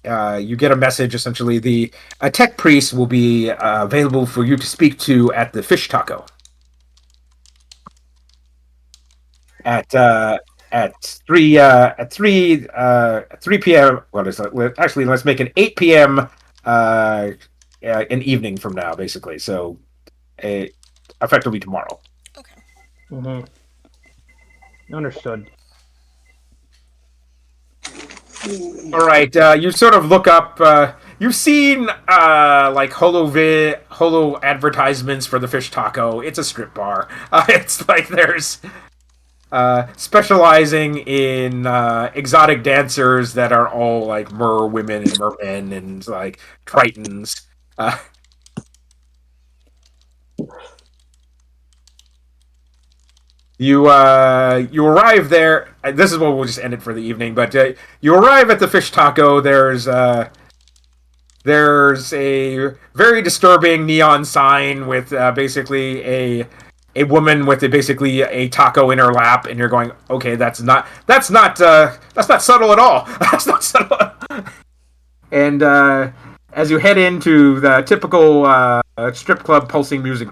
you get a message. Essentially, the tech priest will be available for you to speak to at the fish taco at at 3 p.m. What is it? Actually, let's make it 8 p.m. An evening from now, basically. So, effectively tomorrow. Okay. Mm-hmm. Understood. All right, you sort of look up. You've seen like holo advertisements for the fish taco. It's a strip bar. It's like there's specializing in exotic dancers that are all like mer women and mermen and like tritons. You arrive there. This is what we'll just end it for the evening. But you arrive at the fish taco. There's a very disturbing neon sign with basically a woman with basically a taco in her lap, and you're going, okay, that's not subtle at all. That's not subtle. And as you head into the typical strip club pulsing music,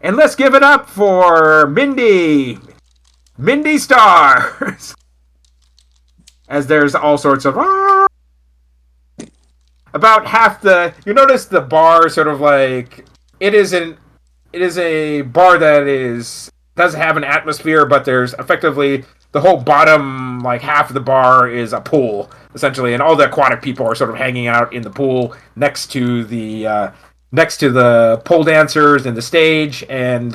and let's give it up for Mindy Stars. As there's all sorts of about half the you notice the bar sort of like it is a bar that does have an atmosphere, but there's effectively the whole bottom like half of the bar is a pool essentially, and all the aquatic people are sort of hanging out in the pool next to the pole dancers and the stage, and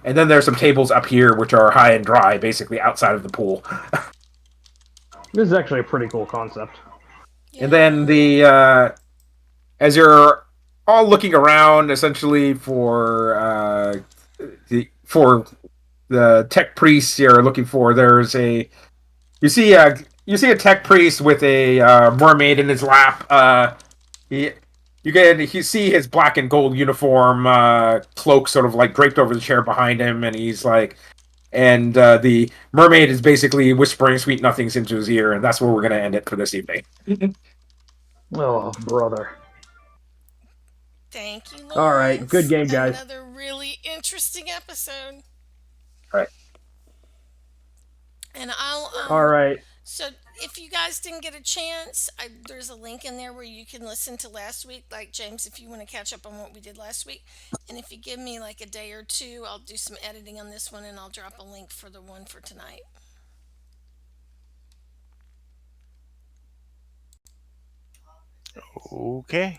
then there's some tables up here which are high and dry, basically outside of the pool. This is actually a pretty cool concept. And then as you're all looking around, essentially for the tech priests you're looking for, you see a tech priest with a mermaid in his lap. You see his black and gold uniform cloak sort of like draped over the chair behind him, and he's like, and the mermaid is basically whispering sweet nothings into his ear, and that's where we're going to end it for this evening. Oh, brother. Thank you, Lawrence. All right, good game, guys. Another really interesting episode. All right. And I'll All right. So if you guys didn't get a chance, there's a link in there where you can listen to last week. Like James, if you want to catch up on what we did last week, and if you give me like a day or two, I'll do some editing on this one and I'll drop a link for the one for tonight. Okay.